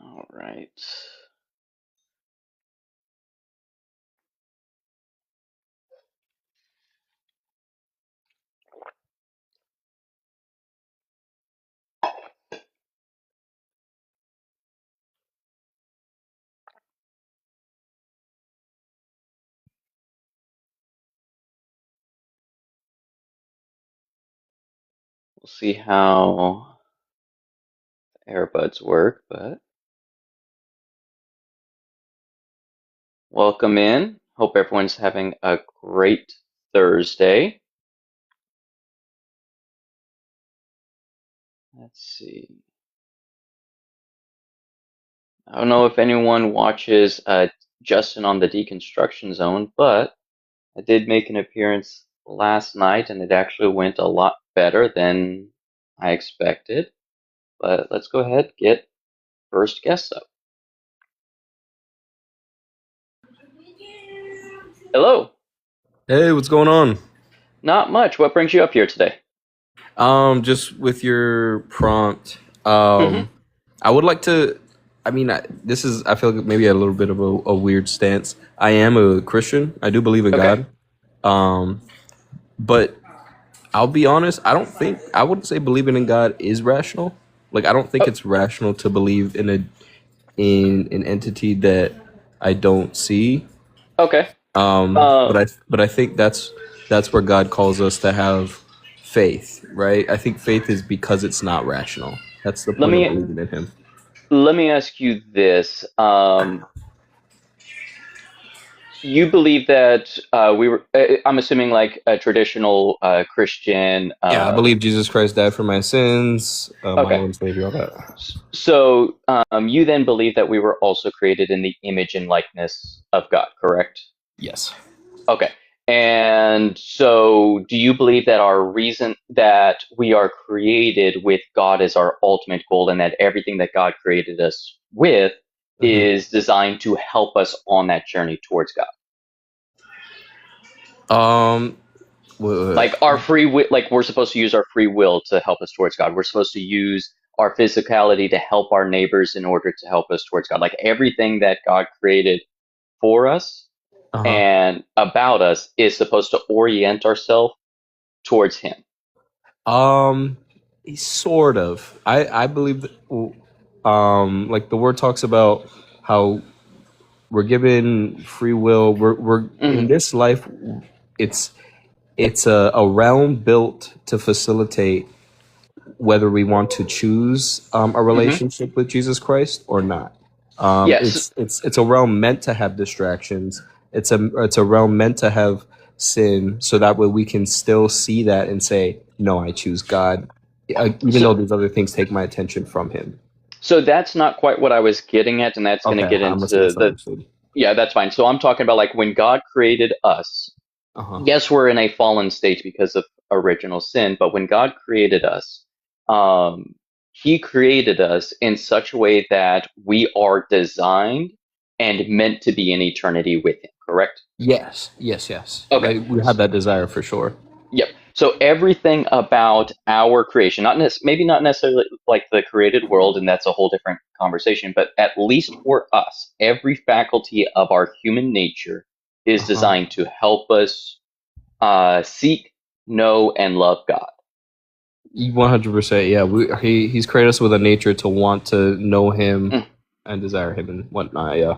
All right. We'll see how AirBuds work, but welcome in. Hope everyone's having a great Thursday. Let's see. I don't know if anyone watches Justin on the Deconstruction Zone, but I did make an appearance last night and it actually went a lot better than I expected. But let's go ahead get first guest up. Hello. Hey, what's going on? Not much. What brings you up here today? Just with your prompt, Hmm. I would like to. This is. I feel like maybe a little bit of a weird stance. I am a Christian. I do believe in Okay. God. Um, but I'll be honest. I wouldn't say believing in God is rational. Like, I don't think Oh, it's rational to believe in an entity that I don't see. okay. But Uh, I think that's where God calls us to have faith, right? I think faith is because it's not rational. That's the let point of me believing in Him. let me ask you this. You believe that we were, I'm assuming like a traditional Christian. Yeah, I believe Jesus Christ died for my sins, my Okay. Lord and Savior, all that. So you then believe that we were also created in the image and likeness of God, correct? Yes. Okay. And so do you believe that our reason that we are created with God as our ultimate goal and that everything that God created us with hmm is designed to help us on that journey towards God? Um. wha- Like our free will, like we're supposed to use our free will to help us towards God. We're supposed to use our physicality to help our neighbors in order to help us towards God. Like everything that God created for us uh-huh. and about us is supposed to orient ourselves towards Him. Um. Sort of. I believe that. Like the word talks about how we're given free will. We're in Hmm. this life. It's it's a realm built to facilitate whether we want to choose a Hmm. relationship with Jesus Christ or not. Yes. It's a realm meant to have distractions. It's a realm meant to have sin, so that way we can still see that and say, "No, I choose God," even So, though these other things take my attention from Him. so that's not quite what I was getting at, and that's going to Okay, get I must have into the. misunderstood. Yeah, that's fine. So I'm talking about like when God created us. Uh huh. Yes, we're in a fallen state because of original sin, but when God created us, um, He created us in such a way that we are designed and meant to be in eternity with Him, correct? Yes, yes, yes. Okay. Like, we have that desire for sure. Yep. So everything about our creation, maybe not necessarily like the created world, and that's a whole different conversation, but at least for us, every faculty of our human nature Uh is huh. designed to help us seek, know, and love God. 100%. Yeah, he's created us with a nature to want to know him Mm. and desire him and whatnot. Yeah.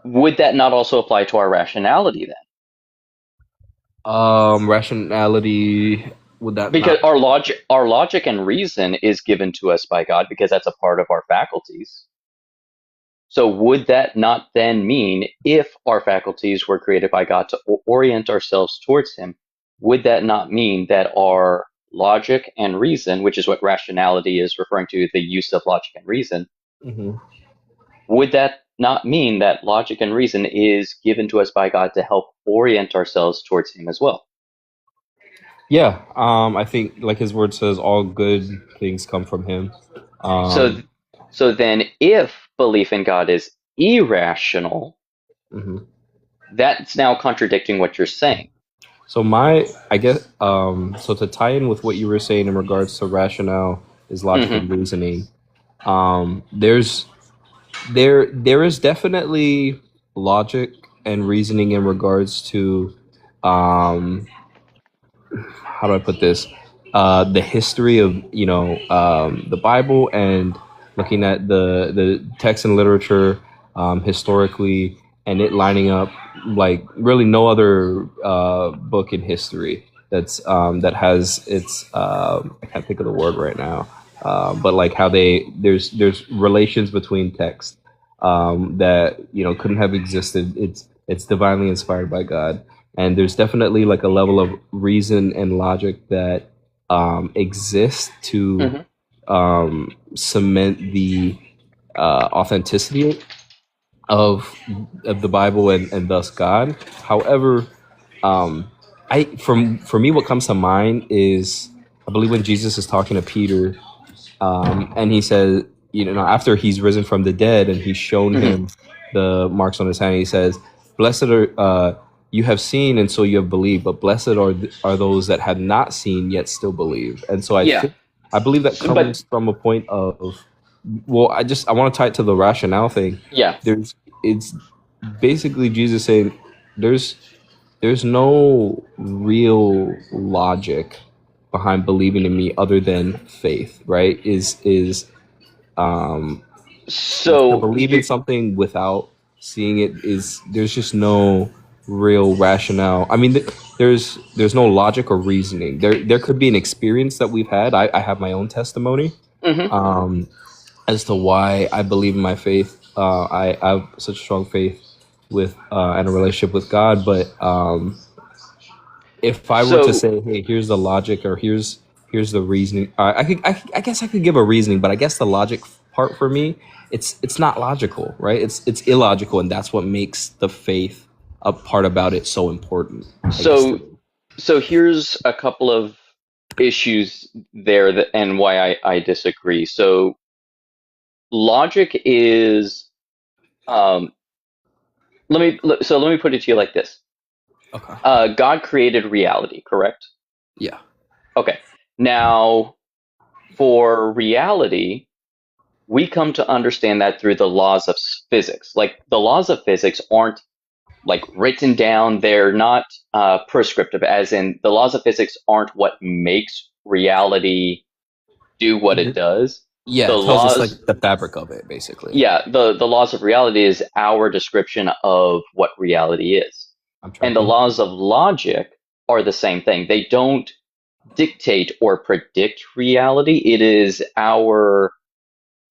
Would that not also apply to our rationality then? Rationality, would that Because not? our logic and reason is given to us by God because that's a part of our faculties. So would that not then mean if our faculties were created by God to orient ourselves towards Him, would that not mean that our logic and reason, which is what rationality is referring to, the use of logic and reason, hmm would that not mean that logic and reason is given to us by God to help orient ourselves towards Him as well? Yeah. I think, like his word says, all good things come from him. So, Um. so then if belief in God is irrational, mhm. that's now contradicting what you're saying. So I guess, so to tie in with what you were saying in regards to rationale is logic Hmm. and reasoning. There's there is definitely logic and reasoning in regards to um, how do I put this? The history of the Bible and looking at the text and literature historically, and it lining up like really no other book in history that has its I can't think of the word right now, but like how there's relations between text that couldn't have existed. It's divinely inspired by God, and there's definitely like a level of reason and logic that exists to Hmm. cement the authenticity of the Bible and thus God. However, I for me, what comes to mind is I believe when Jesus is talking to Peter, and he says, after he's risen from the dead and he's shown Hmm. him the marks on his hand, he says, "Blessed are you have seen, and so you have believed, but blessed are those that have not seen yet still believe." And so Yeah. I believe that So, but comes from a point of, well, I want to tie it to the rationale thing. yeah. It's basically Jesus saying there's there's no real logic behind believing in me other than faith, right? Is to So believe in you something without seeing it, is there's just no real rationale. I mean, there's no logic or reasoning. There could be an experience that we've had. I have my own testimony hmm. um, as to why I believe in my faith. I have such strong faith with and a relationship with God, but if I were to So say, hey, here's the logic, or here's the reasoning, I guess I could give a reasoning, but I guess the logic part for me, it's not logical, right? It's illogical, and that's what makes the faith a part about it so important, I guess. To so so here's a couple of issues there and why I disagree. So logic is um, let me put it to you like this. Okay. God created reality, correct? Yeah. Okay. Now, for reality, we come to understand that through the laws of physics. Like the laws of physics aren't like written down; they're not prescriptive, as in the laws of physics aren't what makes reality do what it does. Yeah, The it tells us like laws, the fabric of it, basically. yeah, the laws of reality is our description of what reality is. I'm And the tracking. laws of logic are the same thing. They don't dictate or predict reality. It is our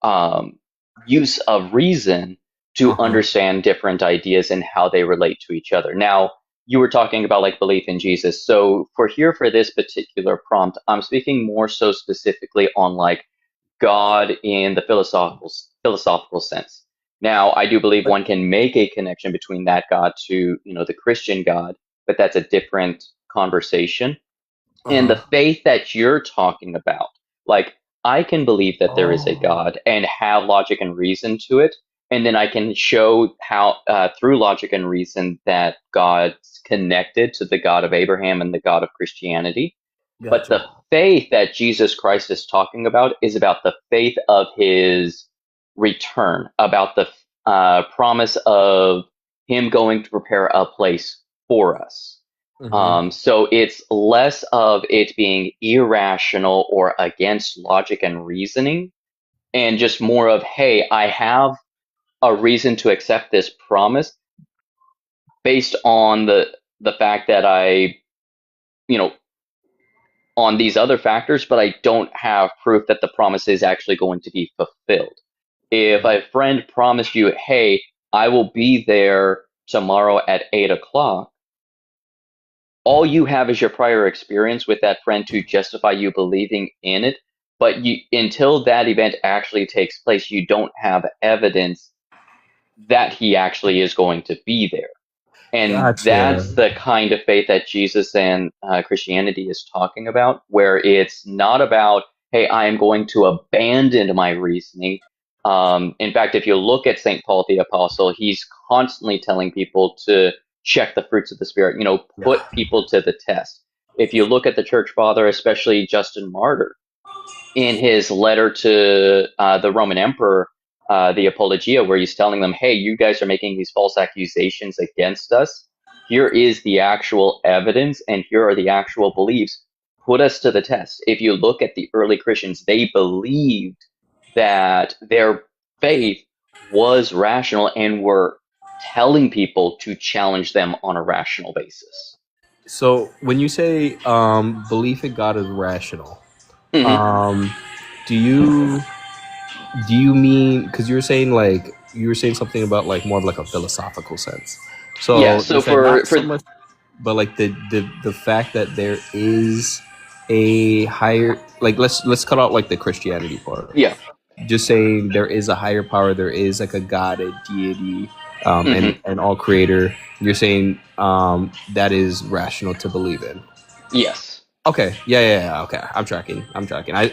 um, use of reason to Uh-huh. understand different ideas and how they relate to each other. Now, you were talking about like belief in Jesus. So for this particular prompt, I'm speaking more so specifically on like God in the philosophical sense. Now, I do believe But one can make a connection between that God to, the Christian God, but that's a different conversation. And the uh-huh. faith that you're talking about, like I can believe that there is a Oh. God and have logic and reason to it, and then I can show how through logic and reason that God's connected to the God of Abraham and the God of Christianity. But the Gotcha. faith that Jesus Christ is talking about is about the faith of his return, about the promise of him going to prepare a place for us. Mm-hmm. So it's less of it being irrational or against logic and reasoning, and just more of, hey, I have a reason to accept this promise based on the fact that you know, on these other factors, but I don't have proof that the promise is actually going to be fulfilled. If a friend promised you, hey, I will be there tomorrow at 8 o'clock, all you have is your prior experience with that friend to justify you believing in it. But until that event actually takes place, you don't have evidence that he actually is going to be there. And Gotcha. that's the kind of faith that Jesus and Christianity is talking about, where it's not about, hey, I am going to abandon my reasoning. In fact, if you look at St. Paul the Apostle, he's constantly telling people to check the fruits of the Spirit, put Yeah. people to the test. If you look at the church father, especially Justin Martyr, in his letter to the Roman Emperor, the Apologia, where he's telling them, hey, you guys are making these false accusations against us. Here is the actual evidence, and here are the actual beliefs. Put us to the test. If you look at the early Christians, they believed that their faith was rational and were telling people to challenge them on a rational basis. So when you say belief in God is rational, Hmm. um, do you do you mean, because you were saying something about like more of like a philosophical sense? Yeah. So So is that not for so much, but like the fact that there is a higher, like let's cut out like the Christianity part. yeah. Just saying there is a higher power, there is like a God, a deity, Hmm. and all creator. You're saying that is rational to believe in. Yes. Okay, yeah. Okay, I'm tracking.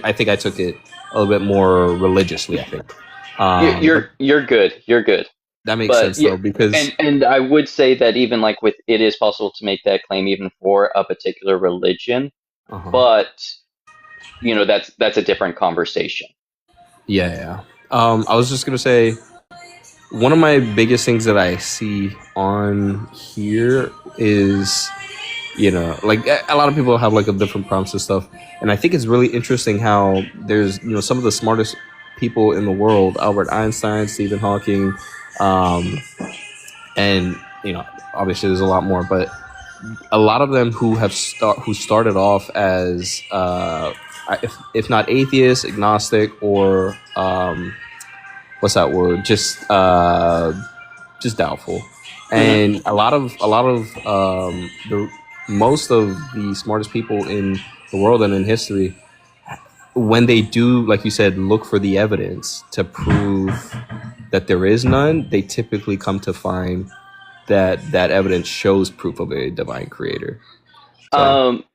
I think I took it a little bit more religiously, I think. But You're good. You're good. that makes But sense yeah, though, because and I would say that even like with it is possible to make that claim even for a particular religion, uh-huh. but that's a different conversation. Yeah. I was just gonna say one of my biggest things that I see on here is, like a lot of people have like a different prompts and stuff, and I think it's really interesting how there's some of the smartest people in the world: Albert Einstein, Stephen Hawking, um, and obviously there's a lot more, but a lot of them who started off as if not atheist, agnostic, or what's that word, just doubtful. Hmm. And a lot of the most of the smartest people in the world and in history, when they do, like you said, look for the evidence to prove that there is none, they typically come to find that that evidence shows proof of a divine creator. So Um,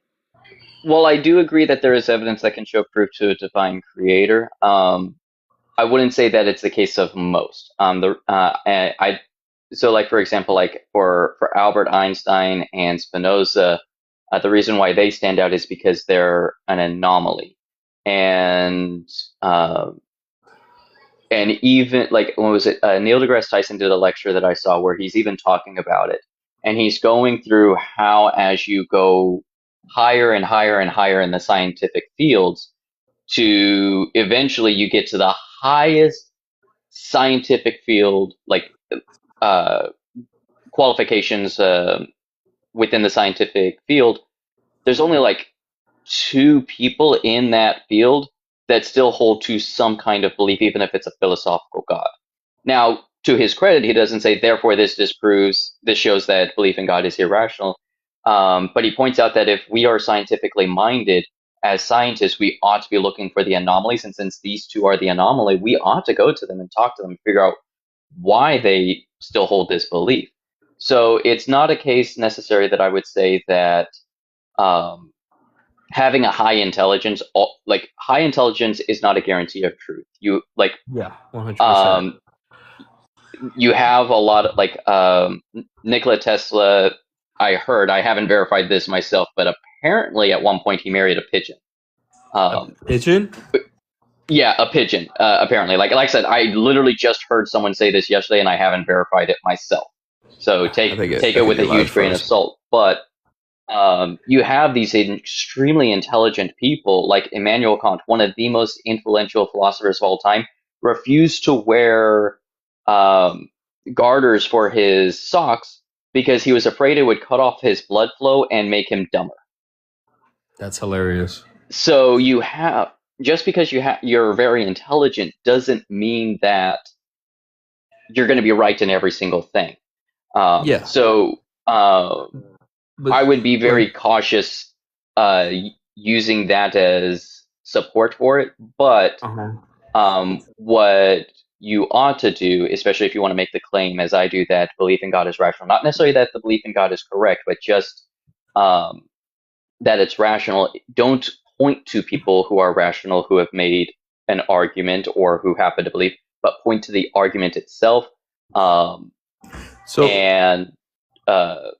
well, I do agree that there is evidence that can show proof to a divine creator. I wouldn't say that it's the case of most. So like for example, like for Albert Einstein and Spinoza, the reason why they stand out is because they're an anomaly, and uh, and even like when was it? Neil deGrasse Tyson did a lecture that I saw where he's even talking about it, and he's going through how as you go higher and higher and higher in the scientific fields, to eventually you get to the highest scientific field, like uh, qualifications within the scientific field, there's only like two people in that field that still hold to some kind of belief, even if it's a philosophical God. Now, to his credit, he doesn't say, therefore, this shows that belief in God is irrational. But he points out that if we are scientifically minded, as scientists, we ought to be looking for the anomalies. And since these two are the anomaly, we ought to go to them and talk to them and figure out why they still hold this belief. So it's not a case necessary that I would say that um, having a high intelligence, like high intelligence, is not a guarantee of truth. yeah, 100%. Um, you have a lot of like Nikola Tesla. I haven't verified this myself, but apparently at one point he married a pigeon. A Um, pigeon? yeah, a pigeon. Apparently, like I said, I literally just heard someone say this yesterday, and I haven't verified it myself. So take I it think with a it live huge grain of first. salt. But you have these extremely intelligent people like Immanuel Kant, one of the most influential philosophers of all time, refused to wear um, garters for his socks because he was afraid it would cut off his blood flow and make him dumber. That's hilarious. So you have just because you're very intelligent doesn't mean that you're going to be right in every single thing. Yeah, So but I would be go ahead. very cautious using that as support for it. But Uh-huh. what you ought to do, especially if you want to make the claim, as I do, that belief in God is rational, not necessarily that the belief in God is correct, but just um, that it's rational. Don't point to people who are rational who have made an argument or who happen to believe, but point to the argument itself, um, So and uh,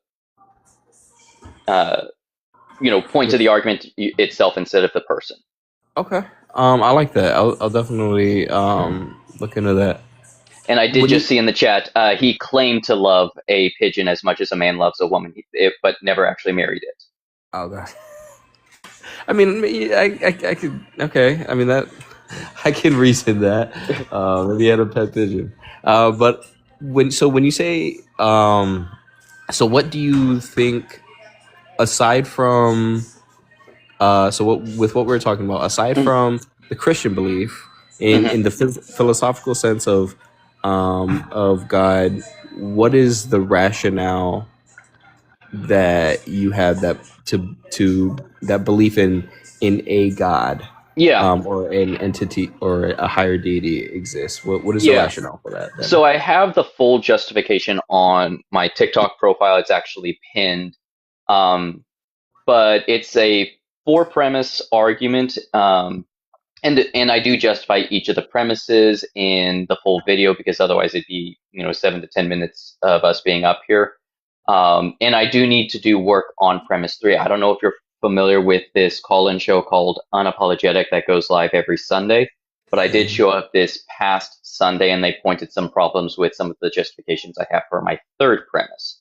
uh, point to the argument itself instead of the person. Okay. I like that. I'll definitely look into that. And I did When just you see in the chat, he claimed to love a pigeon as much as a man loves a woman, but never actually married it. oh god, I mean, I could okay. I mean that I can reason that. Maybe he had a pet pigeon. But when you say so what do you think aside from so what with what we're talking about aside Mhm, from the Christian belief mhm. in the philosophical sense of God, what is the rationale that you have that to that belief in a God Yeah, or an entity or a higher deity exists? What is the yeah. rationale for that then? So I have the full justification on my TikTok profile. It's actually pinned. Um, but it's a four premise argument. And I do justify each of the premises in the full video because otherwise it'd be 7 to 10 minutes of us being up here. And I do need to do work on premise three. I don't know if you're familiar with this call-in show called Unapologetic that goes live every Sunday, but I did show up this past Sunday and they pointed some problems with some of the justifications I have for my third premise.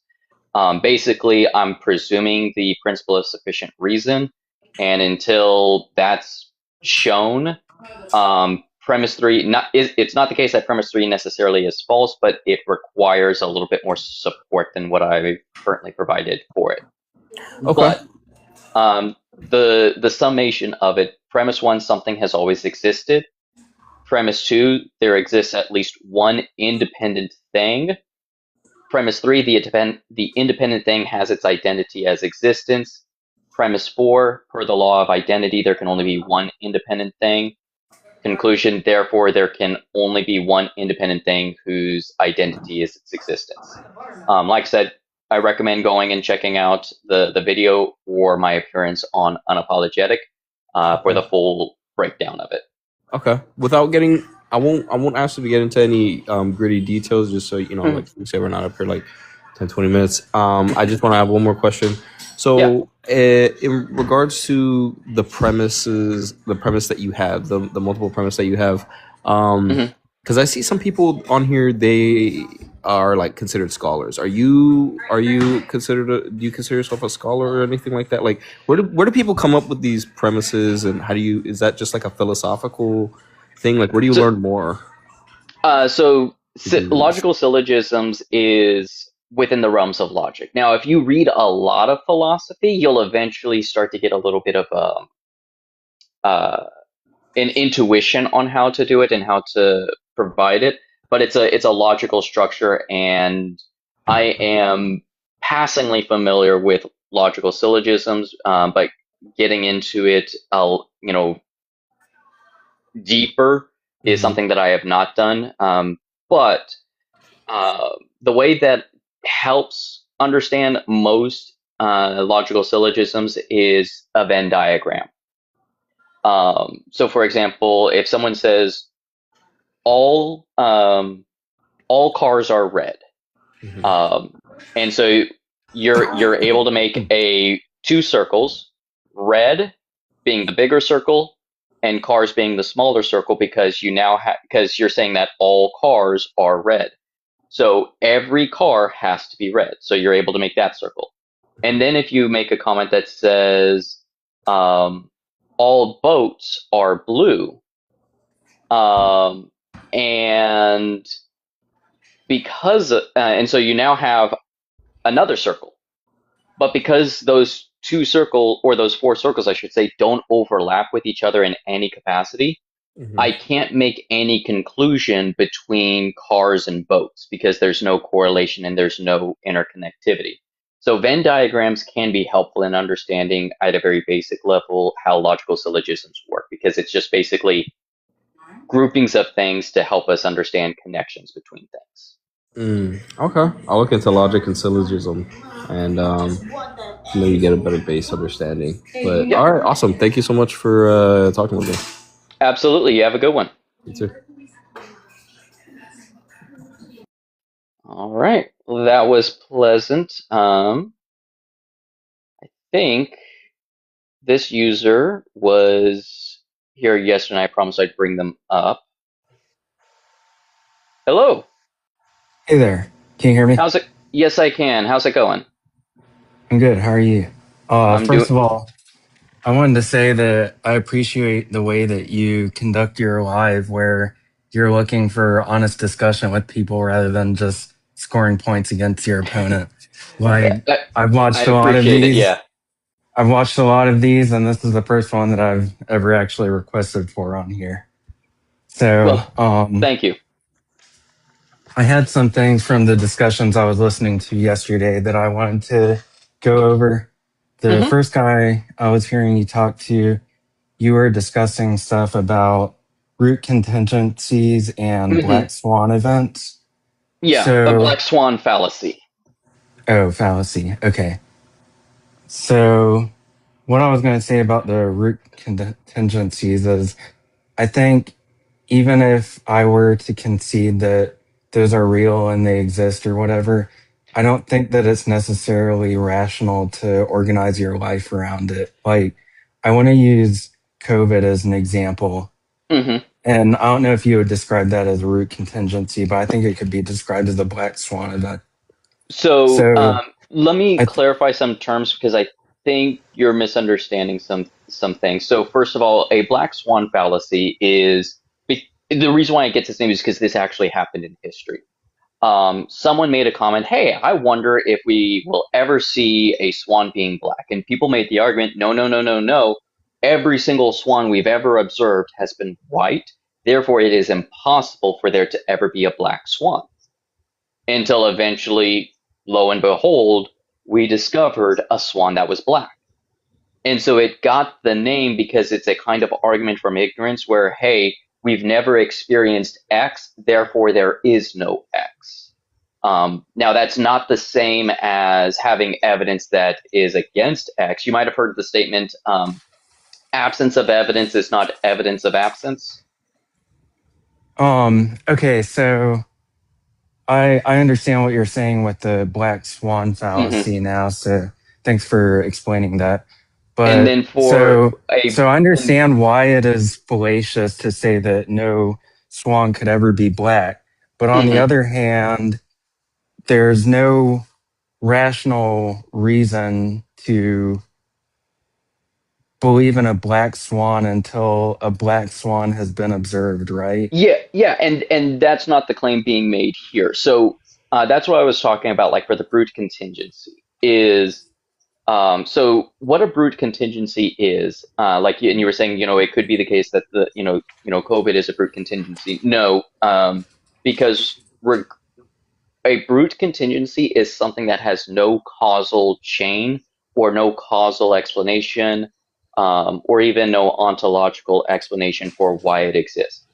Basically, I'm presuming the principle of sufficient reason, and until that's shown, premise three it's not the case that premise three necessarily is false, but it requires a little bit more support than what I currently provided for it. Okay. But the summation of it: premise one, something has always existed. Premise two, there exists at least one independent thing. Premise three, the independent thing has its identity as existence. Premise four, per the law of identity, there can only be one independent thing. Conclusion, therefore, there can only be one independent thing whose identity is its existence. Like I said, I recommend going and checking out the video or my appearance on Unapologetic for Okay. the full breakdown of it. Okay. Without getting, I won't ask you to get into any gritty details, just so Mhm. like you say, we're not up here like 10, 20 minutes. I just want to have one more question. Yeah. So, in regards to the premise that you have, the multiple premise that you have, Mhm. because I see some people on here, they are like considered scholars. Are you considered do you consider yourself a scholar or anything like that? Like, where do people come up with these premises, and how do you is that just like a philosophical thing? Like, where do you So, learn more so to do this? logical syllogisms is within the realms of logic. Now, if you read a lot of philosophy, you'll eventually start to get a little bit of uh, an intuition on how to do it and how to provide it. But it's a logical structure, and I am passingly familiar with logical syllogisms, but getting into it, deeper is Hmm. something that I have not done. But the way that helps understand most logical syllogisms is a Venn diagram. So, for example, if someone says all all cars are red, Hmm. um, and so you're able to make a two circles, red being the bigger circle and cars being the smaller circle because because you're saying that all cars are red. So every car has to be red. So you're able to make that circle. And then if you make a comment that says um, all boats are blue, um, and and so you now have another circle. But because those four circles, I should say, don't overlap with each other in any capacity, Hmm. I can't make any conclusion between cars and boats because there's no correlation and there's no interconnectivity. So Venn diagrams can be helpful in understanding at a very basic level how logical syllogisms work because it's just basically groupings of things to help us understand connections between things. Okay, I'll look into logic and syllogism, and maybe get a better base understanding. But Yeah, all right, awesome. Thank you so much for talking with me. absolutely. You have a good one. You too. All right. Well, that was pleasant. I think this user was here yesterday. I promised I'd bring them up. Hello. Hey there. Can you hear me? How's it? Yes, I can. How's it going? I'm good. How are you? I'm doing. First of all, I wanted to say that I appreciate the way that you conduct your live where you're looking for honest discussion with people rather than just scoring points against your opponent. Like I, I've I watched a lot of appreciate it. these. Yeah. I've watched a lot of these and this is the first one that I've ever actually requested for on here. So, Well, thank you. I had some things from the discussions I was listening to yesterday that I wanted to go over. The Hmm. first guy I was hearing you talk to, you were discussing stuff about root contingencies and Hmm. black swan events. Yeah. A So, black swan fallacy. oh, fallacy. Okay. So, what I was going to say about the root contingencies is I think even if I were to concede that those are real and they exist or whatever, I don't think that it's necessarily rational to organize your life around it. Like, I want to use COVID as an example. Hmm. And I don't know if you would describe that as a root contingency, but I think it could be described as a black swan event. So So, let me I th- clarify some terms because I think you're misunderstanding some things. So first of all, a black swan fallacy is the reason why it gets its name is because this actually happened in history. Someone made a comment, hey, I wonder if we will ever see a swan being black. And people made the argument, no, no, no, no, no. Every single swan we've ever observed has been white. Therefore, it is impossible for there to ever be a black swan. Until eventually, lo and behold, we discovered a swan that was black. And so it got the name because it's a kind of argument from ignorance where, hey, we've never experienced X, therefore there is no X. Now, that's not the same as having evidence that is against X. You might have heard the statement, absence of evidence is not evidence of absence. okay, so I understand what you're saying with the black swan Hmm. fallacy now, so thanks for explaining that. And But then for a, I and, understand why it is fallacious to say that no swan could ever be black. But on the mhm. other hand, there's no rational reason to believe in a black swan until a black swan has been observed, right? Yeah, yeah, and that's not the claim being made here. So that's what I was talking about, like for the brute contingency is so what a brute contingency is, and you were saying, it could be the case that COVID is a brute contingency. No, because a brute contingency is something that has no causal chain or no causal explanation, or even no ontological explanation for why it exists.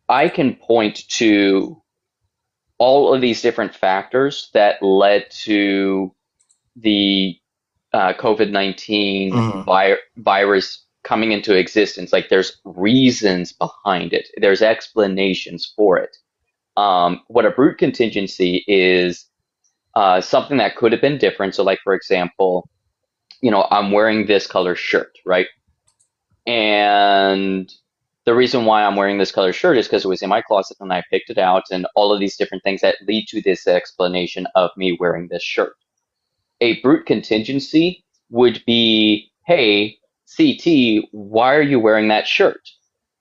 I can point to all of these different factors that led to the COVID 19 Mhm. virus coming into existence. Like there's reasons behind it, there's explanations for it. What a brute contingency is, something that could have been different. So, like, for example, I'm wearing this color shirt, right? And the reason why I'm wearing this color shirt is because it was in my closet and I picked it out, and all of these different things that lead to this explanation of me wearing this shirt. A brute contingency would be, hey, CT, why are you wearing that shirt?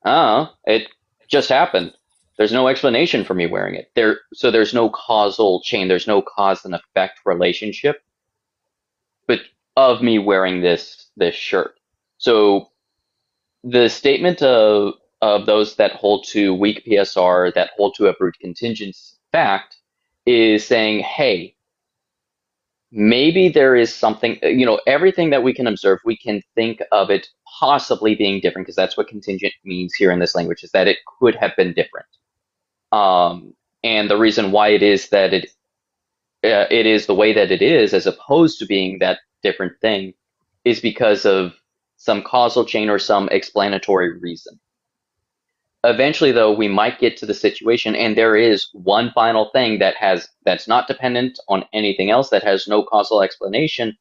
Oh, it just happened. There's no explanation for me wearing it. So there's no causal chain, there's no cause and effect relationship, but of me wearing this shirt. So the statement of those that hold to weak PSR, that hold to a brute contingent fact, is saying, hey, maybe there is something, everything that we can observe, we can think of it possibly being different because that's what contingent means here in this language, is that it could have been different. And the reason why it is that it is the way that it is, as opposed to being that different thing, is because of some causal chain or some explanatory reason. Eventually, though, we might get to the situation, and there is one final thing that's not dependent on anything else, that has no causal explanation,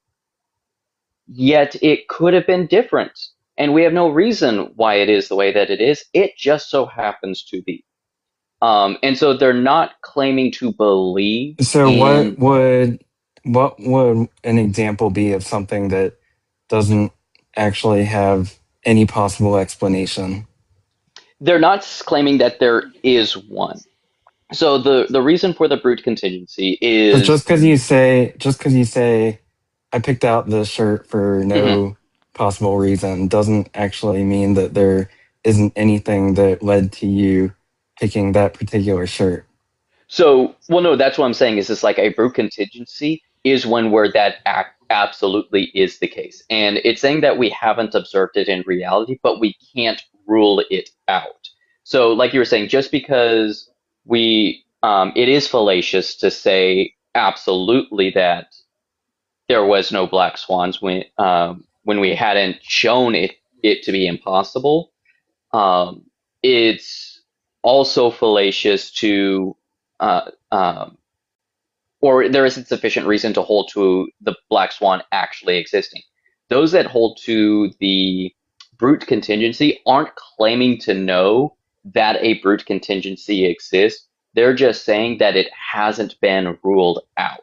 yet it could have been different. and we have no reason why it is the way that it is. It just so happens to be. And so they're not claiming to believe So in. what would an example be of something that doesn't actually have any possible explanation? They're not claiming that there is one. So the reason for the brute contingency Because just is. because you say I picked out this shirt for Mhm. no possible reason doesn't actually mean that there isn't anything that led to you picking that particular shirt. So, well, no, that's what I'm saying is it's like a brute contingency is when where that absolutely is the case. And it's saying that we haven't observed it in reality, but we can't rule it out. So, like you were saying, just because it is fallacious to say absolutely that there was no black swans when we hadn't shown it to be impossible. Um, it's also fallacious to, um, or there isn't sufficient reason to hold to the black swan actually existing. Those that hold to the brute contingency aren't claiming to know that a brute contingency exists. They're just saying that it hasn't been ruled out.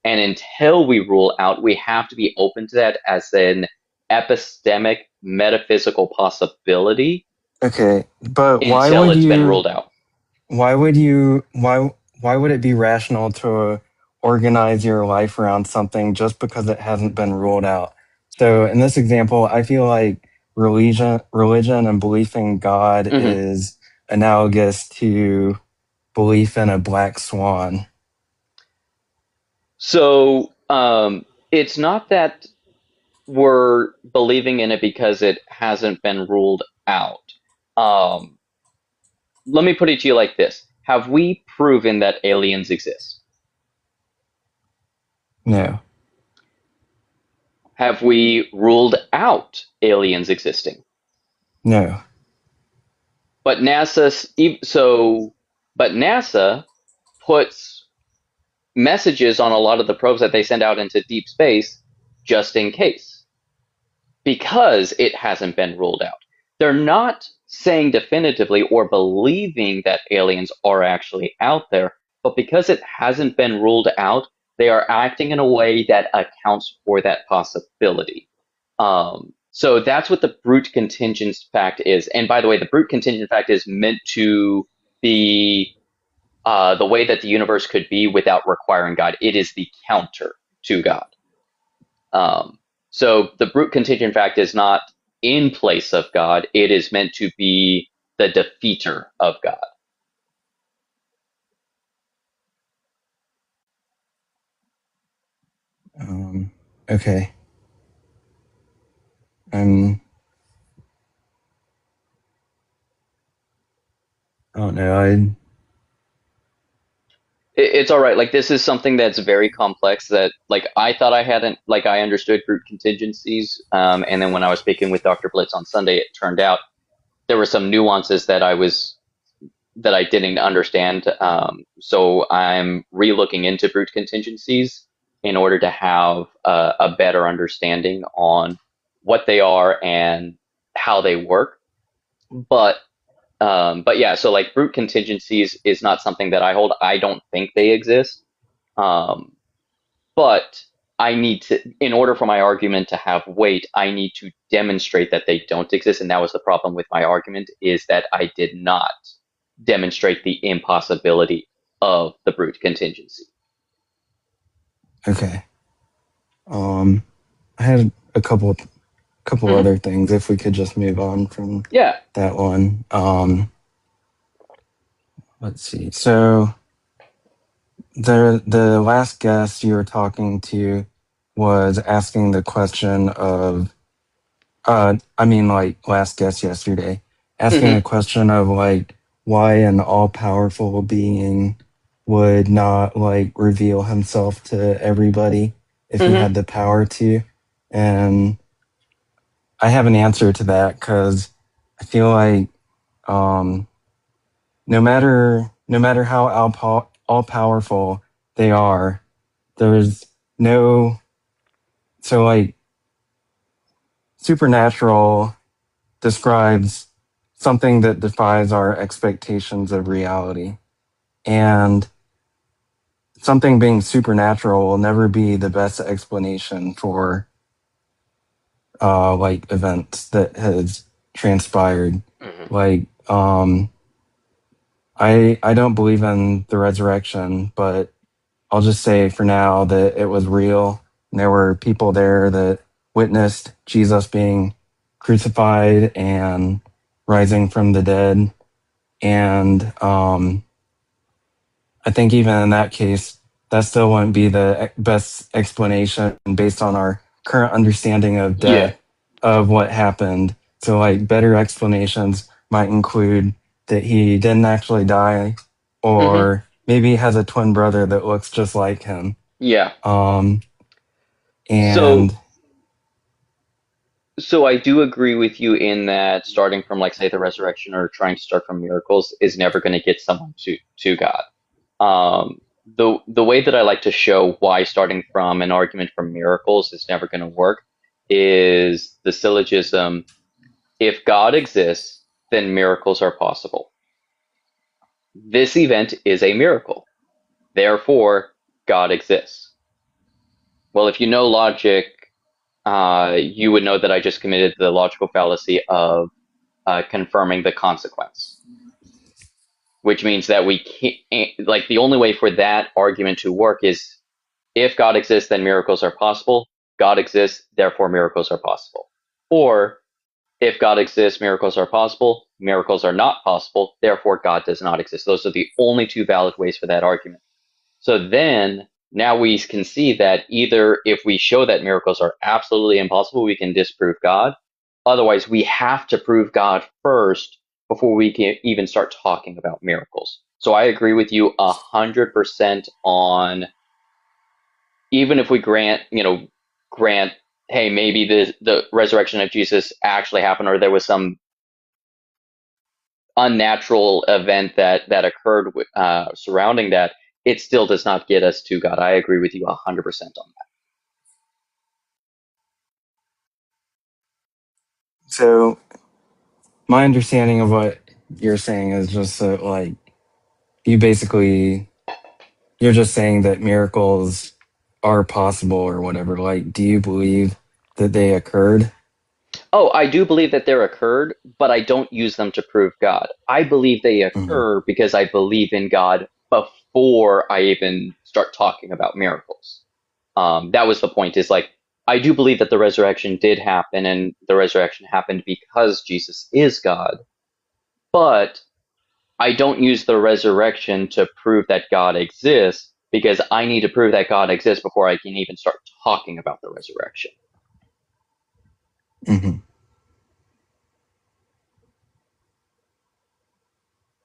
And until we rule out, we have to be open to that as an epistemic metaphysical possibility Okay, but until it's been ruled out. why would you why would it be rational to organize your life around something just because it hasn't been ruled out? So in this example, I feel like religion and belief in God Mhm. is analogous to belief in a black swan. So it's not that we're believing in it because it hasn't been ruled out. Um, Let me put it to you like this. Have we proven that aliens exist? No, Have we ruled out aliens existing? no. But NASA puts messages on a lot of the probes that they send out into deep space just in case, because it hasn't been ruled out. They're not saying definitively or believing that aliens are actually out there, but because it hasn't been ruled out, they are acting in a way that accounts for that possibility. So that's what the brute contingent fact is. And by the way, the brute contingent fact is meant to be the way that the universe could be without requiring God. It is the counter to God. Um, so the brute contingent fact is not in place of God. It is meant to be the defeater of God. Okay. Um, I don't know. It's all right. Like this is something that's very complex. That like I thought I hadn't like I understood brute contingencies, and then when I was speaking with Dr. Blitz on Sunday, it turned out there were some nuances that I didn't understand. So I'm re-looking into brute contingencies in order to have a better understanding on what they are and how they work. But but yeah, so like brute contingencies is not something that I hold. I don't think they exist. Um, but I need to, in order for my argument to have weight, I need to demonstrate that they don't exist. And that was the problem with my argument is that I did not demonstrate the impossibility of the brute contingency. Okay. I had a couple Hmm. other things if we could just move on from Yeah. that one. Let's see. So the last guest you were talking to was asking the question of I mean like last guest yesterday, asking Hmm. the question of like why an all powerful being would not like reveal himself to everybody if he Hmm. had the power to. And I have an answer to that because I feel like um, no matter how all powerful they are, there's no so like supernatural. describes something that defies our expectations of reality. And something being supernatural will never be the best explanation for like events that has transpired. Mhm. Like I don't believe in the resurrection, but I'll just say for now that it was real. And there were people there that witnessed Jesus being crucified and rising from the dead. And I think even in that case, that still wouldn't be the best explanation based on our current understanding of Yeah. death, of what happened. So, like, better explanations might include that he didn't actually die, Hmm. or maybe he has a twin brother that looks just like him. Yeah. Um, So and so I do agree with you in that starting from, like, say, the resurrection or trying to start from miracles is never going to get someone to God. Um, the way that I like to show why starting from an argument from miracles is never going to work is the syllogism: if God exists, then miracles are possible. This event is a miracle. Therefore, God exists. Well, if you know logic, you would know that I just committed the logical fallacy of confirming the consequence, which means that we can't, like, the only way for that argument to work is if God exists, then miracles are possible. God exists, therefore miracles are possible. Or if God exists, miracles are possible. Miracles are not possible, therefore God does not exist. Those are the only two valid ways for that argument. So then now we can see that either if we show that miracles are absolutely impossible, we can disprove God. Otherwise, we have to prove God first before we can even start talking about miracles. So I agree with you 100% on, even if we grant, hey, maybe the resurrection of Jesus actually happened, or there was some unnatural event that occurred surrounding that, it still does not get us to God. I agree with you 100% on so, my understanding of what you're saying is just that, like, you basically you're just saying that miracles are possible or whatever. Like, do you believe that they occurred? that. Oh, I do believe that there occurred, but I don't use them to prove God. I believe they Hmm. occur because I believe in God before I even start talking about miracles. That was the point. Is like, I do believe that the resurrection did happen, and the resurrection happened because Jesus is God. But I don't use the resurrection to prove that God exists, because I need to prove that God exists before I can even start talking about the resurrection. Hmm.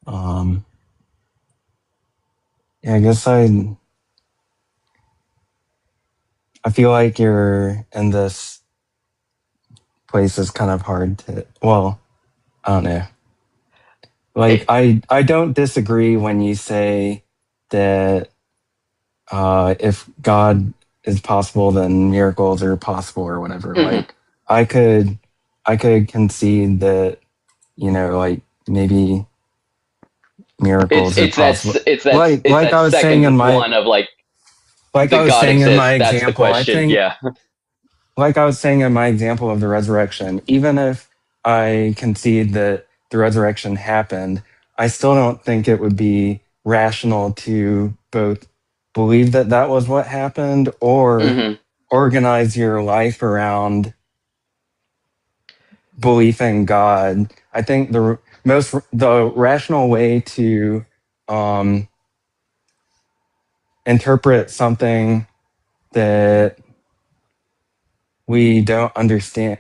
Um, yeah, I guess I feel like you're in this place is kind of hard to. Well, I don't know. Like, It, I don't disagree when you say that if God is possible, then miracles are possible or whatever. mhm. Like, I could I could concede that, like, maybe It's miracles are it's that possible. it's Like that I was saying second in my one of, like, like I the was God saying in exists. my That's the example, I question. think Yeah. like I was saying in my example of the resurrection, even if I concede that the resurrection happened, I still don't think it would be rational to both believe that that was what happened or Hmm. organize your life around belief in God. I think the rational way to um, interpret something that we don't understand,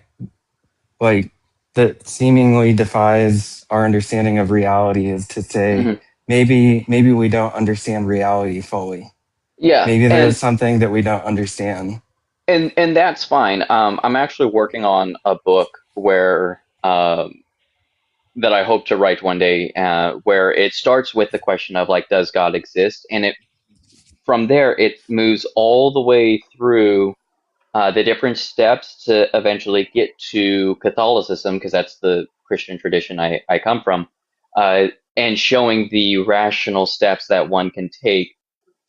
like, that seemingly defies our understanding of reality, is to say Hmm. maybe we don't understand reality fully. Yeah, Maybe there's and something that we don't understand. and that's fine. I'm actually working on a book where that I hope to write one day, where it starts with the question of, like, does God exist, and it from there it moves all the way through the different steps to eventually get to Catholicism, because that's the Christian tradition I come from, uh, and showing the rational steps that one can take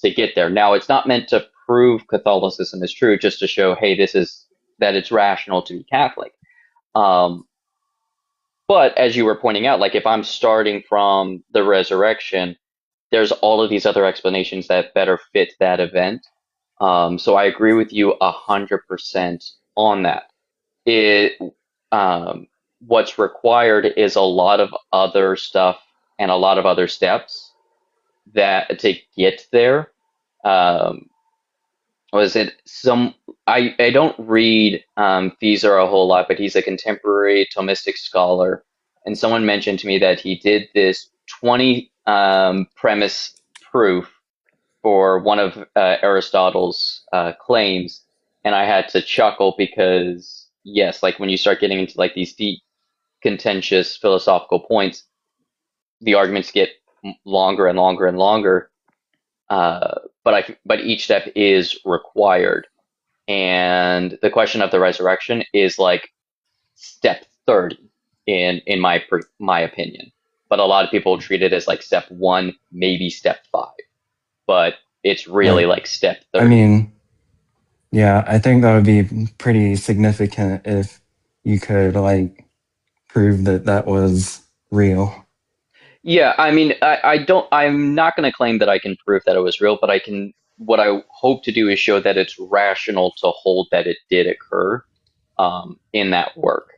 to get there. Now, it's not meant to prove Catholicism is true, just to show, hey, this is that it's rational to be Catholic. Um, but as you were pointing out, like if I'm starting from the resurrection, there's all of these other explanations that better fit that event. So I agree with you 100% on that. It um, what's required is a lot of other stuff and a lot of other steps that to get there. Um, was it some I don't read Feezer a whole lot, but he's a contemporary Thomistic scholar, and someone mentioned to me that he did this 20 premise proof for one of Aristotle's claims, and I had to chuckle because yes, like when you start getting into like these deep, contentious philosophical points, the arguments get longer and longer and longer. But each step is required, and the question of the resurrection is like step 30 in my opinion. But a lot of people treat it as like step one, maybe step five, but it's really Right. like step I 30. mean, yeah, I think that would be pretty significant if you could like prove that that was real. Yeah, I mean, I'm not going to claim that I can prove that it was real, but what I hope to do is show that it's rational to hold that it did occur in that work.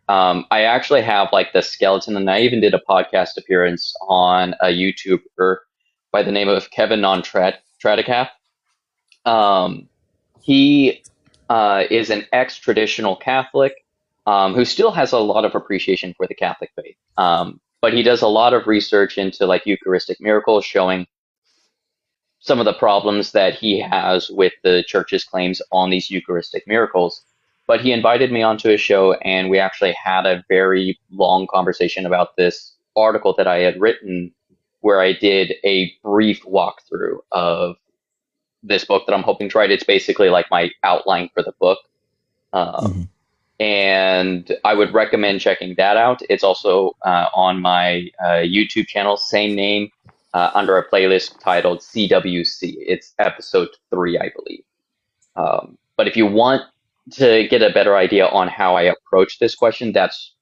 I actually have like the skeleton, and I even did a podcast appearance on a YouTuber by the name of Kevin Non-Tradicath. Um, he is an ex-traditional Catholic who still has a lot of appreciation for the Catholic faith. But he does a lot of research into like Eucharistic miracles, showing some of the problems that he has with the church's claims on these Eucharistic miracles. But he invited me onto his show, and we actually had a very long conversation about this article that I had written, where I did a brief walkthrough of this book that I'm hoping to write. It's basically like my outline for the book. Um, Mhm. and I would recommend checking that out. It's also on my YouTube channel, same name, under a playlist titled CWC. It's episode 3, I believe. But if you want to get a better idea on how I approach this question, that's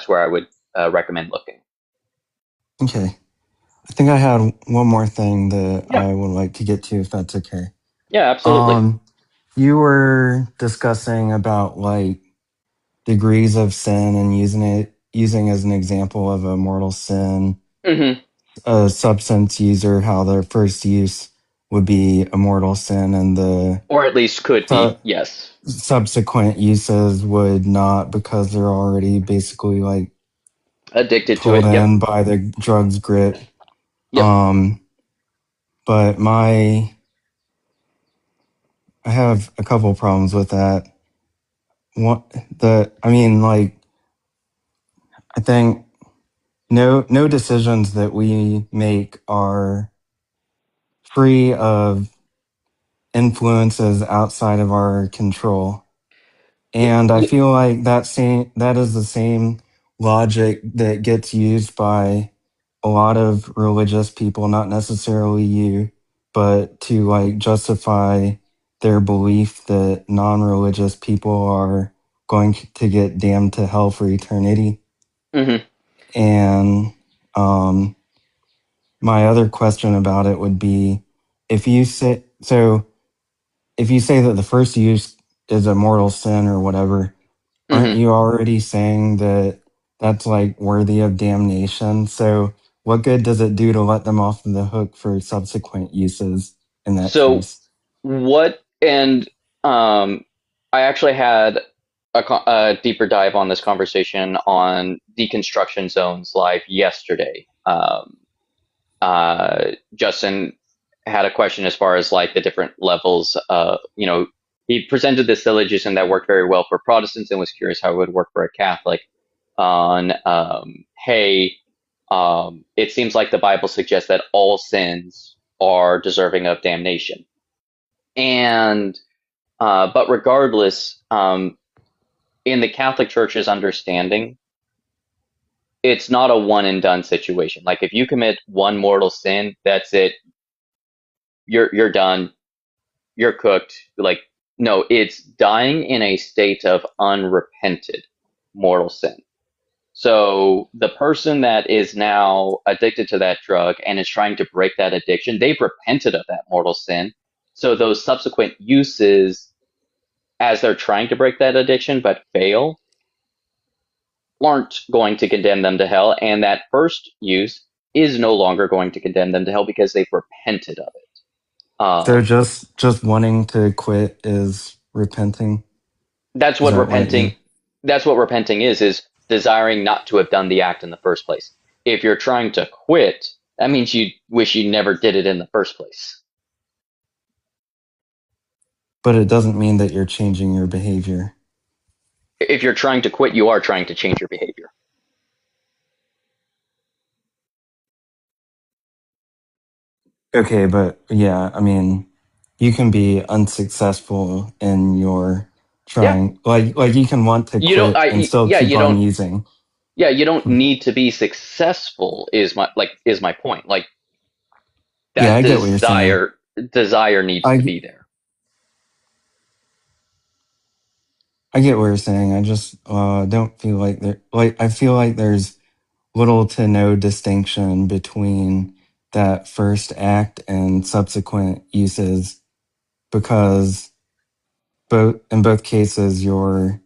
where I would recommend looking. Okay. I think I had one more thing that Yeah, I would like to get to, if that's okay. yeah, absolutely. Um, you were discussing about like degrees of sin and using as an example of a mortal sin, Hmm. a substance user, how their first use would be a mortal sin, and the Or at least could be, su- yes. subsequent uses would not because they're already basically like Addicted to pulled it. Yep. in by the drug's grip. Yep. Um, but I have a couple problems with that. One, I mean, like, I think no decisions that we make are free of influences outside of our control. And I feel like that is the same logic that gets used by a lot of religious people, not necessarily you, but to like justify their belief that non-religious people are going to get damned to hell for eternity. Hmm. And um, my other question about it would be if you say so, if you say that the first use is a mortal sin or whatever, aren't Hmm. you already saying that that's like worthy of damnation? So, what good does it do to let them off the hook for subsequent uses in that So case? what, and I actually had a deeper dive on this conversation on Deconstruction Zones live yesterday. Justin had a question as far as like the different levels. He presented this syllogism that worked very well for Protestants and was curious how it would work for a Catholic on, hey, it seems like the Bible suggests that all sins are deserving of damnation. And But regardless, in the Catholic Church's understanding, it's not a one and done situation. Like if you commit one mortal sin, that's it. You're done. You're cooked. Like no, it's dying in a state of unrepented mortal sin. So the person that is now addicted to that drug and is trying to break that addiction, they've repented of that mortal sin. So those subsequent uses, as they're trying to break that addiction but fail, aren't going to condemn them to hell. And that first use is no longer going to condemn them to hell because they've repented of it. So just wanting to quit is repenting. That's Is what that what it repenting. means? That's what repenting is desiring not to have done the act in the first place. If you're trying to quit, that means you wish you never did it in the first place. But it doesn't mean that you're changing your behavior. If you're trying to quit, you are trying to change your behavior. Okay, but yeah, I mean, you can be unsuccessful in your Yeah, trying. Like you can want to you don't. quit and still Yeah, keep you on don't. using. Yeah, you don't need to be successful. Is my point. Like Yeah, that I get what you're saying. desire needs to I be there. I get what you're saying. I just don't feel like there. Like I feel like there's little to no distinction between that first act and subsequent uses because both cases you're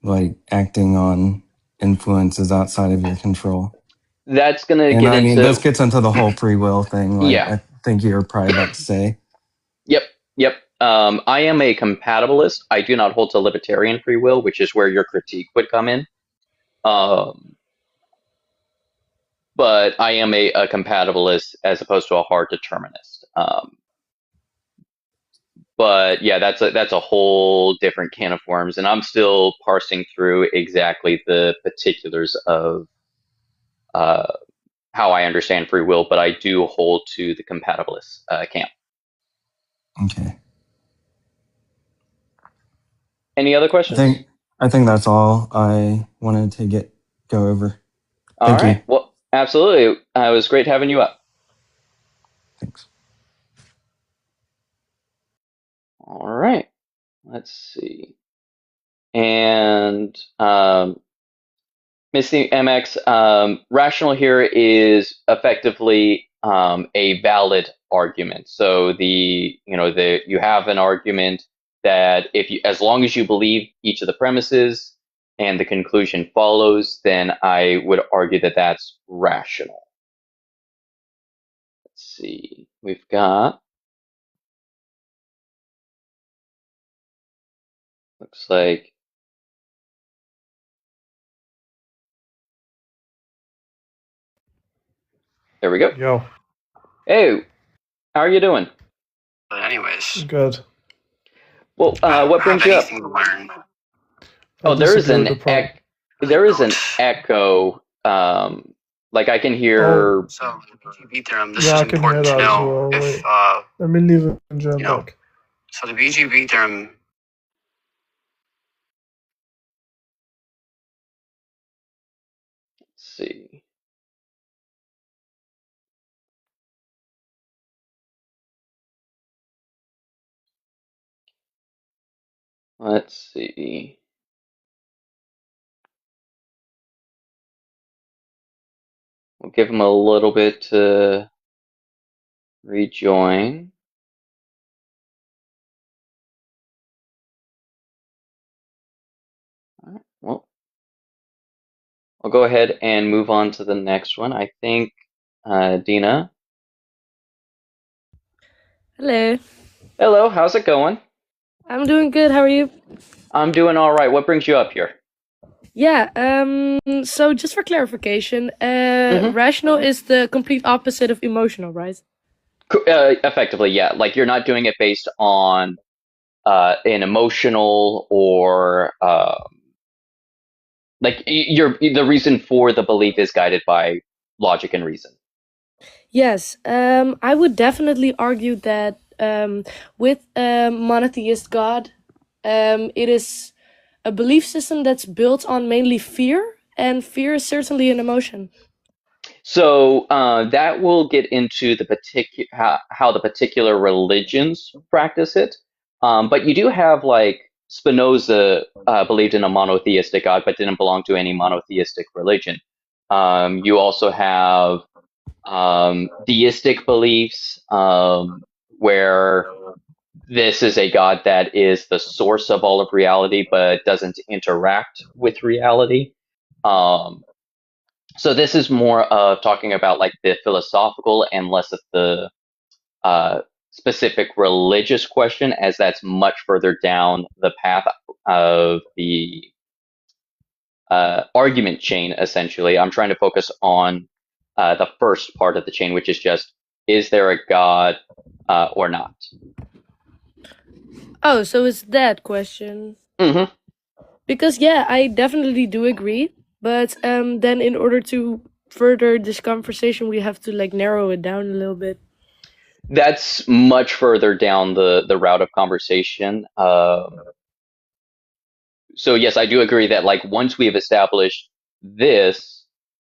like acting on influences outside of your control. That's gonna And get I mean, this into. gets into the whole free will thing. Like, Yeah. I think you're probably about to say. Yep. Yep. I am a compatibilist. I do not hold to libertarian free will, which is where your critique would come in. Um, but I am a compatibilist as opposed to a hard determinist. But yeah, that's a whole different can of worms, and I'm still parsing through exactly the particulars of uh, how I understand free will. But I do hold to the compatibilist camp. Okay. Any other I questions? think I think that's all I wanted to go over. All Thank you. right. Well, absolutely. It was great having you up. Thanks. All right. Let's see. And Missy MX, rational here is effectively a valid argument. So you have an argument that as long as you believe each of the premises and the conclusion follows, then I would argue that that's rational. Let's see. We've got, looks like, there we go. Yo, Hey, how are you doing? But anyways, good. Well, I don't what have brings you up? anything to learn. I Oh, there is disagree with an the point. there is an Note. echo. Like I can Oh, hear. So the BGB theorem, this yeah, is I can hear important to that as know well. if Wait, let me leave it and jump you know. back. So the BGB theorem, Let's see. Let's see. We'll give him a little bit to rejoin. All right. Well, I'll go ahead and move on to the next one. I think Dina. Hello. Hello. How's it going? I'm doing good. How are you? I'm doing all right. What brings you up here? Yeah, so just for clarification, Mhm. rational is the complete opposite of emotional, right? Effectively, yeah. Like you're not doing it based on an emotional or like the reason for the belief is guided by logic and reason. Yes, I would definitely argue that with monotheist God, it is a belief system that's built on mainly fear, and fear is certainly an emotion. So that will get into the particular how the particular religions practice it. But you do have like Spinoza believed in a monotheistic God, but didn't belong to any monotheistic religion. You also have deistic beliefs where this is a God that is the source of all of reality, but doesn't interact with reality. Um, so this is more of talking about like the philosophical and less of the specific religious question, as that's much further down the path of the argument chain. Essentially, I'm trying to focus on the first part of the chain, which is just, is there a God or not? Oh, so it's that question. Mm-hmm. Because yeah, I definitely do agree. But then in order to further this conversation, we have to like narrow it down a little bit. That's much further down the route of conversation. So yes, I do agree that like once we have established this,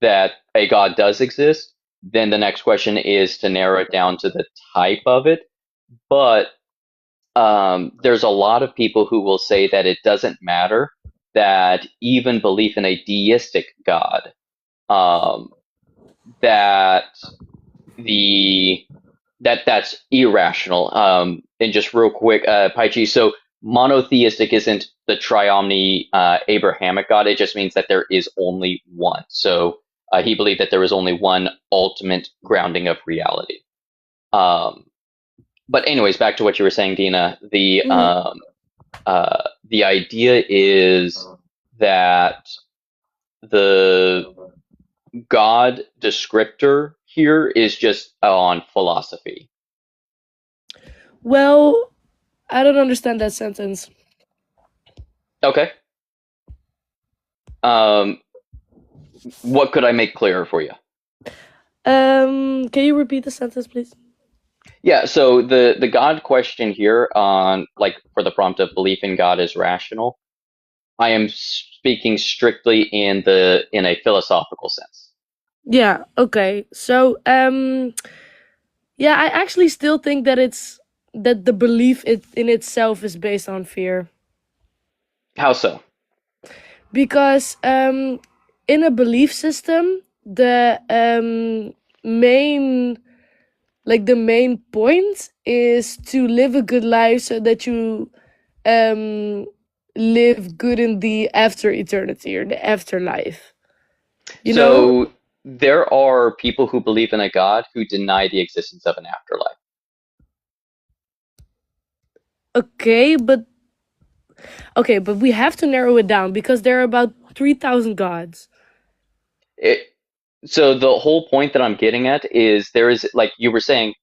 that a God does exist, then the next question is to narrow it down to the type of it. But there's a lot of people who will say that it doesn't matter, that even belief in a deistic God, that that's irrational. And just real quick, Paichi, so monotheistic isn't the triomni Abrahamic God. It just means that there is only one. So he believed that there was only one ultimate grounding of reality. But anyways, back to what you were saying, Dina. The idea is that the God descriptor here is just on philosophy. Well, I don't understand that sentence. Okay. What could I make clearer for you? Can you repeat the sentence, please? Yeah, so the God question here on like for the prompt of belief in God is rational, I am speaking strictly in a philosophical sense. Yeah, okay. So, yeah, I actually still think that that the belief in itself is based on fear. How so? Because in a belief system, the main point is to live a good life so that you live good in the after eternity or the afterlife. You know? So there are people who believe in a God who deny the existence of an afterlife. Okay, but we have to narrow it down because there are about 3,000 gods. So the whole point that I'm getting at is there is, like you were saying,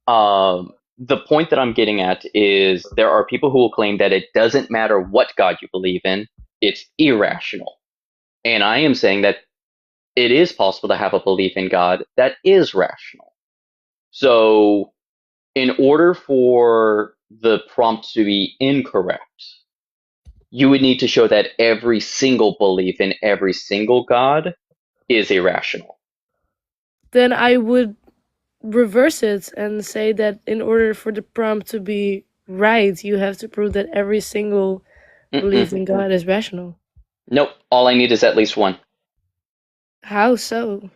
the point that I'm getting at is there are people who will claim that it doesn't matter what God you believe in, it's irrational. And I am saying that it is possible to have a belief in God that is rational. So in order for the prompt to be incorrect, you would need to show that every single belief in every single God is irrational. Then I would reverse it and say that in order for the prompt to be right, you have to prove that every single belief in God is rational. Nope. All I need is at least one. How so?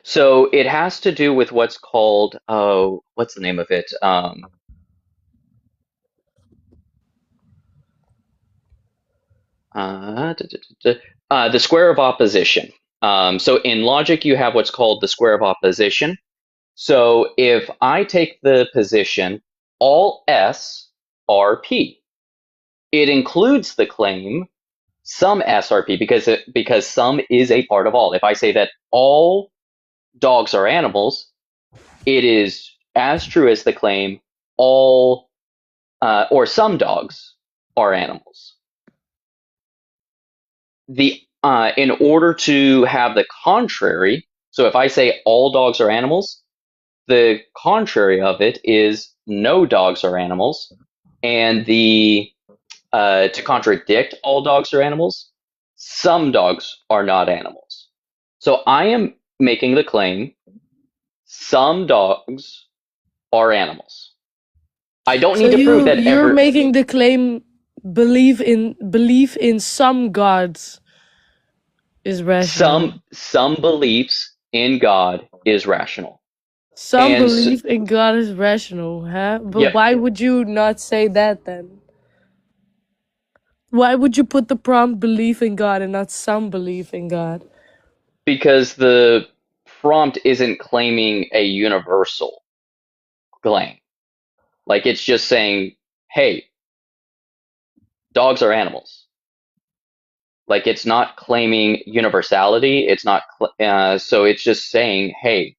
So it has to do with what's called, what's the name of it? The square of opposition. So in logic, you have what's called the square of opposition. So if I take the position all S are P, it includes the claim some S are P because some is a part of all. If I say that all dogs are animals, it is as true as the claim all or some dogs are animals. In order to have the contrary, so if I say all dogs are animals, the contrary of it is no dogs are animals, and to contradict all dogs are animals, some dogs are not animals. So I am making the claim some dogs are animals. I don't So need to prove that you're making the claim belief in some gods is rational. some beliefs in God is rational. Some And so, belief in God is rational, huh? But yep, why would you not say that then? Why would you put the prompt belief in God and not some belief in God? because the prompt isn't claiming a universal claim. Like it's just saying, hey, dogs are animals. Like it's not claiming universality. It's not, so it's just saying, hey,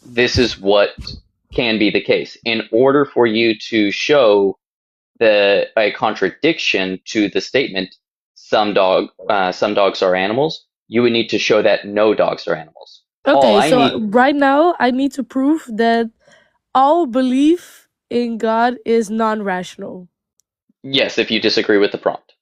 this is what can be the case. In order for you to show a contradiction to the statement, some dogs are animals, you would need to show that no dogs are animals. All Okay, I so need, right now I need to prove that all belief in God is non-rational. yes, if you disagree with the prompt.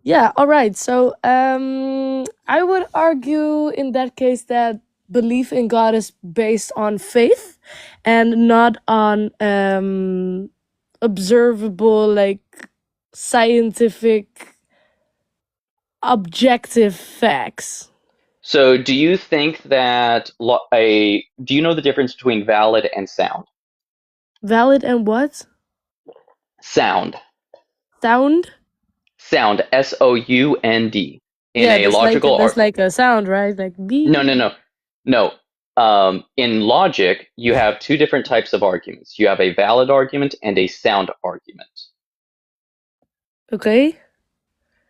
Yeah, all right. So I would argue in that case that belief in God is based on faith and not on observable, like scientific, objective facts. So, do you think that do you know the difference between valid and sound? Valid and what? Sound. Sound? Sound. Sound. In Yeah, a logical that's like a sound, right? Like no, beep. no, no, no. In logic, you have two different types of arguments. You have a valid argument and a sound argument. Okay.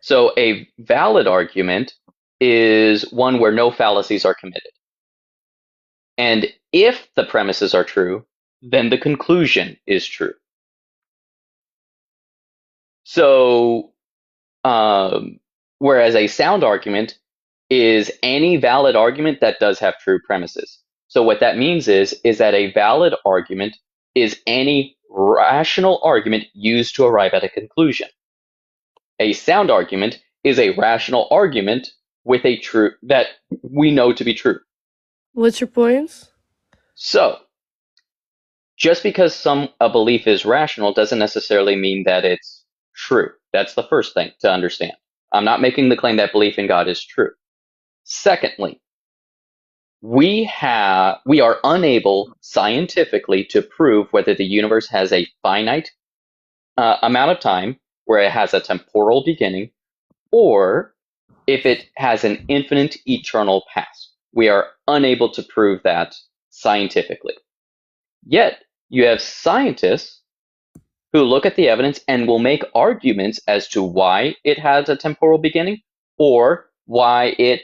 So, a valid argument is one where no fallacies are committed. And if the premises are true, then the conclusion is true. So, whereas a sound argument is any valid argument that does have true premises. So what that means is that a valid argument is any rational argument used to arrive at a conclusion. A sound argument is a rational argument with a true that we know to be true. What's your point? So just because a belief is rational doesn't necessarily mean that it's true. That's the first thing to understand. I'm not making the claim that belief in God is true. Secondly, we are unable scientifically to prove whether the universe has a finite amount of time where it has a temporal beginning or if it has an infinite eternal past. We are unable to prove that scientifically. Yet, you have scientists who look at the evidence and will make arguments as to why it has a temporal beginning or why it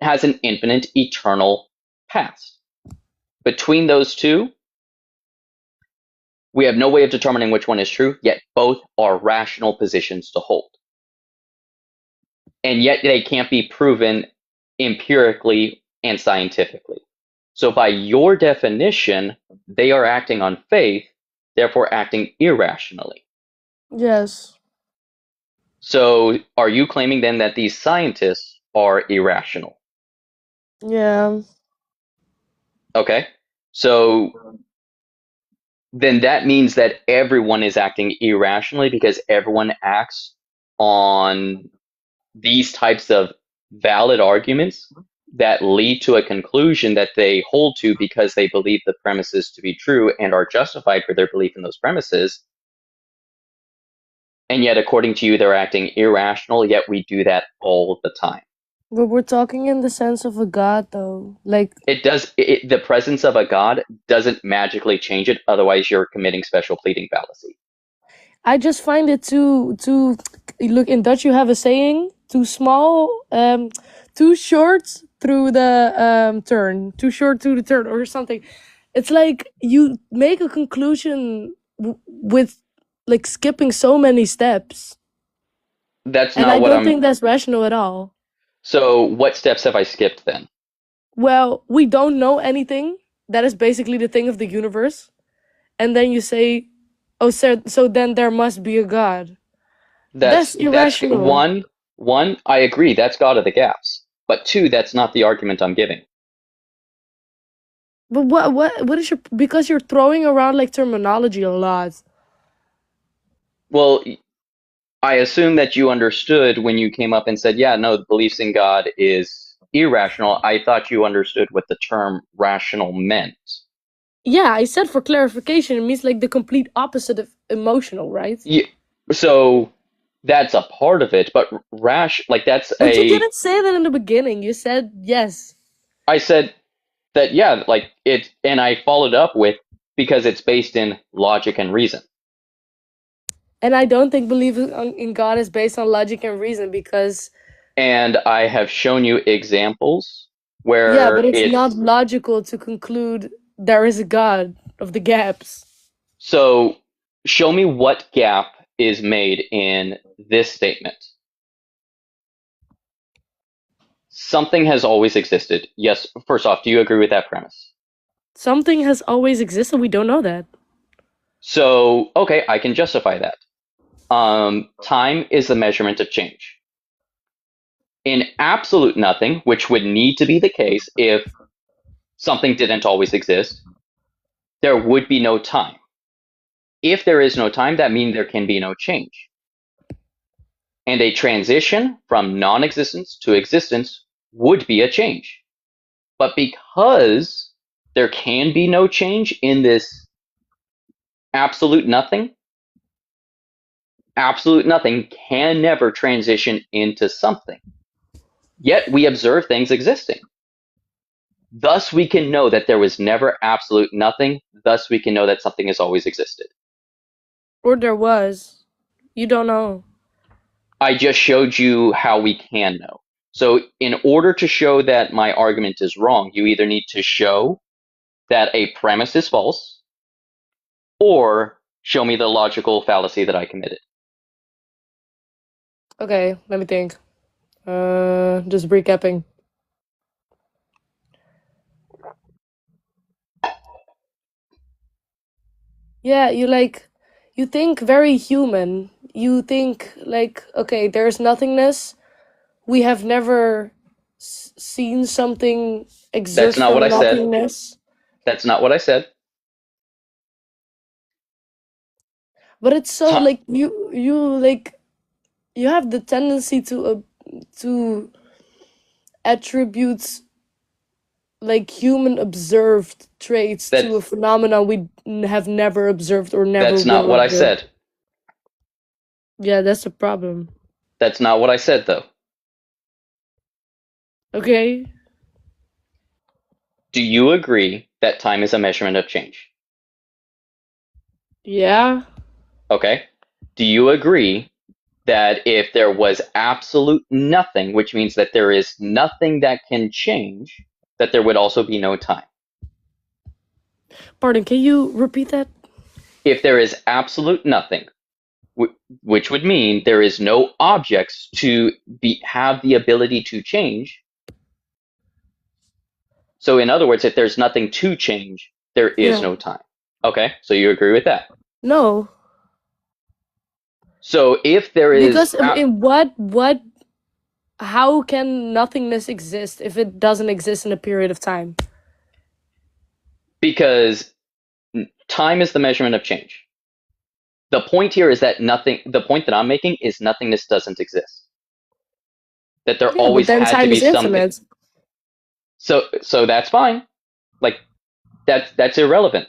has an infinite eternal past. Between those two, we have no way of determining which one is true, yet both are rational positions to hold. And yet they can't be proven empirically and scientifically. So by your definition, they are acting on faith, therefore acting irrationally. Yes. So are you claiming then that these scientists are irrational? Yeah. Okay. So then that means that everyone is acting irrationally because everyone acts on these types of valid arguments that lead to a conclusion that they hold to because they believe the premises to be true and are justified for their belief in those premises. And yet, according to you, they're acting irrational, yet we do that all the time. But we're talking in the sense of a god, though. Like, The presence of a God doesn't magically change it, otherwise you're committing special pleading fallacy. I just find it too. Look, in Dutch you have a saying: too small, too short through the turn, too short to the turn, or something. It's like you make a conclusion with like skipping so many steps, That's and not I what don't I'm. think that's rational at all. So, what steps have I skipped then? Well, we don't know anything. That is basically the thing of the universe. and then you say, oh, so then there must be a God. That's That's irrational. one, I agree, that's God of the gaps. But two, that's not the argument I'm giving. But what is your, because you're throwing around like terminology a lot. Well, I assume that you understood when you came up and said, yeah, no, the beliefs in God is irrational. I thought you understood what the term rational meant. Yeah, I said for clarification, it means like the complete opposite of emotional, right? Yeah, so that's a part of it, but that's But you didn't say that in the beginning. You said yes. I said that, yeah, like it, and I followed up with, because it's based in logic and reason. And I don't think believing in God is based on logic and reason because And I have shown you examples yeah, where but it's not logical to conclude there is a God of the gaps. So show me what gap is made in this statement. Something has always existed. Yes, first off, do you agree with that premise? Something has always existed. We don't know that. So, okay, I can justify that. Time is the measurement of change. In absolute nothing, which would need to be the case if something didn't always exist, there would be no time. If there is no time, that means there can be no change. And a transition from non-existence to existence would be a change. But because there can be no change in this absolute nothing can never transition into something. Yet we observe things existing. Thus we can know that there was never absolute nothing. Thus we can know that something has always existed. Or there was. You don't know. I just showed you how we can know. So in order to show that my argument is wrong, you either need to show that a premise is false, or show me the logical fallacy that I committed. Okay, let me think. Just recapping. Yeah, you think very human. You think like, okay, there's nothingness. We have never seen something exist That's not from what I said. nothingness. That's not what I said. But it's so Ti- like you have the tendency to attribute like human observed traits to a That's phenomenon we have never observed or never that's not will what I observe. said. Yeah, that's a problem. That's not what I said, though. Okay. Do you agree that time is a measurement of change? Yeah. Okay. Do you agree that if there was absolute nothing, which means that there is nothing that can change, that there would also be no time? Pardon, can you repeat that? If there is absolute nothing, which would mean there is no objects to have the ability to change. So in other words, if there's nothing to change, there is Yeah. no time. Okay, so you agree with that? No. So if there is Because in how can nothingness exist if it doesn't exist in a period of time? because time is the measurement of change. The point here is that the point that I'm making is nothingness doesn't exist. That there Yeah, but always then had to time be is something. infinite. So that's fine. Like that's irrelevant.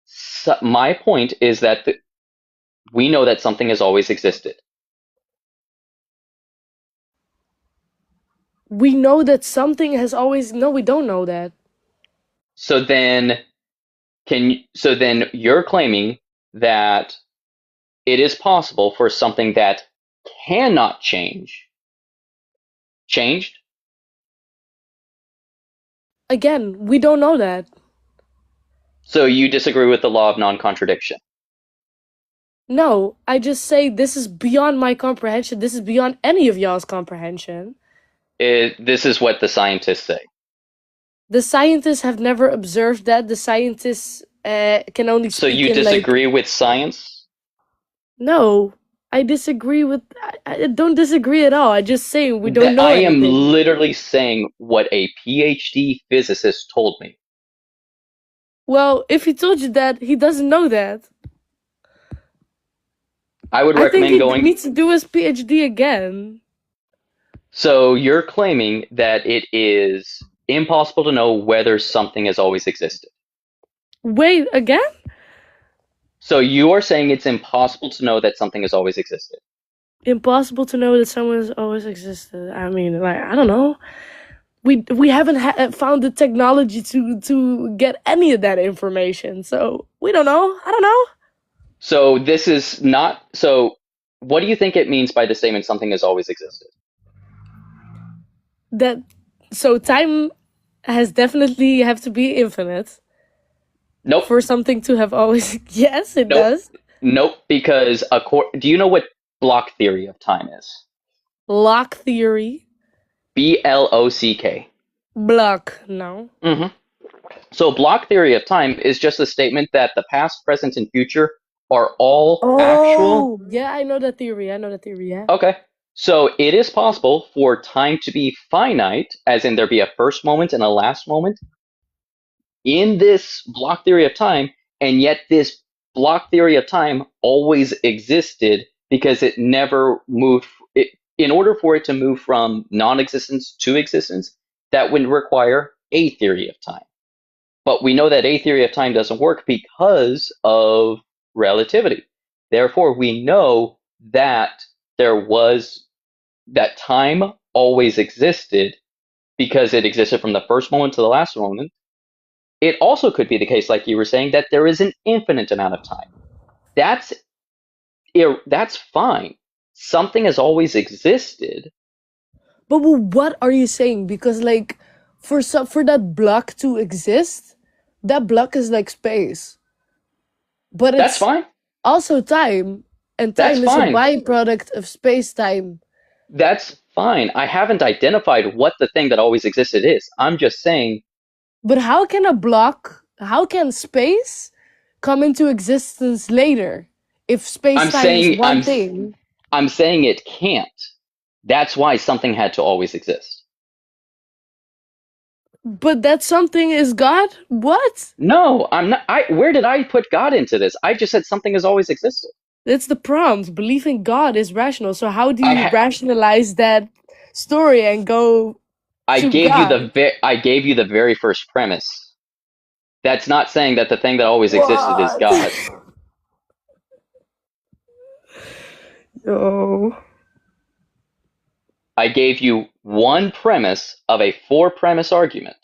So my point is that we know that something has always existed. We know that something has always. No, we don't know that. So then you're claiming that it is possible for something that cannot change changed? Again, we don't know that. So you disagree with the law of non-contradiction? No, I just say this is beyond my comprehension. This is beyond any of y'all's comprehension. This is what the scientists say. The scientists have never observed that. The scientists can only So speak you in like disagree with science? no. I disagree with. I don't disagree at all. I just say we don't That know I am anything. literally saying what a PhD physicist told me. Well, if he told you that, he doesn't know that. I would I think recommend he going. needs to do his PhD again. So you're claiming that it is impossible to know whether something has always existed. Wait, again? So you are saying it's impossible to know that something has always existed. Impossible to know that someone has always existed. I mean, like, I don't know. We haven't found the technology to get any of that information, so we don't know. I don't know. So this is not. So what do you think it means by the statement something has always existed? That so time has definitely have to be infinite Nope. for something to have always. Yes, it Nope. does. Nope. Because do you know what block theory of time is? Lock theory. BLOCK. Block. No. Mm-hmm. So block theory of time is just a statement that the past, present, and future are all actual. Oh, yeah, I know that theory. I know that theory. Yeah. Okay. So it is possible for time to be finite, as in there be a first moment and a last moment in this block theory of time, and yet this block theory of time always existed because it never moved. In order for it to move from non-existence to existence, that would require a theory of time. But we know that a theory of time doesn't work because of relativity. Therefore, we know that that time always existed because it existed from the first moment to the last moment. It also could be the case, like you were saying, that there is an infinite amount of time. That's fine. Something has always existed. But what are you saying? Because like for that block to exist, that block is like space. But That's it's fine. also time, and That's time is a fine. byproduct of space-time. That's fine. I haven't identified what the thing that always existed is. I'm just saying. But how can space come into existence later if space-time is one thing? I'm saying it can't. That's why something had to always exist. But that something is God? What? No, I'm not. Where did I put God into this? I just said something has always existed. That's the prompt. Belief in God is rational. So how do I you ha- rationalize that story and go I to gave God? you the very first premise. That's not saying that the thing that always existed is God. Yo. I gave you one premise of a 4-premise argument.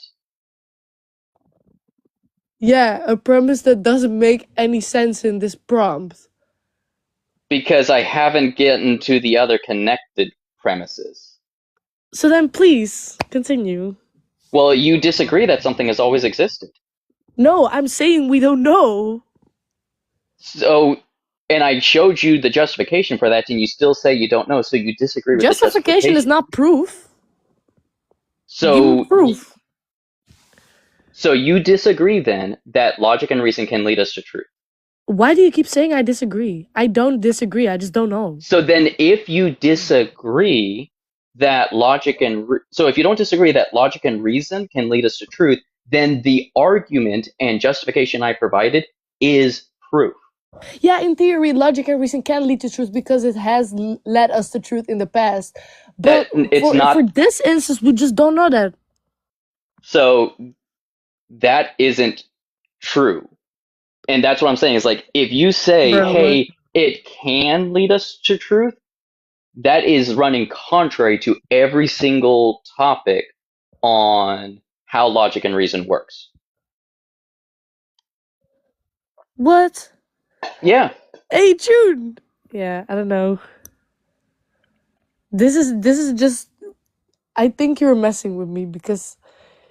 Yeah, a premise that doesn't make any sense in this prompt. Because I haven't gotten to the other connected premises. So then please continue. Well, you disagree that something has always existed. No, I'm saying we don't know. So, and I showed you the justification for that, and you still say you don't know, so you disagree with the Justification is not proof. Give me So, proof. so you disagree then that logic and reason can lead us to truth. Why do you keep saying I disagree? I don't disagree. I just don't know. So then, if you disagree that so if you don't disagree that logic and reason can lead us to truth, then the argument and justification I provided is proof. Yeah, in theory, logic and reason can lead to truth because it has led us to truth in the past. But for this instance, we just don't know that. So that isn't true. And that's what I'm saying is like, if you say, hey, it can lead us to truth, that is running contrary to every single topic on how logic and reason works. What? Yeah. Hey, June. Yeah, I don't know. This is just. I think you're messing with me because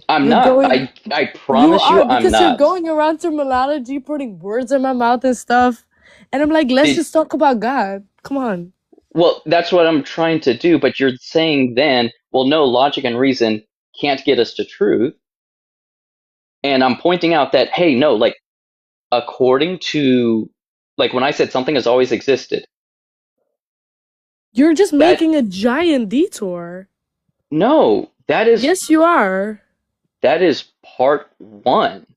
I'm not. I promise you, I'm not. Because you're going around terminology, putting words in my mouth and stuff, and I'm like, let's just talk about God. Come on. Well, that's what I'm trying to do, but you're saying then, well, no, logic and reason can't get us to truth. And I'm pointing out that, hey, no, like, according to, like, when I said something has always existed, You're just that making a giant detour. no, Yes, you are. that is part one.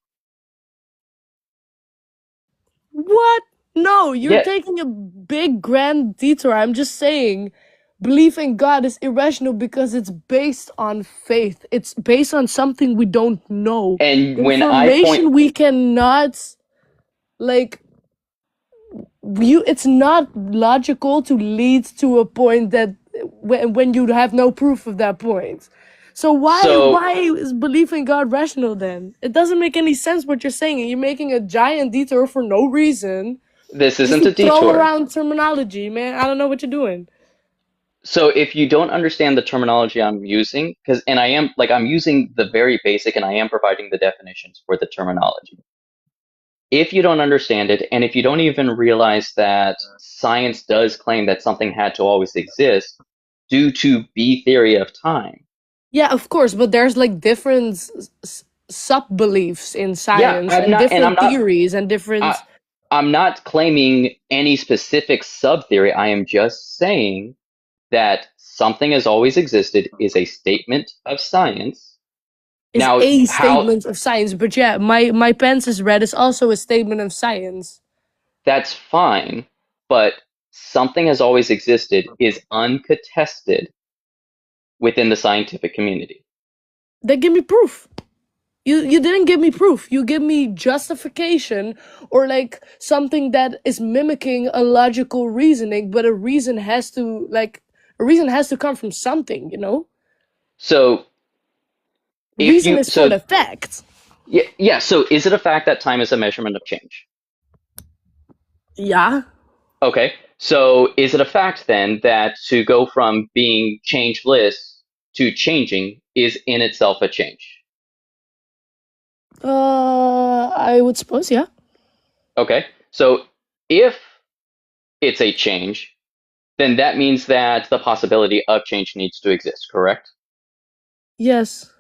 What? No, you're Yeah, taking a big grand detour. I'm just saying, belief in God is irrational because it's based on faith. It's based on something we don't know. and when I point, Information we cannot, like, it's not logical to lead to a point that when you have no proof of that point. So so why is belief in God rational then? It doesn't make any sense what you're saying. You're making a giant detour for no reason. this Just isn't to a throw detour. around terminology, man. I don't know what you're doing. So if you don't understand the terminology I'm using, and I am, like, I'm using the very basic and I am providing the definitions for the terminology. If you don't understand it, and if you don't even realize that science does claim that something had to always exist due to B theory of time. Yeah, of course, but there's like different sub beliefs in Yeah, science and I'm different not, theories and I, different. I'm not claiming any specific sub theory. I am just saying that something has always existed is a statement of science. Is Now, a how statement of science, but yeah, my pants is red is also a statement of science. that's fine, but something has always existed is uncontested within the scientific community. They give me proof. You didn't give me proof. You give me justification or like something that is mimicking a logical reasoning, but a reason has to come from something, you know? So if Reason you is for so the fact. yeah, so is it a fact that time is a measurement of change? Yeah. Okay. So is it a fact then that to go from being changeless to changing is in itself a change? I would suppose, yeah. Okay. So if it's a change, then that means that the possibility of change needs to exist, correct? Yes.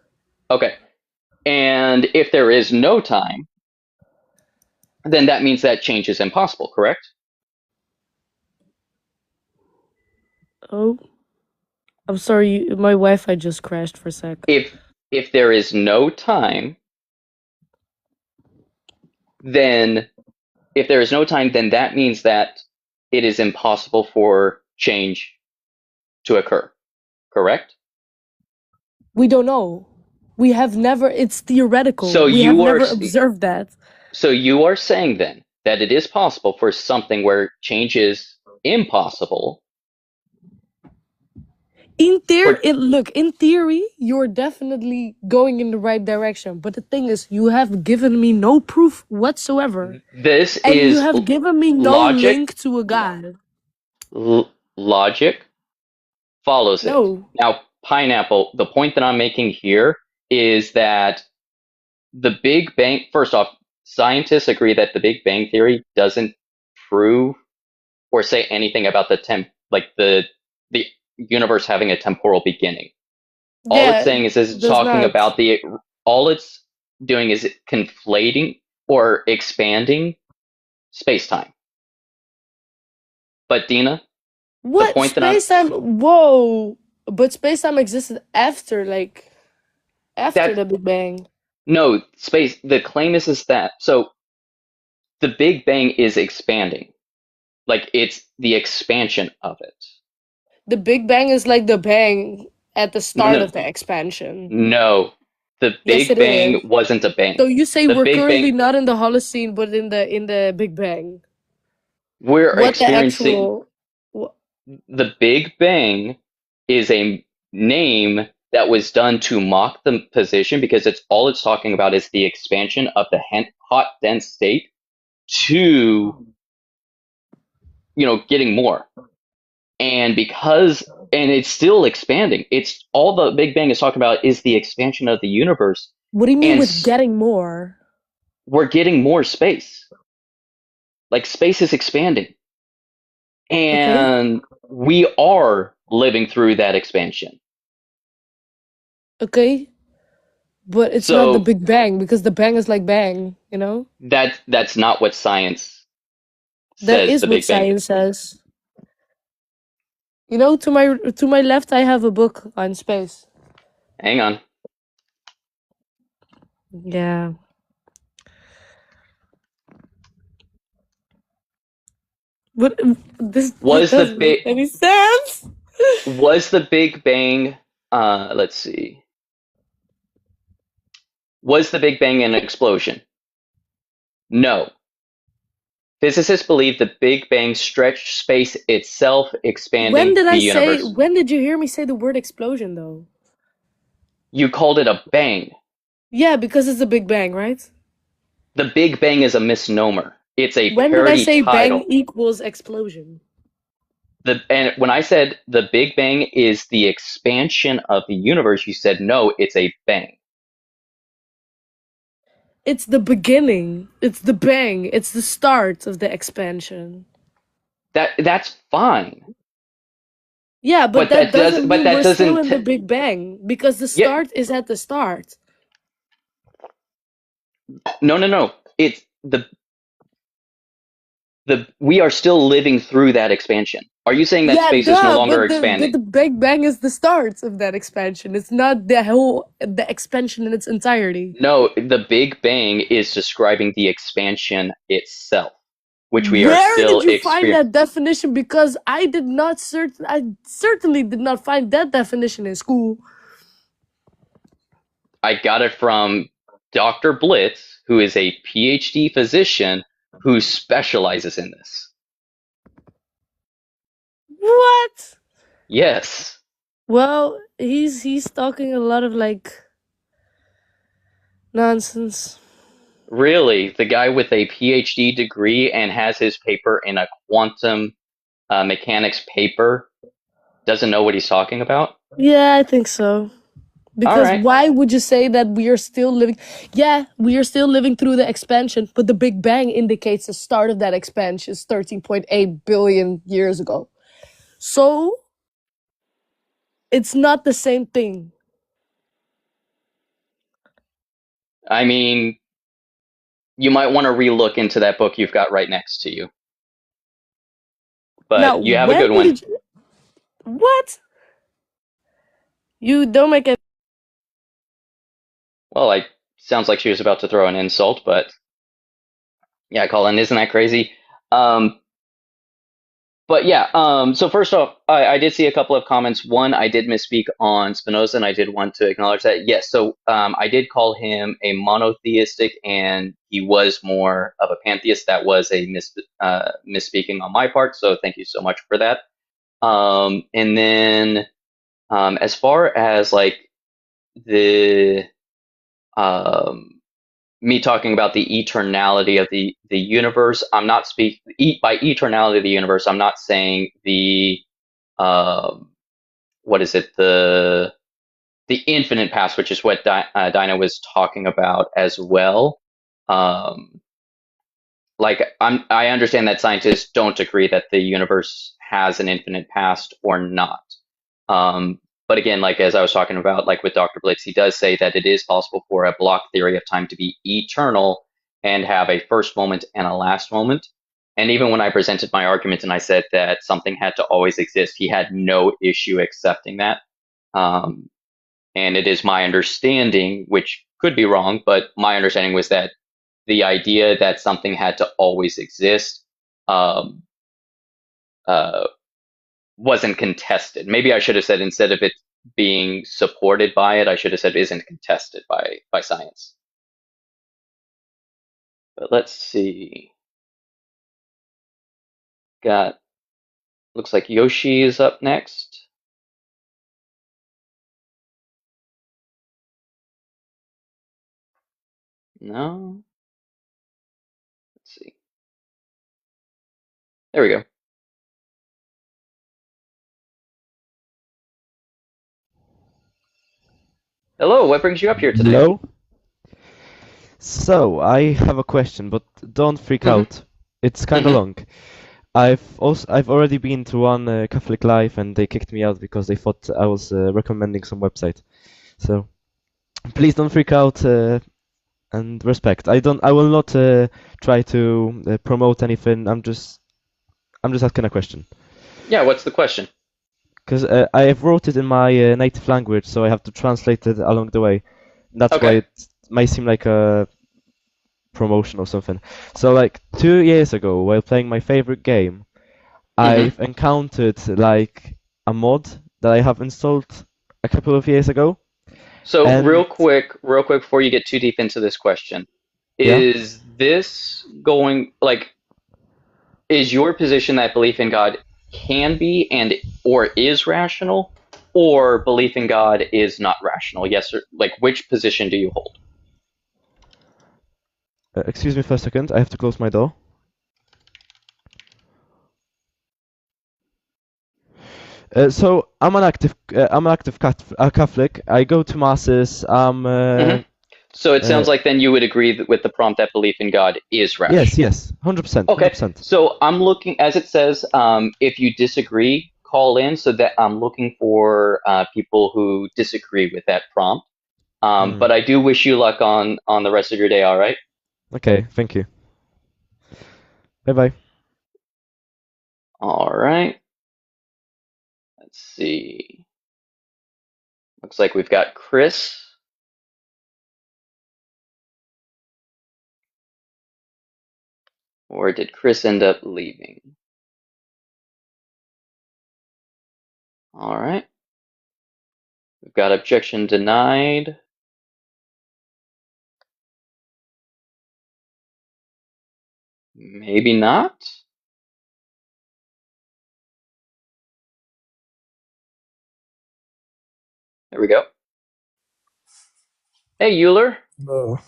Okay. And if there is no time, then that means that change is impossible, correct? Oh, I'm sorry. My Wi-Fi just crashed for a sec. If there is no time, then if there is no time, then that means that it is impossible for change to occur, correct? We don't know. We have never. It's theoretical. So We have you are never observed that. so you are saying then that it is possible for something where change is impossible for In theory, you're definitely going in the right direction. But the thing is, you have given me no proof whatsoever, this and you is have given me no logic. link to a god. Logic follows it. No. Now, pineapple, the point that I'm making here is that the Big Bang, first off, scientists agree that the Big Bang Theory doesn't prove or say anything about the universe having a temporal beginning. All it's Yeah, saying is it's does talking not. about all it's doing is conflating or expanding space-time. But Dina, the What point that I'm space time? Whoa! But space time existed after, like, after that the Big Bang. no space the claim is that so the Big Bang is expanding. Like it's the expansion of it. The Big Bang is like the bang at the No, start no, of the expansion. no. The Yes, Big it is. Bang wasn't a So bang. you say The we're Big currently Bang, not in the Holocene, but in the Big Bang. we're What the experiencing actual? wh- the Big Bang is a name that was done to mock the position because it's talking about is the expansion of the hot dense state to getting more. And it's still expanding. It's all the Big Bang is talking about is the expansion of the universe, What do you mean and with getting more? we're getting more space. Like space is expanding, Okay. and we are living through that expansion. Okay. But it's not the So Big Bang because the bang is like bang, you know? that's not what science That says is the what Big Bang science is. says. You know, to my left I have a book on space. Hang on. Yeah. But this Was the doesn't make big any sense. was the Big Bang let's see. Was the Big Bang an explosion? No. Physicists believe the Big Bang stretched space itself, expanding the universe. When did you hear me say the word explosion though? You called it a bang. Yeah, because it's a Big Bang, right? The Big Bang is a misnomer. It's a When did I parody say bang title. equals explosion? And when I said the Big Bang is the expansion of the universe, you said no, it's a bang. It's the beginning. It's the bang. It's the start of the expansion. That's fine. Yeah, but that doesn't But mean that we're still doesn't in the Big Bang because the yeah, start is at the start. no. It's the we are still living through that expansion. Are you saying that Yeah, space is no duh, longer but expanding? the Big Bang is the start of that expansion. It's not the expansion in its entirety. No, the Big Bang is describing the expansion itself, which we are Where still did you find experiencing. that definition? Because I certainly did not find that definition in school. I got it from Dr. Blitz, who is a PhD physician who specializes in this. What? Yes. Well, he's talking a lot of like nonsense. Really, the guy with a PhD degree and has his paper in a quantum mechanics paper doesn't know what he's talking about? Yeah, I think so. All Because right. why would you say that we are still living? Yeah, we are still living through the expansion, but the Big Bang indicates the start of that expansion is 13.8 billion years ago. So it's not the same thing. I mean, you might want to relook into that book you've got right next to you. But Now, you have a good when one. did you, what? You don't make it. Well, sounds like she was about to throw an insult, but yeah, Colin, isn't that crazy? But yeah, so first off, I did see a couple of comments. One, I did misspeak on Spinoza, and I did want to acknowledge that. Yes, so I did call him a monotheistic, and he was more of a pantheist. That was a misspeaking on my part, so thank you so much for that. And then as far as like the me talking about the eternality of the universe, I'm not by eternality of the universe. I'm not saying the what is it, the infinite past, which is what Dinah was talking about as well. Like I understand that scientists don't agree that the universe has an infinite past or not. But again, like as I was talking about, like with Dr. Blitz, he does say that it is possible for a block theory of time to be eternal and have a first moment and a last moment. And even when I presented my argument and I said that something had to always exist, he had no issue accepting that. And it is my understanding, which could be wrong, but my understanding was that the idea that something had to always exist um, wasn't contested. Maybe I should have said, instead of it being supported by it, I should have said isn't contested by science. But let's see. Looks like Yoshi is up next. No? Let's see. There we go. Hello, what brings you up here today? Hello. So I have a question, but don't freak Mhm. out. It's kind of long. I've already been to one Catholic Life, and they kicked me out because they thought I was recommending some website. So please don't freak out and respect. I will not try to promote anything. I'm just asking a question. Yeah, what's the question? Because I have wrote it in my native language, so I have to translate it along the way. That's why Okay. it might seem like a promotion or something. So like 2 years ago, while playing my favorite game, I've encountered like a mod that I have installed a couple of years ago, So and real quick before you get too deep into this question, yeah, is this going like is your position that belief in God can be and or is rational, or belief in God is not rational? Yes or like which position do you hold? excuse me for a second, I have to close my door. So I'm an active Catholic. I go to masses. hmm So it Uh, sounds like then you would agree with the prompt that belief in God is yes, rational. yes, 100%, Okay, 100%. so I'm looking, as it says, if you disagree, call in. So that I'm looking for people who disagree with that prompt. Mm. But I do wish you luck on the rest of your day. All right. Okay, thank you. Bye bye. All right. Let's see. Looks like we've got Chris. Or did Chris end up leaving? All right. We've got objection denied. Maybe not. There we go. Hey, Euler. No.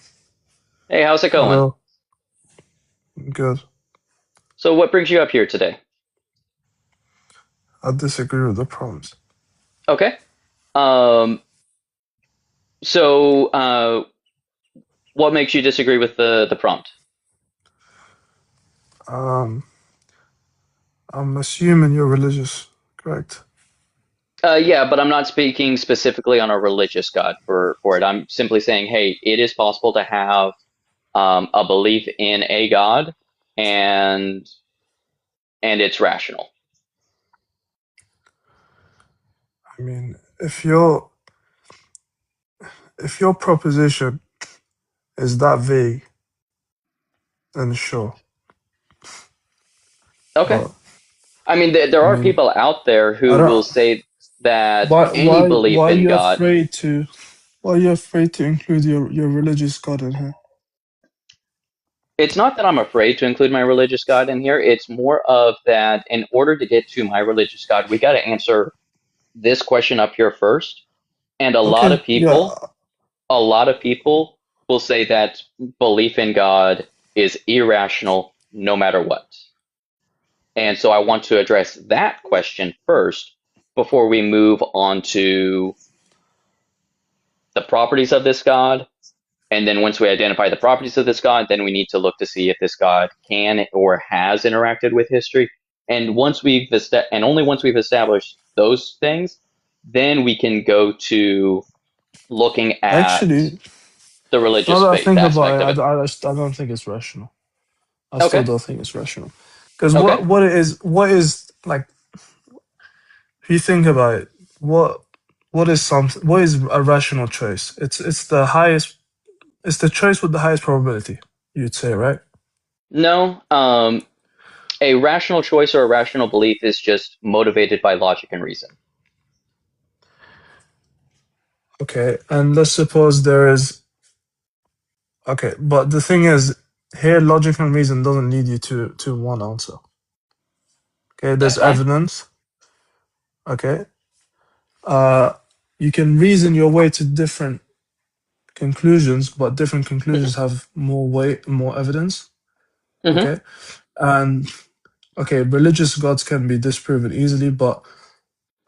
Hey, how's it going? Hello. Good. So what brings you up here today? I disagree with the prompts. Okay. Um, so what makes you disagree with the prompt? Um, I'm assuming you're religious, correct? Yeah, but I'm not speaking specifically on a religious God for it. I'm simply saying, hey, it is possible to have a belief in a God, and it's rational. I mean, if your proposition is that vague, then sure. Okay. But I mean, there I are mean, people out there I who will don't. say that Why? any Why? belief Why are in you God. afraid to? Why are you afraid to include your religious God in here? It's not that I'm afraid to include my religious God in here. It's more of that in order to get to my religious God, we got to answer this question up here first. And Okay. Yeah. a lot of people will say that belief in God is irrational no matter what. And so I want to address that question first before we move on to the properties of this God. And then once we identify the properties of this God, then we need to look to see if this God can or has interacted with history. And only once we've established those things, then we can go to looking at Actually, the now religious that I faith think aspect about of it. it, I don't think it's rational. I still Okay. don't think it's rational. Because Okay. what is like if you think about it, what is a rational choice? It's the highest, it's the choice with the highest probability, you'd say, right? No, a rational choice or a rational belief is just motivated by logic and reason. Okay, and let's suppose there is okay, but the thing is, here logic and reason doesn't lead you to one answer. Okay, That's there's fine. evidence. Okay, uh, you can reason your way to different conclusions, but different hmm conclusions have more weight, more evidence. hmm Okay, and okay, religious gods can be disproven easily, but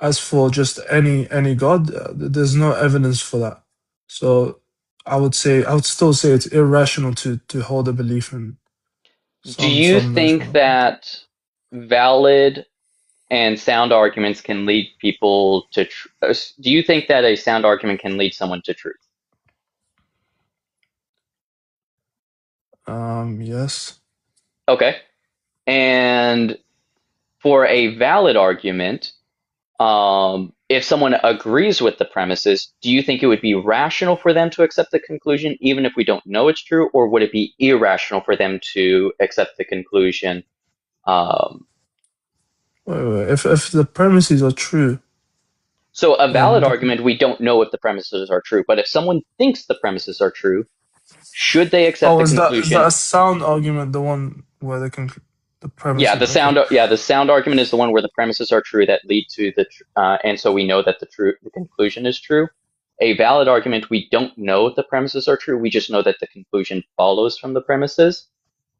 as for just any god, there's no evidence for that. So I would still say it's irrational to hold a belief in Do you some version think of God. that valid and sound arguments can lead people to do you think that a sound argument can lead someone to truth? Yes. Okay. And for a valid argument, if someone agrees with the premises, do you think it would be rational for them to accept the conclusion, even if we don't know it's true, or would it be irrational for them to accept the conclusion? Wait. If the premises are true, So a valid then argument, we don't know if the premises are true, but if someone thinks the premises are true, should they accept the is that conclusion? a sound argument, the one where the Yeah, premises? the sound. Yeah, the sound argument is the one where the premises are true that lead to and so we know that the conclusion is true. A valid argument, we don't know if the premises are true. We just know that the conclusion follows from the premises.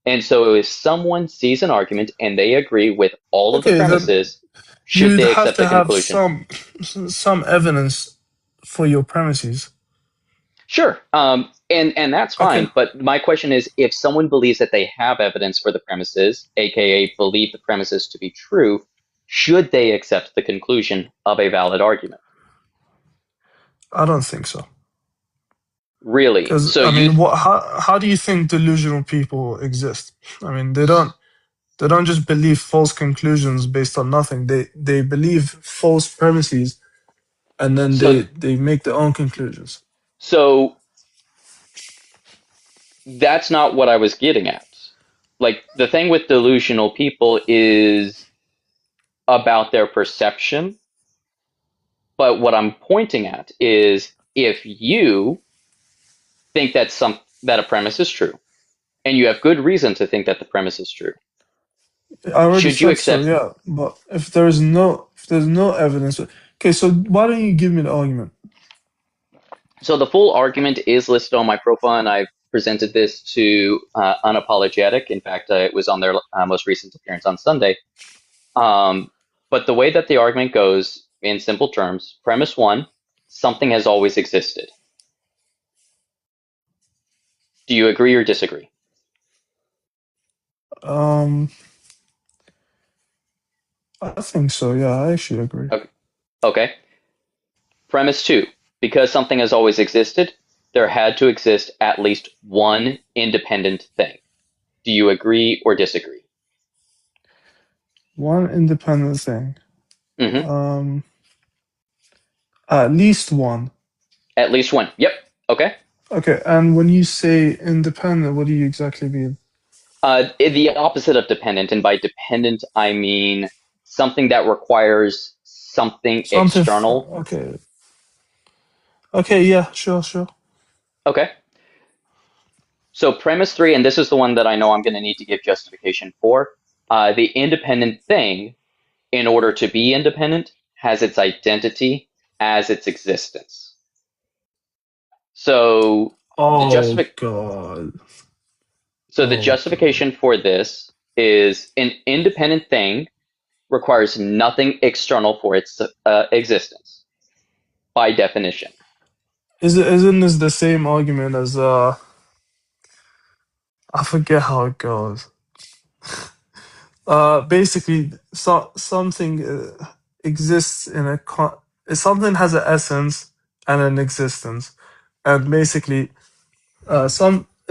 And so if someone sees an argument and they agree with all of the Okay, then premises, should you'd they have accept to the have conclusion? some evidence for your premises. Sure. And that's Okay. fine. But my question is, if someone believes that they have evidence for the premises, aka believe the premises to be true, should they accept the conclusion of a valid argument? I don't think so. Really? Because So I you mean, how do you think delusional people exist? I mean, they don't just believe false conclusions based on nothing. They believe false premises, and then so they make their own conclusions. so that's not what I was getting at. Like the thing with delusional people is about their perception, but what I'm pointing at is if you think that a premise is true and you have good reason to think that the premise is true, I already should you said so, accept? yeah. But if there's no evidence, okay. So why don't you give me the argument? So the full argument is listed on my profile, and I've presented this to Unapologetic. In fact, it was on their most recent appearance on Sunday. But the way that the argument goes, in simple terms, premise one, something has always existed. Do you agree or disagree? Um, I think so. Yeah, I actually agree. Okay. Okay. Premise two, because something has always existed, there had to exist at least one independent thing. Do you agree or disagree? One independent thing. Hmm. Um, at least one. At least one. Yep. Okay. Okay, and when you say independent, what do you exactly mean? The opposite of dependent, and by dependent I mean something that requires something external. Okay. Okay, yeah, sure. Okay. So premise three, and this is the one that I know I'm going to need to give justification for. The independent thing, in order to be independent, has its identity as its existence. So the Oh justific God. so the Oh God. justification for this is an independent thing requires nothing external for its existence by definition. Isn't this the same argument as I forget how it goes. Basically, something exists in something has an essence and an existence, and basically,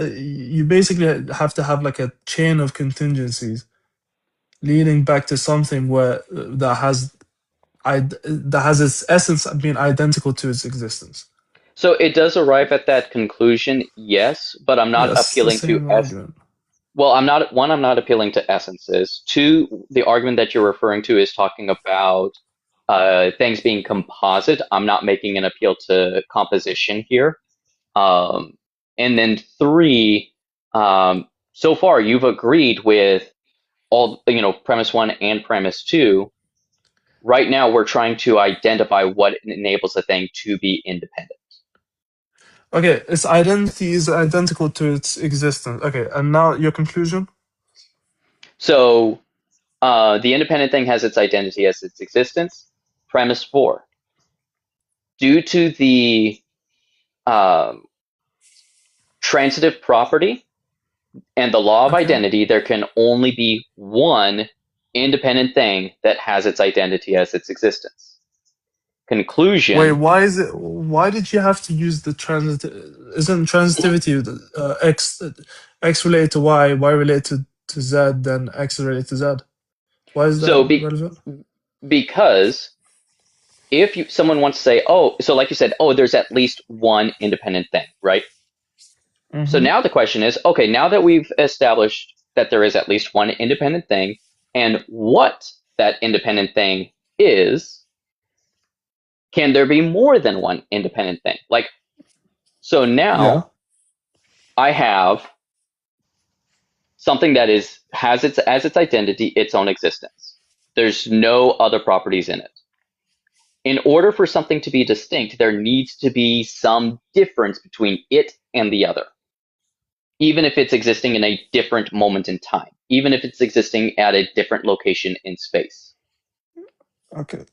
you basically have to have like a chain of contingencies leading back to something where that has its essence being identical to its existence. So it does arrive at that conclusion, yes, but I'm not Yes, the appealing to same argument. well, I'm not appealing to essences. Two, the argument that you're referring to is talking about things being composite. I'm not making an appeal to composition here. And then three, so far you've agreed with all, premise one and premise two. Right now we're trying to identify what enables a thing to be independent. Okay, its identity is identical to its existence. Okay, and now your conclusion? So the independent thing has its identity as its existence. Premise four, due to the um, transitive property and the law of Okay. identity, there can only be one independent thing that has its identity as its existence. conclusion. Wait, why is it? Why did you have to use the transitive? Isn't transitivity x related to y related to z, then x related to z? Why is So that relevant? because if someone wants to say, oh, so like you said, oh, there's at least one independent thing, right? So Mm-hmm. now the question is, okay, now that we've established that there is at least one independent thing, and what that independent thing is, can there be more than one independent thing? Like, so now Yeah. I have something that has its as its identity its own existence. There's no other properties in it. In order for something to be distinct, there needs to be some difference between it and the other, even if it's existing in a different moment in time, even if it's existing at a different location in space. Okay.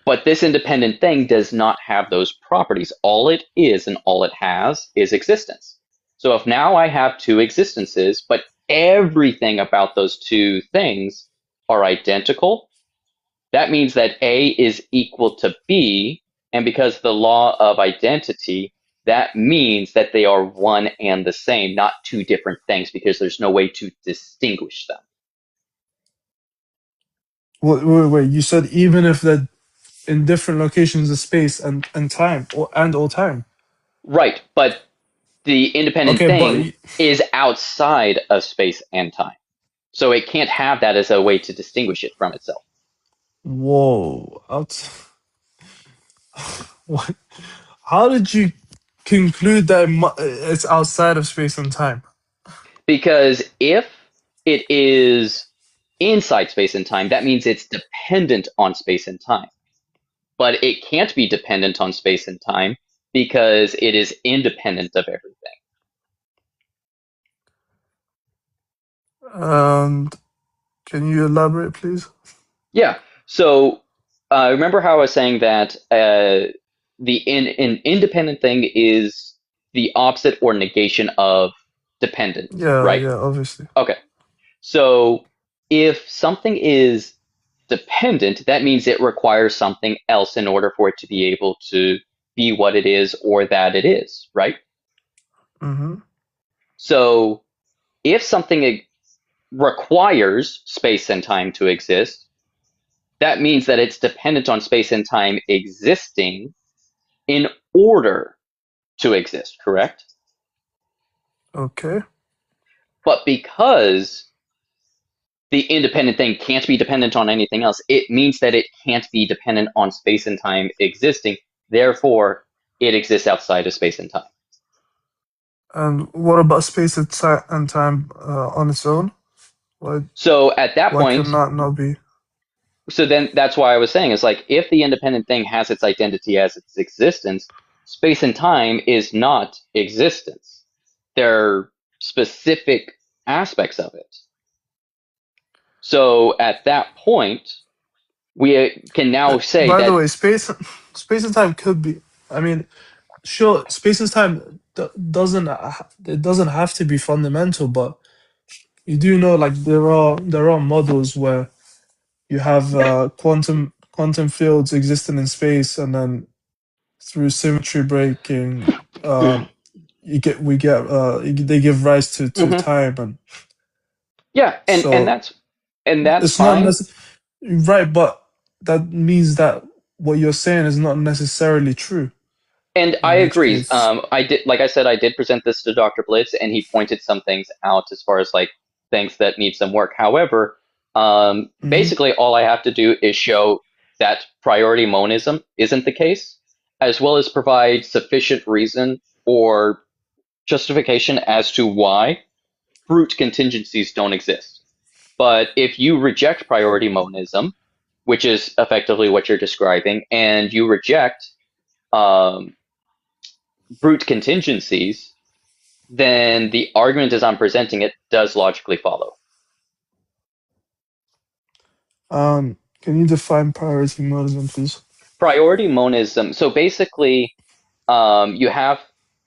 But this independent thing does not have those properties. All it is and all it has is existence. So if now I have two existences, but everything about those two things are identical, that means that A is equal to B, and because of the law of identity, that means that they are one and the same, not two different things, because there's no way to distinguish them. Wait. You said even if they're in different locations of space and time, or time. Right, but the independent Okay, but thing is outside of space and time. So it can't have that as a way to distinguish it from itself. whoa, what? How did you conclude that it's outside of space and time? Because if it is inside space and time, that means it's dependent on space and time. But it can't be dependent on space and time because it is independent of everything. And can you elaborate, please? Yeah. So remember how I was saying that an independent thing is the opposite or negation of dependent, Yeah, right? yeah, obviously. Okay. So if something is dependent, that means it requires something else in order for it to be able to be what it is or that it is, right? Mm-hmm. So if something requires space and time to exist, that means that it's dependent on space and time existing in order to exist, correct? Okay. But because the independent thing can't be dependent on anything else, it means that it can't be dependent on space and time existing. Therefore, it exists outside of space and time. And what about space and time on its own? Why So at that point, cannot not be? so then that's why I was saying is like if the independent thing has its identity as its existence, space and time is not existence. They're specific aspects of it. So at that point, we can now say By the that. way, space and time could be. I mean, sure, space and time it doesn't have to be fundamental, but you do know like there are models where you have quantum fields existing in space, and then through symmetry breaking, they give rise to Mhm. time, and Yeah, and so that's it's not fine. right, but that means that what you're saying is not necessarily true. And I In which agree. case, I did, like I said, I did present this to Dr. Blitz, and he pointed some things out as far as like things that need some work. However, mhm. basically all I have to do is show that priority monism isn't the case, as well as provide sufficient reason or justification as to why fruit contingencies don't exist. But if you reject priority monism, which is effectively what you're describing, and you reject um, brute contingencies, then the argument as I'm presenting it does logically follow. Can you define priority monism, please? Priority monism. So basically, you have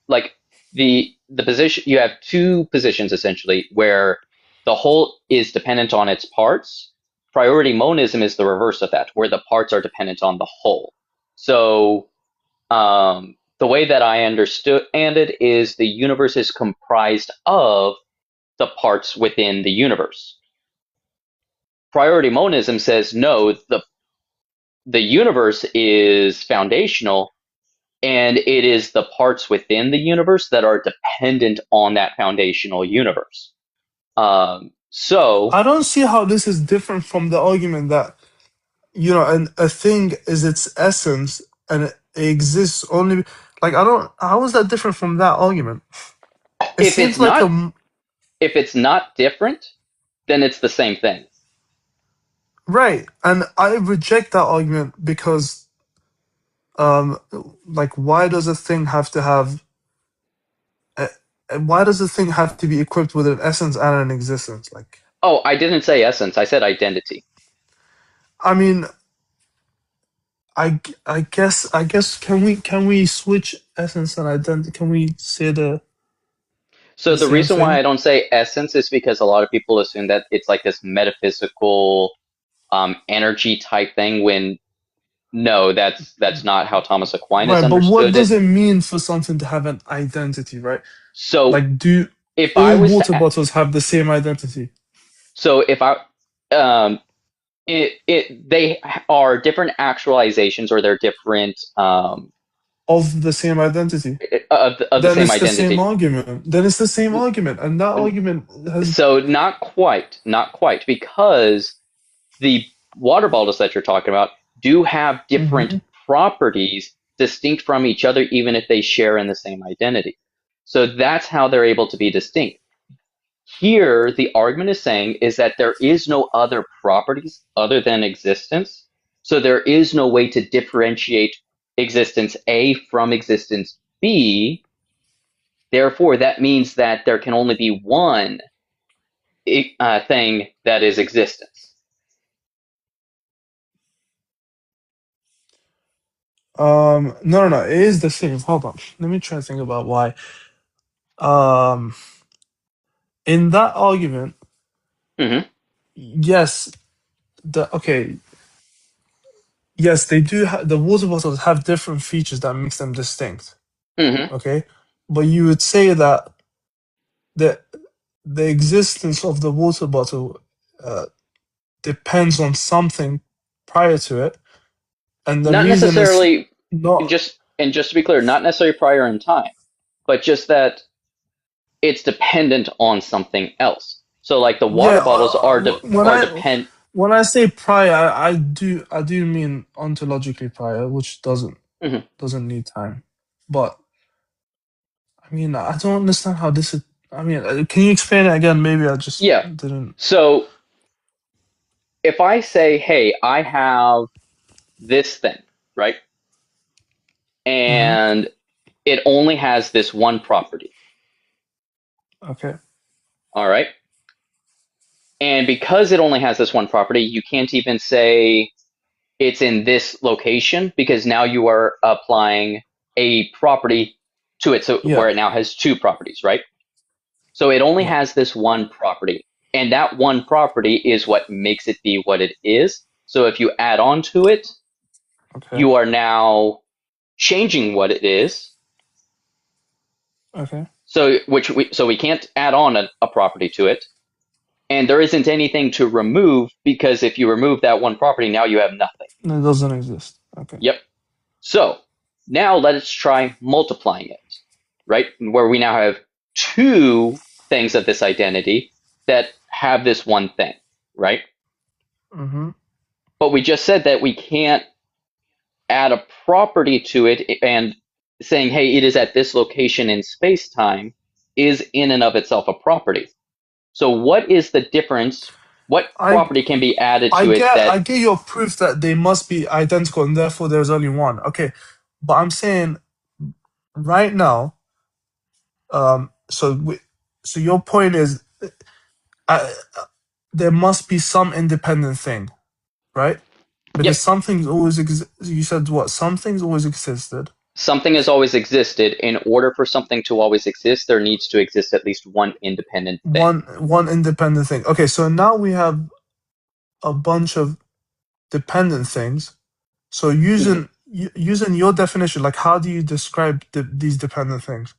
like the position. You have two positions essentially where the whole is dependent on its parts. Priority monism is the reverse of that, where the parts are dependent on the whole. So the way that I understood it is the universe is comprised of the parts within the universe. Priority monism says no, the universe is foundational, and it is the parts within the universe that are dependent on that foundational universe. So I don't see how this is different from the argument that, you know, a thing is its essence and it exists only. Like, I don't. How is that different from that argument? It if it's seems like not different, then it's the same thing. right, and I reject that argument because, like, why does a thing have to have? Why does a thing have to be equipped with an essence and an existence? Like, Oh, I didn't say essence. I said identity. I mean, I guess can we switch essence and identity? Can we say So the same reason why I thing? don't say essence is because a lot of people assume that it's like this metaphysical energy type thing, when no, that's not how Thomas Aquinas Right, but what understood it. does it mean for something to have an identity, right? So Like, do if I all was water to, bottles have the same identity so if I, they are different actualizations, or they're different of the same identity? of the Then same it's the same identity. argument. Then it's the same argument, and that argument has. So not quite, because the water bottles that you're talking about do have different Mhm. properties distinct from each other, even if they share in the same identity. So that's how they're able to be distinct. Here, the argument is saying is that there is no other properties other than existence. So there is no way to differentiate existence A from existence B. Therefore, that means that there can only be one thing that is existence. No. It is the same. Hold on. Let me try to think about why. In that argument, Mm-hmm. yes, yes, they do. The water bottles have different features that makes them distinct. Mm-hmm. Okay, but you would say that the the existence of the water bottle depends on something prior to it, and the Not reason is necessarily, not. just to be clear, not necessarily prior in time, but just that it's dependent on something else. So like the water Yeah, bottles when I say prior, I do mean ontologically prior, which Mhm. doesn't need time. But I mean, I don't understand how this is. I mean, can you explain it again? Maybe I just Yeah. didn't. So if I say, hey, I have this thing, right? And it only has this one property. Okay. All right. And because it only has this one property, you can't even say it's in this location, because now you are applying a property to it, so Yeah. where it now has two properties, right? So it only Yeah. has this one property, and that one property is what makes it be what it is. So if you add on to it, Okay. you are now changing what it is. Okay. So we can't add on a property to it, and there isn't anything to remove, because if you remove that one property, now you have nothing. It doesn't exist. Okay. Yep. So now let's try multiplying it, right? Where we now have two things of this identity that have this one thing, right? Mm-hmm. But we just said that we can't add a property to it, and saying, hey, it is at this location in space-time is in and of itself a property. So what is the difference? What property can be added to I get your proof that they must be identical and therefore there's only one. Okay. But I'm saying right now, so your point is there must be some independent thing, right? Because something's always you said what? Something's always existed. Something has always existed. In order for something to always exist, there needs to exist at least one independent thing. One independent thing. Okay, so now we have a bunch of dependent things. So using your definition, like how do you describe these dependent things?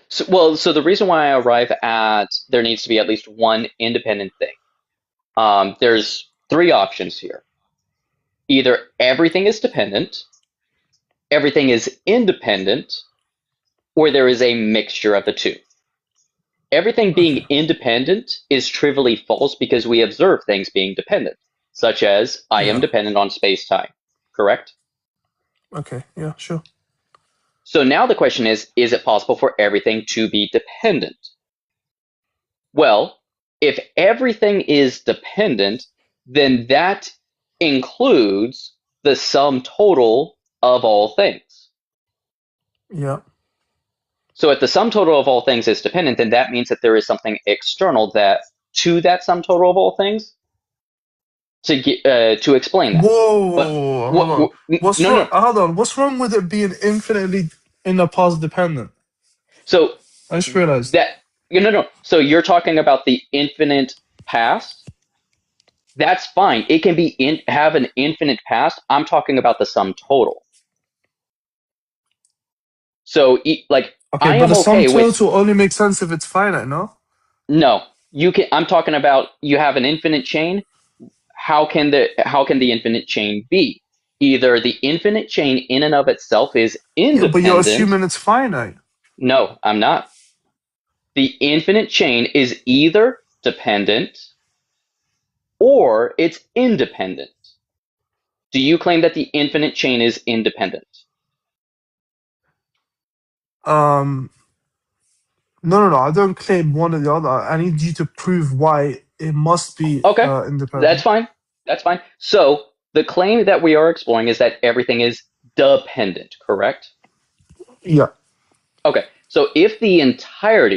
So the reason why I arrive at there needs to be at least one independent thing. There's three options here. Either everything is dependent, everything is independent, or there is a mixture of the two. Everything being Okay. independent is trivially false because we observe things being dependent, such as I am Yeah. dependent on space-time, correct? Okay. Yeah. Sure. So now the question is it possible for everything to be dependent? Well, if everything is dependent, then that includes the sum total of all things. Yeah. So if the sum total of all things is dependent, then that means that there is something external to that sum total of all things to explain that. But Hold on. What's no, wrong? no. Hold on. What's wrong with it being infinitely in the past dependent? So I just realized. that no. So you're talking about the infinite past. That's fine. It can be have an infinite past. I'm talking about the sum total. So like Okay, I but am the sum okay with total only makes sense if it's finite, no? no. You can. I'm talking about you have an infinite chain. How can the infinite chain be? Either the infinite chain in and of itself is Yeah, but you're independent. assuming it's finite. No, I'm not. The infinite chain is either dependent or it's independent. Do you claim that the infinite chain is independent? Um, no. I don't claim one or the other. I need you to prove why it must be Okay, that's independent. fine. That's fine. So the claim that we are exploring is that everything is dependent, correct? Yeah. Okay, so if the entire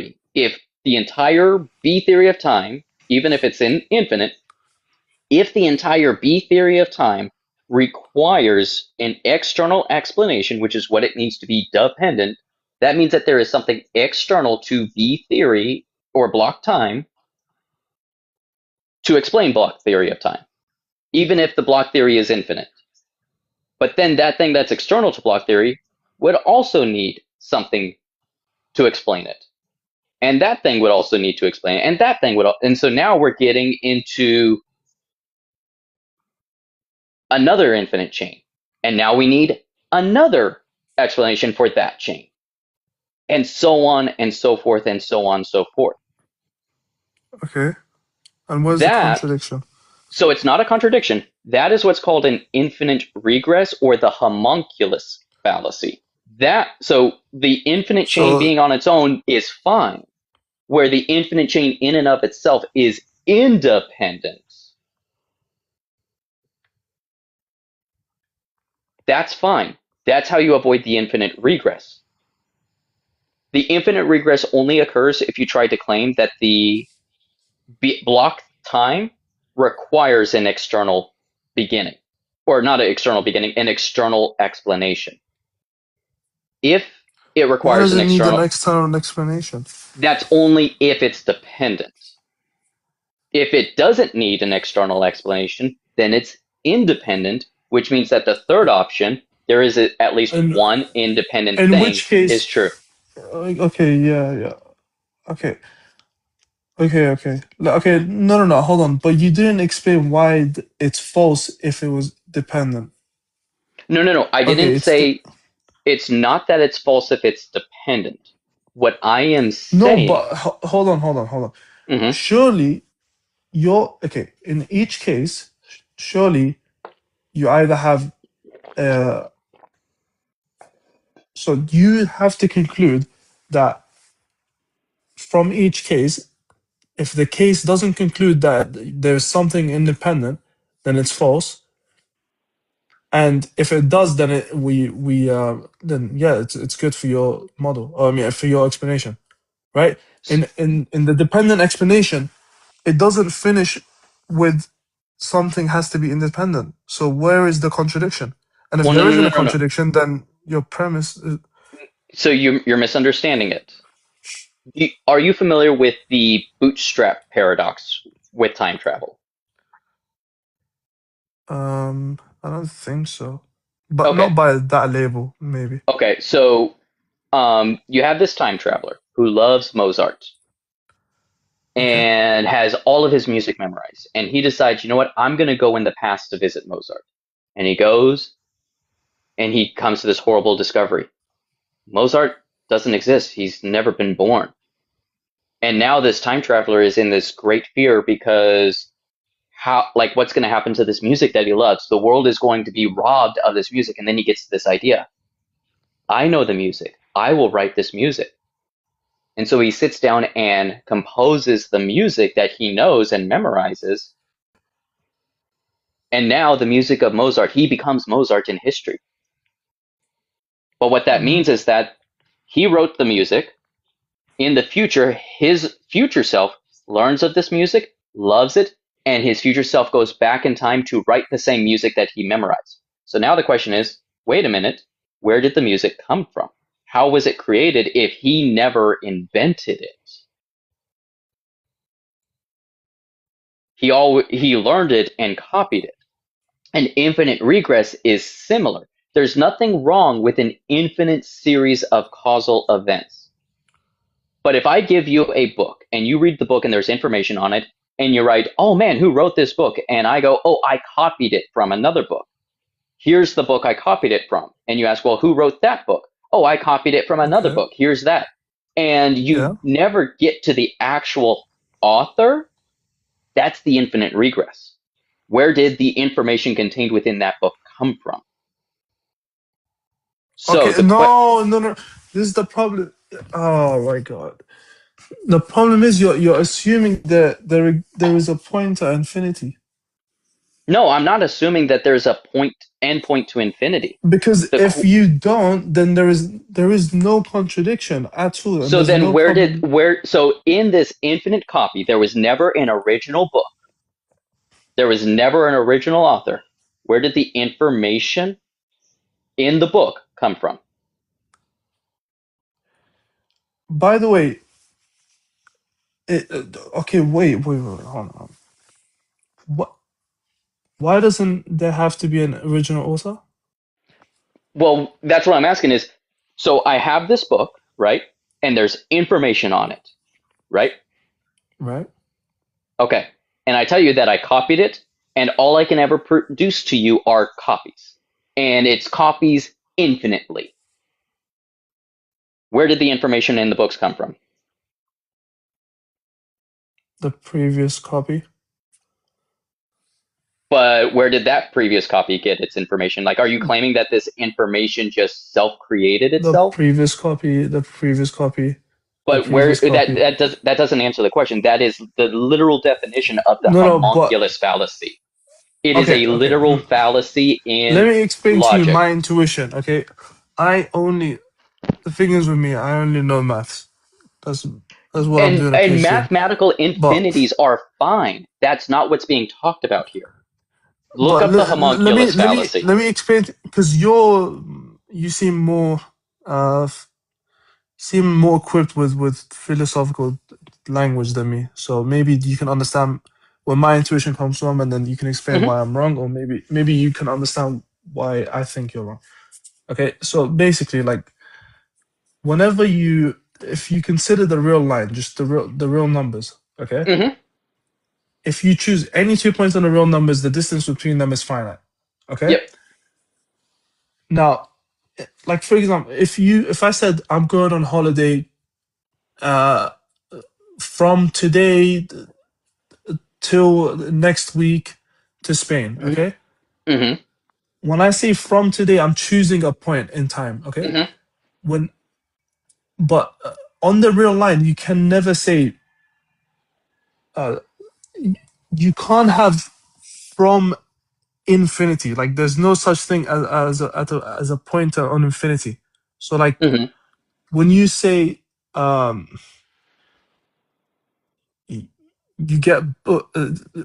B theory of time, even if it's infinite, if the entire B theory of time requires an external explanation, which is what it means to be dependent, that means that there is something external to B theory or block time to explain block theory of time, even if the block theory is infinite. But then that thing that's external to block theory would also need something to explain it. And that thing would also need to explain it. And that thing would, and so now we're getting into another infinite chain. And now we need another explanation for that chain. And so on and so forth and so on and so forth. Okay. And where's the contradiction? So it's not a contradiction. That is what's called an infinite regress or the homunculus fallacy. So the infinite chain being on its own is fine, where the infinite chain in and of itself is independent. That's fine. That's how you avoid the infinite regress. The infinite regress only occurs if you try to claim that the block time requires an external beginning. Or not an external beginning, an external explanation. If it Why requires does an it need an external, external explanation? that's only if it's dependent. If it doesn't need an external explanation, then it's independent, which means that the third option, there is at least one independent In thing, which case, is true. Okay, yeah. Okay. No. Hold on. But you didn't explain why it's false if it was dependent. No. I didn't say it's not that it's false if it's dependent. What I am saying. No, but hold on. Mm-hmm. Surely, in each case, surely you either have. So you have to conclude that from each case, if the case doesn't conclude that there's something independent, then it's false. And if it does, then it's good for your model. Or I mean, for your explanation, right? In the dependent explanation, it doesn't finish with something has to be independent. So where is the contradiction? And if there isn't a contradiction, then your premise is... So you're misunderstanding it. Are you familiar with the bootstrap paradox with time travel? I don't think so. but Okay. not by that label, maybe. Okay. So you have this time traveler who loves Mozart Okay. and has all of his music memorized. And he decides, you know what? I'm going to go in the past to visit Mozart. And he goes and he comes to this horrible discovery. Mozart doesn't exist. He's never been born. And now this time traveler is in this great fear because what's going to happen to this music that he loves? The world is going to be robbed of this music. And then he gets this idea. I know the music. I will write this music. And so he sits down and composes the music that he knows and memorizes. And now the music of Mozart, he becomes Mozart in history. But what that means is that he wrote the music. In the future, his future self learns of this music, loves it, and his future self goes back in time to write the same music that he memorized. So now the question is, wait a minute, where did the music come from? How was it created if he never invented it? He learned it and copied it. An infinite regress is similar. There's nothing wrong with an infinite series of causal events. But if I give you a book and you read the book and there's information on it and you write, oh man, who wrote this book? And I go, oh, I copied it from another book. Here's the book I copied it from. And you ask, well, who wrote that book? Oh, I copied it from another Okay. book. Here's that. And you Yeah. never get to the actual author. That's the infinite regress. Where did the information contained within that book come from? So Okay. No. This is the problem. Oh my god. The problem is you're assuming that there is a point to infinity. no, I'm not assuming that there's a endpoint to infinity. Because The if you don't, then there is no contradiction at all, and So there's then no problem. so in this infinite copy, there was never an original book. There was never an original author. Where did the information in the book come from? By the way, okay, wait, hold on. What? Why doesn't there have to be an original author? Well, that's what I'm asking is, so I have this book, right? And there's information on it, right? Right. Okay. And I tell you that I copied it, and all I can ever produce to you are copies. And it's copies infinitely. Where did the information in the books come from? The previous copy. But where did that previous copy get its information? Like, are you claiming that this information just self-created The itself? previous copy. The previous copy. But where that doesn't answer the question. That is the literal definition of the No, but homunculus fallacy. It is okay, a okay. literal fallacy in Let me explain to you logic. my intuition. Okay, the thing is with me, I only know maths. That's what I'm doing a And PhD in. mathematical But infinities are fine. That's not what's being talked about here. Look but up the homunculus fallacy. let me explain, because you seem more equipped with philosophical language than me. So maybe you can understand where my intuition comes from, and then you can explain Mhm. why I'm wrong, or maybe you can understand why I think you're wrong. Okay, so basically, like, if you consider the real line, just the real numbers, okay? Mhm. If you choose any 2 points on the real numbers, the distance between them is finite. Okay? Yep. Now, like, for example, if I said I'm going on holiday from today till next week to Spain, okay? Mhm. When I say from today, I'm choosing a point in time, okay? Mhm. But on the real line, you can never say you can't have from infinity. Like, there's no such thing as a pointer on infinity. So, like, Mhm. when you say you get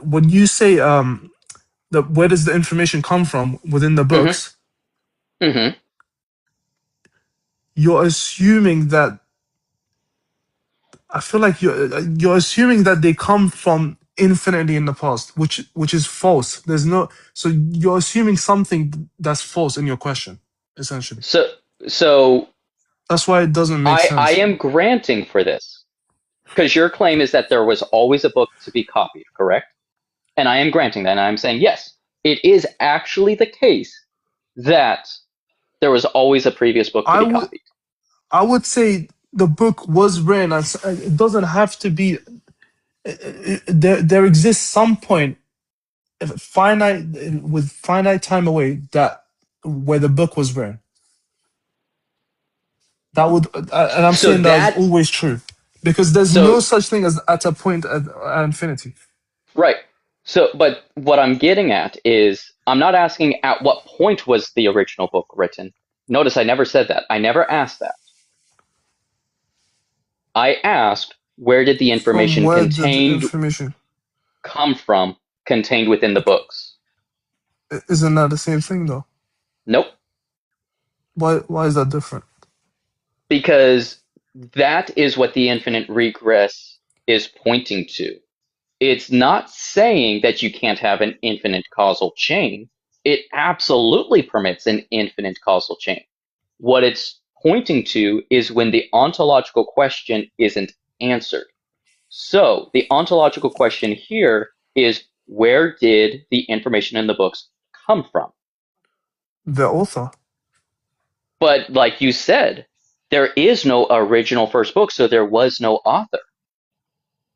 when you say that where does the information come from within the Mhm. books, Mhm. you're assuming that I feel like you're assuming that they come from infinitely in the past, which is false. There's no. So you're assuming something that's false in your question, essentially. So That's why it doesn't make I sense. am granting for this because your claim is that there was always a book to be copied, correct? And I am granting that, and I'm saying yes, it is actually the case that there was always a previous book to I be would copied. I would say the book was written, and it doesn't have to be. There exists some point, finite with finite time away, that where the book was written. That would, and I'm So saying that is that always true, because there's no so such thing as at a point at infinity. right. So, but what I'm getting at is I'm not asking at what point was the original book written. Notice I never said that. I never asked that. I asked where did the From information where did the contained information? come from contained within the books? Isn't that the same thing though? Nope. Why is that different? Because that is what the infinite regress is pointing to. It's not saying that you can't have an infinite causal chain. It absolutely permits an infinite causal chain. What it's pointing to is when the ontological question isn't answered. So the ontological question here is, where did the information in the books come from? The author. But like you said, there is no original first book, so there was no author.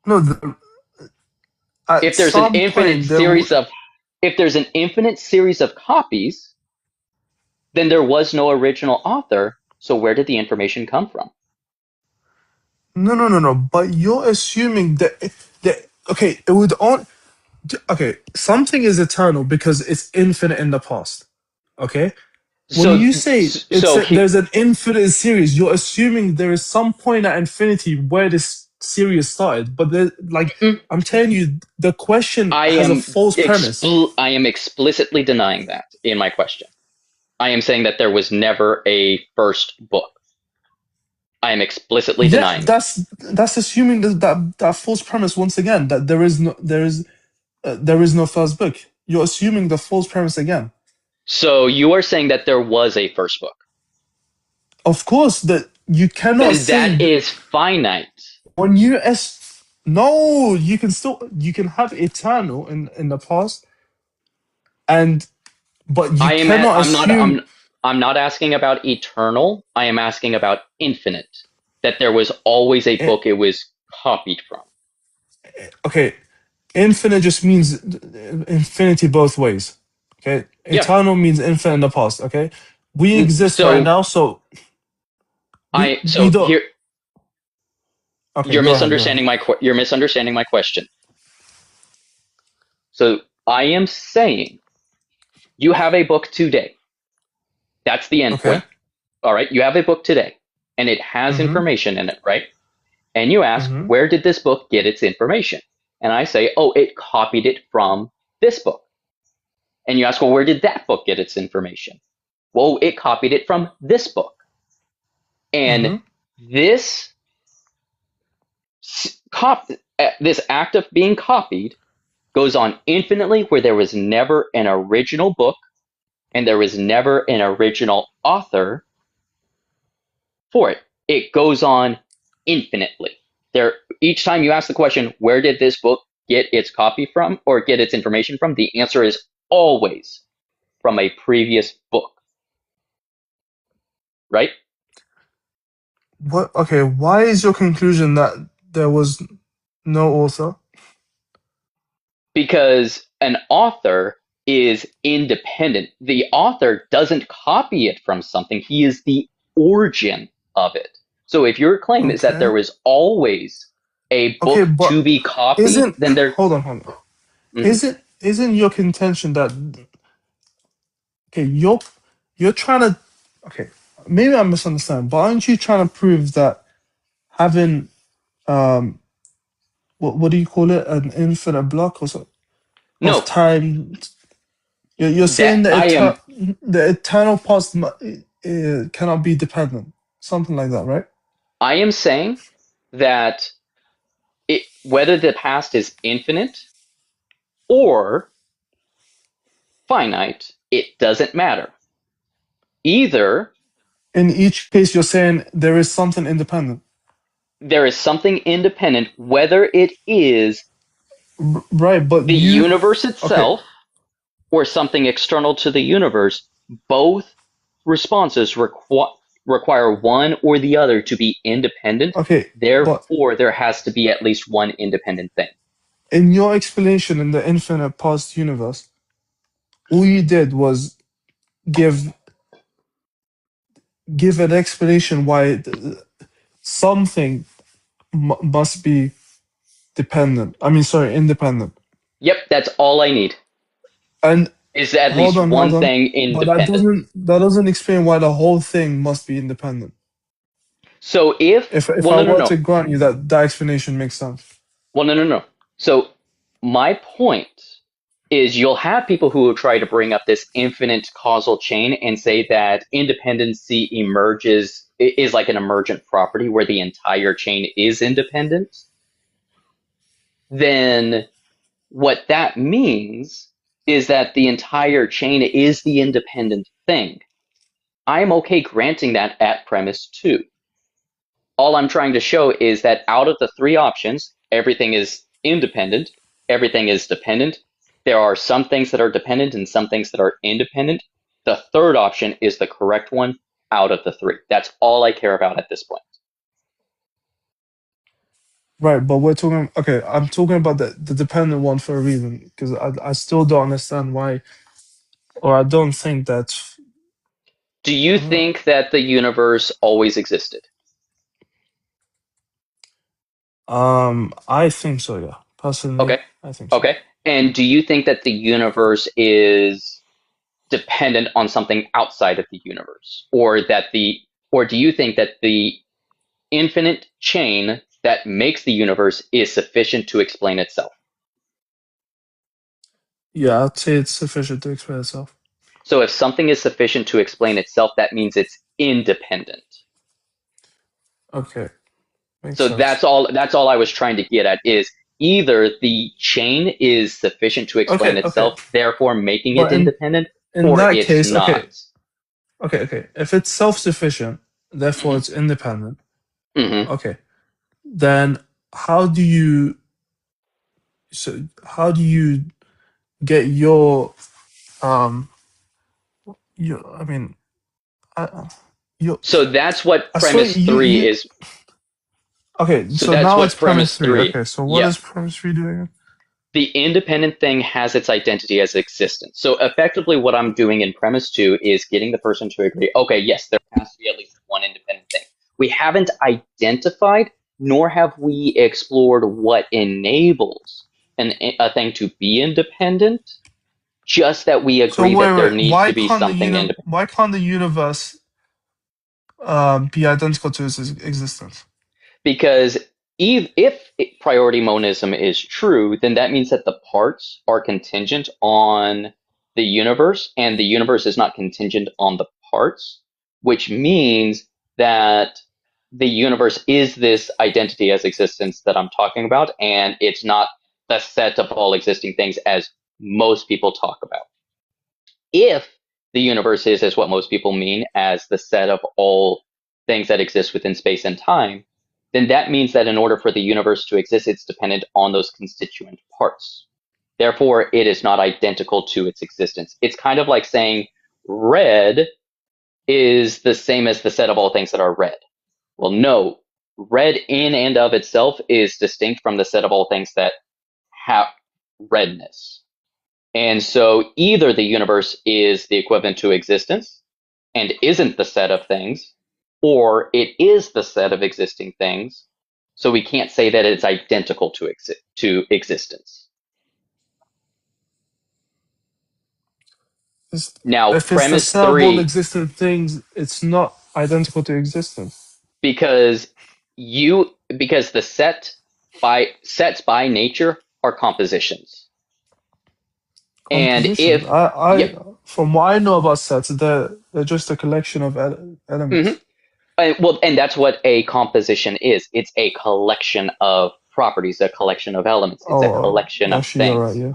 No, at If there's an some infinite point series of if there's an infinite series of copies, then there was no original author, so where did the information come from? no. But you're assuming that okay, it would on. Okay, something is eternal because it's infinite in the past. Okay, when So you say so he, there's an infinite series, you're assuming there is some point at infinity where this series started. But like I'm telling you, the question I has a am false premise. I am explicitly denying that in my question. I am saying that there was never a first book. I am explicitly Yeah, denying that. that's assuming that false premise once again, that there is no first book. You're assuming the false premise again. So you are saying that there was a first book. Of course, that you cannot Then say that is finite. when no, you can have eternal in the past, but you cannot assume. I'm not asking about eternal. I am asking about infinite. That there was always a book it was copied from. Okay, infinite just means infinity both ways. Okay, Yeah. eternal means infinite in the past. Okay, we exist So right now, so we don't. here Okay, you're go ahead. you're misunderstanding my question. So I am saying you have a book today. That's the end Okay. point. All right, you have a book today, and it has Mhm. information in it, right? And you ask, Mhm. where did this book get its information? And I say, oh, it copied it from this book. And you ask, well, where did that book get its information? Well, it copied it from this book. And Mhm. this this act of being copied goes on infinitely, where there was never an original book and there was never an original author for it. It goes on infinitely. Each time you ask the question, where did this book get its copy from or get its information from? The answer is always from a previous book. Right? What? Okay. Why is your conclusion that there was no author? Because an author is independent. The author doesn't copy it from something. He is the origin of it. So if your claim is that Okay. there was always a Okay, book but to be copied, then there. hold on. Mhm. Isn't your contention that okay, you're trying to okay, maybe I misunderstand, but aren't you trying to prove that having what do you call it, an infinite block or so of No, time? You're that saying I am. the eternal past cannot be dependent, something like that, right? I am saying that whether the past is infinite or finite, it doesn't matter. Either In each case, you're saying there is something independent. there is something independent, whether it is Right, but the you. universe Okay, itself or something external to the universe. Both responses require one or the other to be independent. okay, but Therefore, there has to be at least one independent thing. in your explanation in the infinite past universe, all you did was give an explanation why something must be independent. Yep, that's all I need. And Is at hold least on, one hold on. thing But that independent. doesn't explain why the whole thing must be independent. So If well, I no, were to grant you that explanation makes sense. Well, no. So my point is you'll have people who will try to bring up this infinite causal chain and say that independency is like an emergent property where the entire chain is independent. Then what that means is that the entire chain is the independent thing. I'm okay granting that at premise 2. All I'm trying to show is that out of the 3 options, everything is independent, everything is dependent. There are some things that are dependent and some things that are independent. The third option is the correct one out of the 3. That's all I care about at this point. Right, but I'm talking about the dependent one for a reason, because I still don't understand why, or I don't think that. Do you think that the universe always existed? I think so, yeah. Personally, Okay. I think so. Okay. And do you think that the universe is dependent on something outside of the universe? Or do you think that the infinite chain that makes the universe is sufficient to explain itself? Yeah, I'd say it's sufficient to explain itself. So if something is sufficient to explain itself, that means it's independent. Okay. Makes So sense. that's all I was trying to get at is either the chain is sufficient to explain itself, therefore making it independent, in or that it's case, not. Okay. If it's self-sufficient, therefore it's independent. Mm-hmm. Okay. Then how do you get your So that's what I swear premise 3 is. Okay, So now what it's premise 3. three. Okay, so what is premise 3 doing? The independent thing has its identity as existence. So effectively what I'm doing in premise 2 is getting the person to agree, okay, yes, there has to be at least one independent thing. We haven't identified, nor have we explored what enables a thing to be independent, just that we agree that there needs to be something independent. Why can't the universe be identical to its existence? Because if priority monism is true, then that means that the parts are contingent on the universe, and the universe is not contingent on the parts, which means that the universe is this identity as existence that I'm talking about, and it's not the set of all existing things as most people talk about. If the universe is as what most people mean as the set of all things that exist within space and time, then that means that in order for the universe to exist, it's dependent on those constituent parts. Therefore, it is not identical to its existence. It's kind of like saying red is the same as the set of all things that are red. Well, no, red in and of itself is distinct from the set of all things that have redness. And so either the universe is the equivalent to existence and isn't the set of things, or it is the set of existing things. So we can't say that it's identical to existence. Now, if it's the premise set of all 3, existent things, it's not identical to existence. because the sets by nature are compositions. And if from what I know about sets, they're just a collection of elements. Mm-hmm. And that's what a composition is. It's a collection of properties, a collection of elements. It's a collection of actually, you're right. things. Yeah.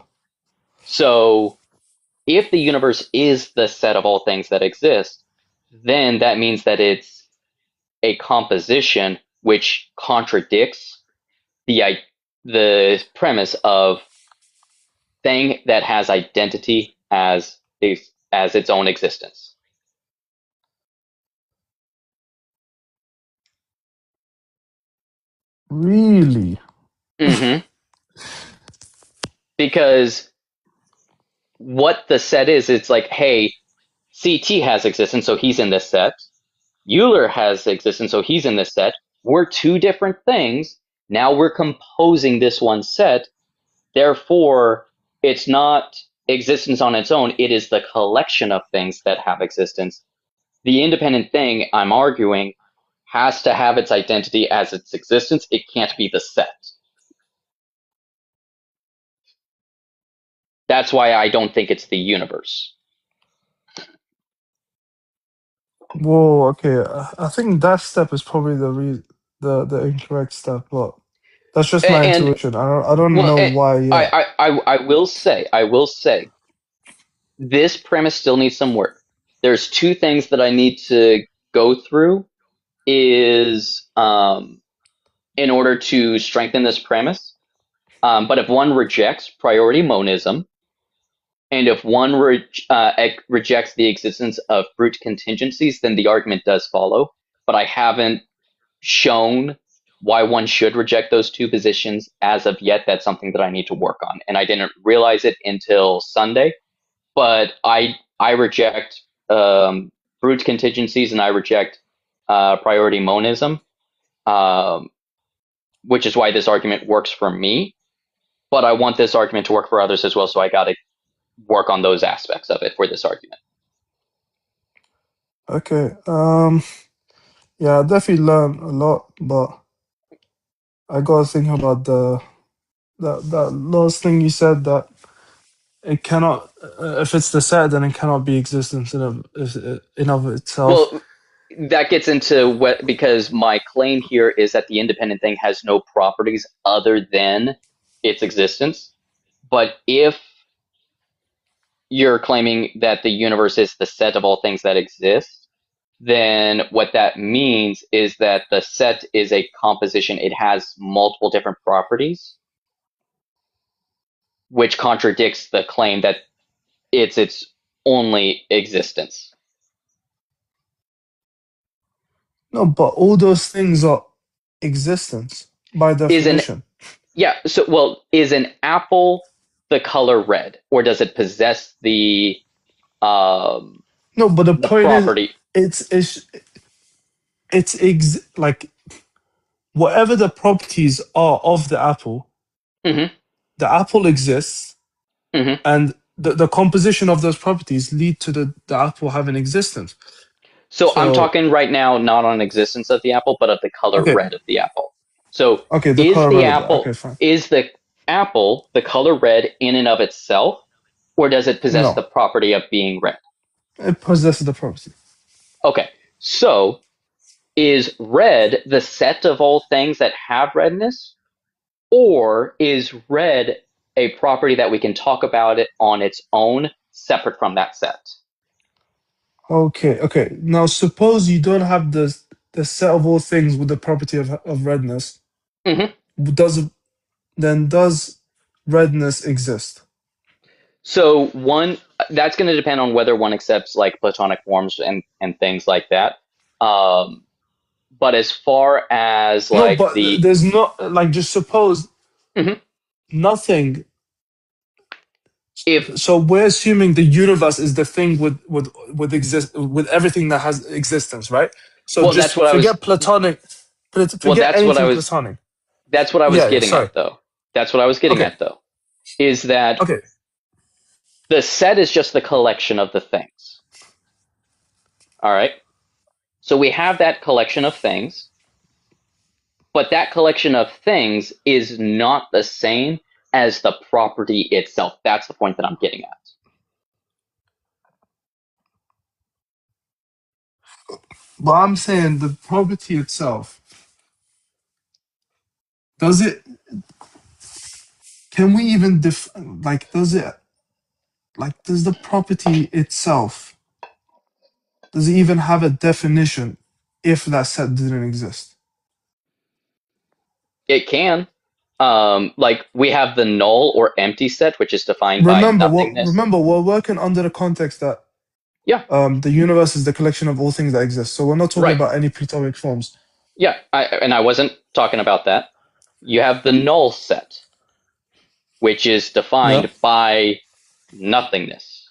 So if the universe is the set of all things that exist, then that means that it's a composition which contradicts the premise of thing that has identity as its own existence. Really? Mm-hmm. Because what the set is, it's like, hey, CT has existence, so he's in this set. Euler has existence, so he's in this set. We're two different things. Now we're composing this one set. Therefore, it's not existence on its own. It is the collection of things that have existence. The independent thing, I'm arguing, has to have its identity as its existence. It can't be the set. That's why I don't think it's the universe. Whoa. Okay. I think that step is probably the incorrect step, but that's just my And intuition. I don't well, know why. Yeah. I will say, this premise still needs some work. There's two things that I need to go through is in order to strengthen this premise. But if one rejects priority monism, and if one rejects the existence of brute contingencies, then the argument does follow. But I haven't shown why one should reject those two positions as of yet. That's something that I need to work on, and I didn't realize it until Sunday. But I reject brute contingencies, and I reject priority monism, which is why this argument works for me. But I want this argument to work for others as well, so I got to work on those aspects of it for this argument. Okay. Yeah, I definitely learned a lot, but I gotta think about that last thing you said, that it cannot, if it's the set, then it cannot be existence in of itself. Well, that gets into what, because my claim here is that the independent thing has no properties other than its existence. But if you're claiming that the universe is the set of all things that exist, then what that means is that the set is a composition. It has multiple different properties, which contradicts the claim that it's its only existence. No, but all those things are existence by Is an definition. is an apple the color red, or does it possess the No, but the point property? is, like whatever the properties are of the apple, Mhm. the apple exists, Mhm. and the composition of those properties lead to the apple having existence. So I'm So talking right now not on existence of the apple, but of the color okay, red of the apple. So okay, the is color the red of it. Okay, apple fine. is the apple the color red in and of itself, or does it possess the No, property of being red? it possesses the property. Okay. So is red the set of all things that have redness, or is red a property that we can talk about it on its own, separate from that set? Okay, okay. Now suppose you don't have the set of all things with the property of redness. Hmm. Does redness exist? So that's going to depend on whether one accepts like Platonic forms and things like that. But as far as No, like but there's not, like, just suppose Mhm. nothing. if So we're assuming the universe is the thing with everything that has existence, right? So well, that's just what I was forget Platonic, well, forget anything Platonic. that's what I was Yeah, yeah. getting Sorry. at though. That's what I was getting Okay, at though, is that okay, the set is just the collection of the things. All right. So we have that collection of things, but that collection of things is not the same as the property itself. That's the point that I'm getting at. but I'm saying the property itself Does it? Can we even does the property itself, does it even have a definition if that set didn't exist? It can. Like we have the null or empty set, which is defined by nothingness. Remember, we're working under the context that Yeah, the universe is the collection of all things that exist. So we're not talking right. about any Platonic forms. Yeah, and I wasn't talking about that. You have the null set, which is defined Yeah. by nothingness.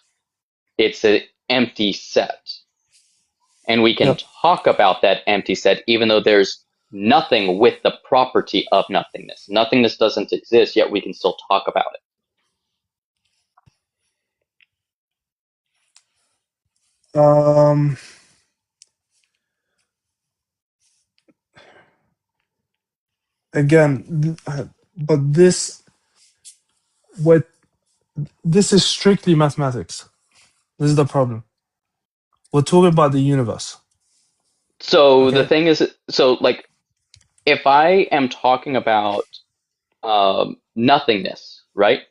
It's an empty set. And we can Yeah. talk about that empty set even though there's nothing with the property of nothingness. Nothingness doesn't exist, yet we can still talk about it. Again, but this is strictly mathematics. This is the problem. We're talking about the universe. So the Okay. thing is, so like, if I am talking about nothingness, right?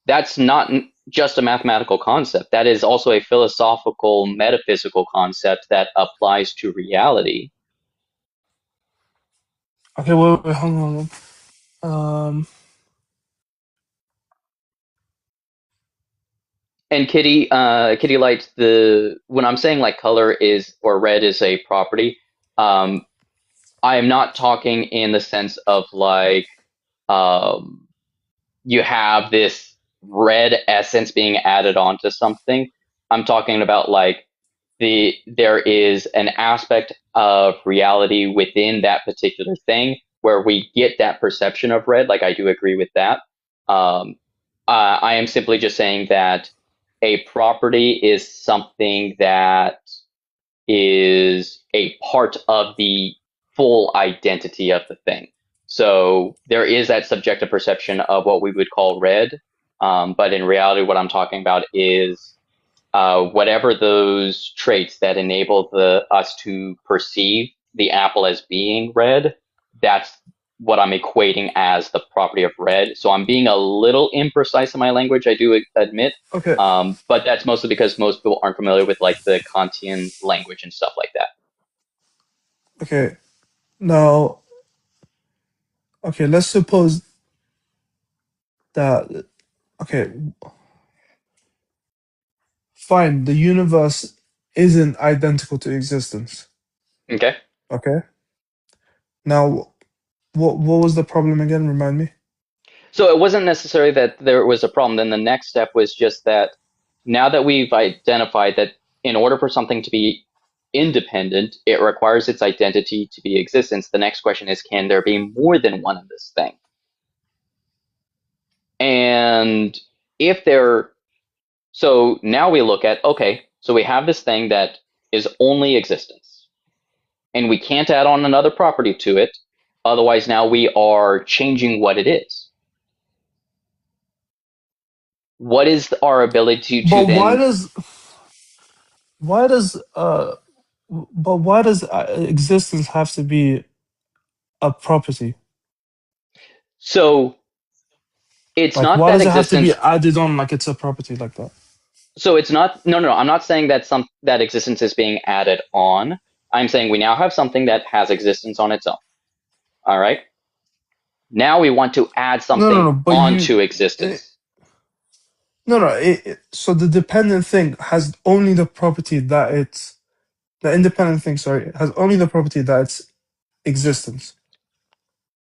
That's not just a mathematical concept. That is also a philosophical, metaphysical concept that applies to reality. Okay, wait, hold on. And Kitty liked when I'm saying like color is or red is a property. I am not talking in the sense of like you have this red essence being added onto something. I'm talking about like there is an aspect of reality within that particular thing where we get that perception of red. Like I do agree with that. I am simply just saying that a property is something that is a part of the full identity of the thing. So there is that subjective perception of what we would call red, but in reality, what I'm talking about is whatever those traits that enable us to perceive the apple as being red, that's what I'm equating as the property of red. So I'm being a little imprecise in my language, I do admit, Okay. but that's mostly because most people aren't familiar with like the Kantian language and stuff like that. Okay. Now, okay, let's suppose that, okay, fine, the universe isn't identical to existence. Okay. Okay. Now, what was the problem again? Remind me. So it wasn't necessarily that there was a problem. Then the next step was just that now that we've identified that in order for something to be independent, it requires its identity to be existence. The next question is, can there be more than one of this thing? And if there, so now we look at, okay, so we have this thing that is only existence, and we can't add on another property to it. Otherwise, now we are changing what it is. What is our ability to But then? why does existence have to be a property? So it's Like, not why that does it have to be existence. added on like it's a property like that? So it's not. No. I'm not saying that that existence is being added on. I'm saying we now have something that has existence on its own. All right. Now we want to add something No, but onto existence. so the dependent thing has only the property that it's the independent thing, sorry, has only the property that it's existence.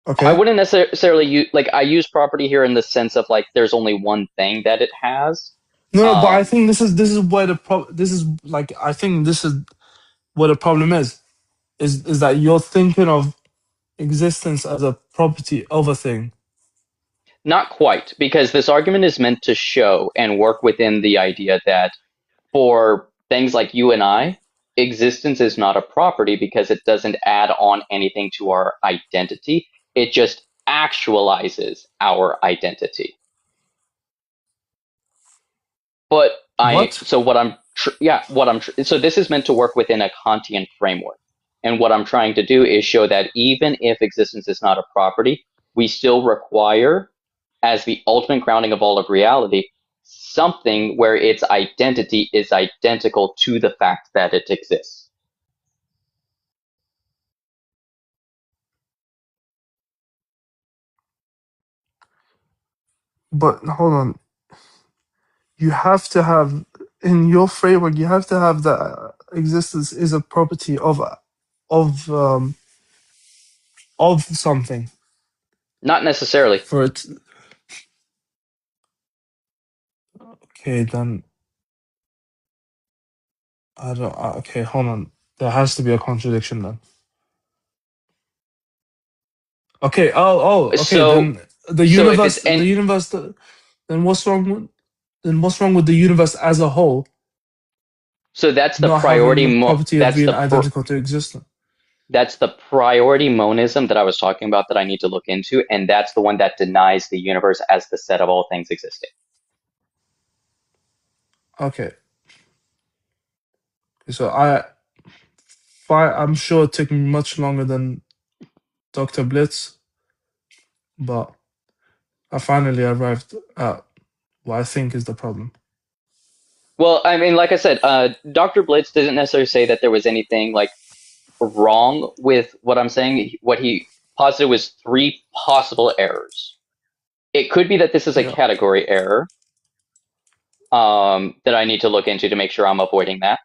I Okay. wouldn't necessarily use like I use property here in the sense of like there's only one thing that it has. No, but I think this is where this is like I think this is what the problem is that you're thinking of existence as a property of a thing. Not quite, because this argument is meant to show and work within the idea that for things like you and I, existence is not a property because it doesn't add on anything to our identity. It just actualizes our identity. But What? so what I'm, so this is meant to work within a Kantian framework. And what I'm trying to do is show that even if existence is not a property, we still require, as the ultimate grounding of all of reality, something where its identity is identical to the fact that it exists. But hold on, you have to have in your framework. You have to have that existence is a property of um, of something Not necessarily. for it. Okay, then I don't. Okay, hold on. There has to be a contradiction then. Okay. Okay. So, Then the so if it's universe. The universe. Then what's wrong with? Then what's wrong with the universe as a whole so that's the not having priority the property of that's being the identical to existence? that's the priority monism that I was talking about that I need to look into, and that's the one that denies the universe as the set of all things existing. Okay. So I'm sure it took me much longer than Dr. Blitz, but I finally arrived at what I think is the problem. Well, I mean, like I said, Dr. Blitz doesn't necessarily say that there was anything like wrong with what I'm saying. What he posited was 3 possible errors. It could be that this is a Yeah. category error that I need to look into to make sure I'm avoiding that.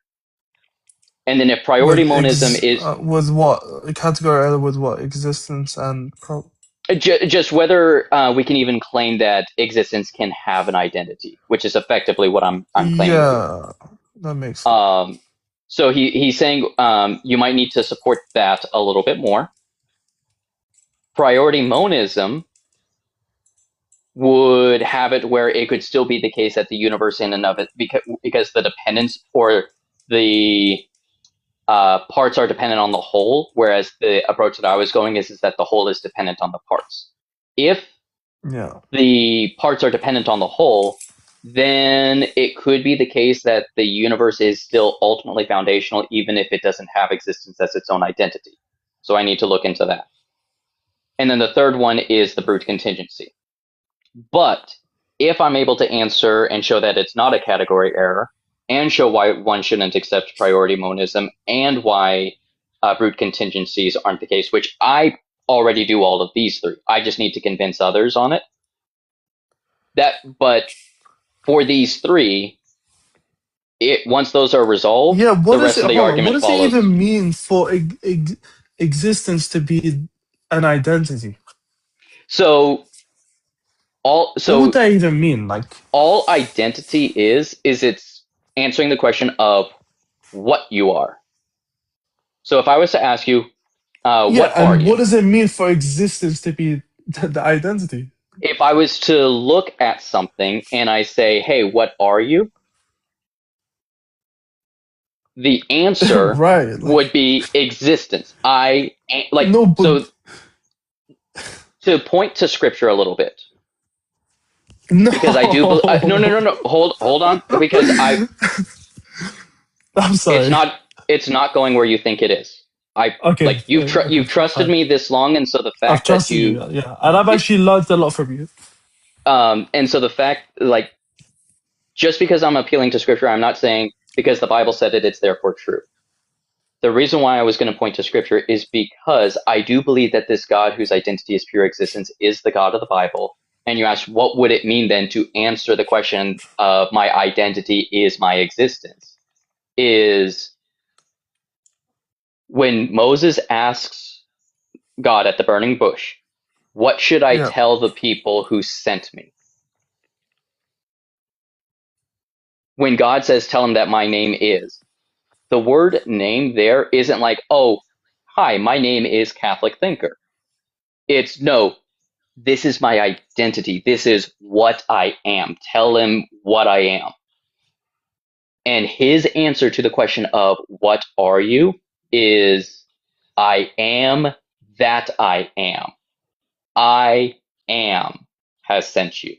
And then if priority monism is with what category error with what existence and just whether we can even claim that existence can have an identity, which is effectively what I'm claiming here. Yeah, that makes sense. So he's saying you might need to support that a little bit more. Priority monism would have it where it could still be the case that the universe in and of it, because the dependence or the parts are dependent on the whole, whereas the approach that I was going is that the whole is dependent on the parts. If Yeah. the parts are dependent on the whole, then it could be the case that the universe is still ultimately foundational, even if it doesn't have existence as its own identity. So I need to look into that. And then the third one is the brute contingency. But if I'm able to answer and show that it's not a category error, and show why one shouldn't accept priority monism, and why brute contingencies aren't the case, which I already do all of these 3. I just need to convince others on it. But for these 3, once those are resolved, Yeah, the rest of the argument what does follows. it even mean for existence to be an identity? So What would that even mean? Like, all identity is it's answering the question of what you are. So if I was to ask you, what are and you? what does it mean for existence to be the identity? If I was to look at something and I say, hey, what are you? The answer Right. would be existence. No, but So to point to scripture a little bit, no. because I do no. Hold on, because I'm sorry. it's not going where you think it is. Okay. You've trusted fine. me this long, and so the I've fact that trusted you. Yeah, and I've actually learned a lot from you. and so the fact, just because I'm appealing to scripture, I'm not saying because the Bible said it, it's therefore true. The reason why I was going to point to scripture is because I do believe that this God whose identity is pure existence is the God of the Bible. And you ask, what would it mean then to answer the question of my identity is my existence? Is when Moses asks God at the burning bush, what should I Yeah. tell the people who sent me? When God says, tell him that my name is, the word name there isn't like, oh, hi, my name is Catholic Thinker. It's no, this is my identity. This is what I am. Tell him what I am. And his answer to the question of what are you is I am that I am. I am has sent you.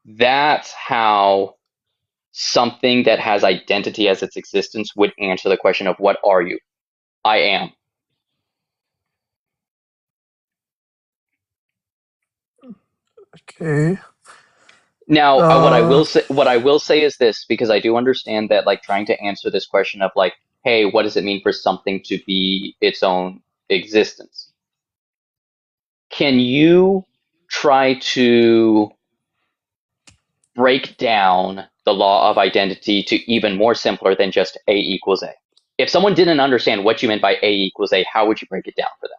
That's how something that has identity as its existence would answer the question of what are you? I am. Okay. Now, Uh, what I will say is this, because I do understand that, like, trying to answer this question of like, hey, what does it mean for something to be its own existence? Can you try to break down the law of identity to even more simpler than just A equals A? If someone didn't understand what you meant by A equals A, how would you break it down for them?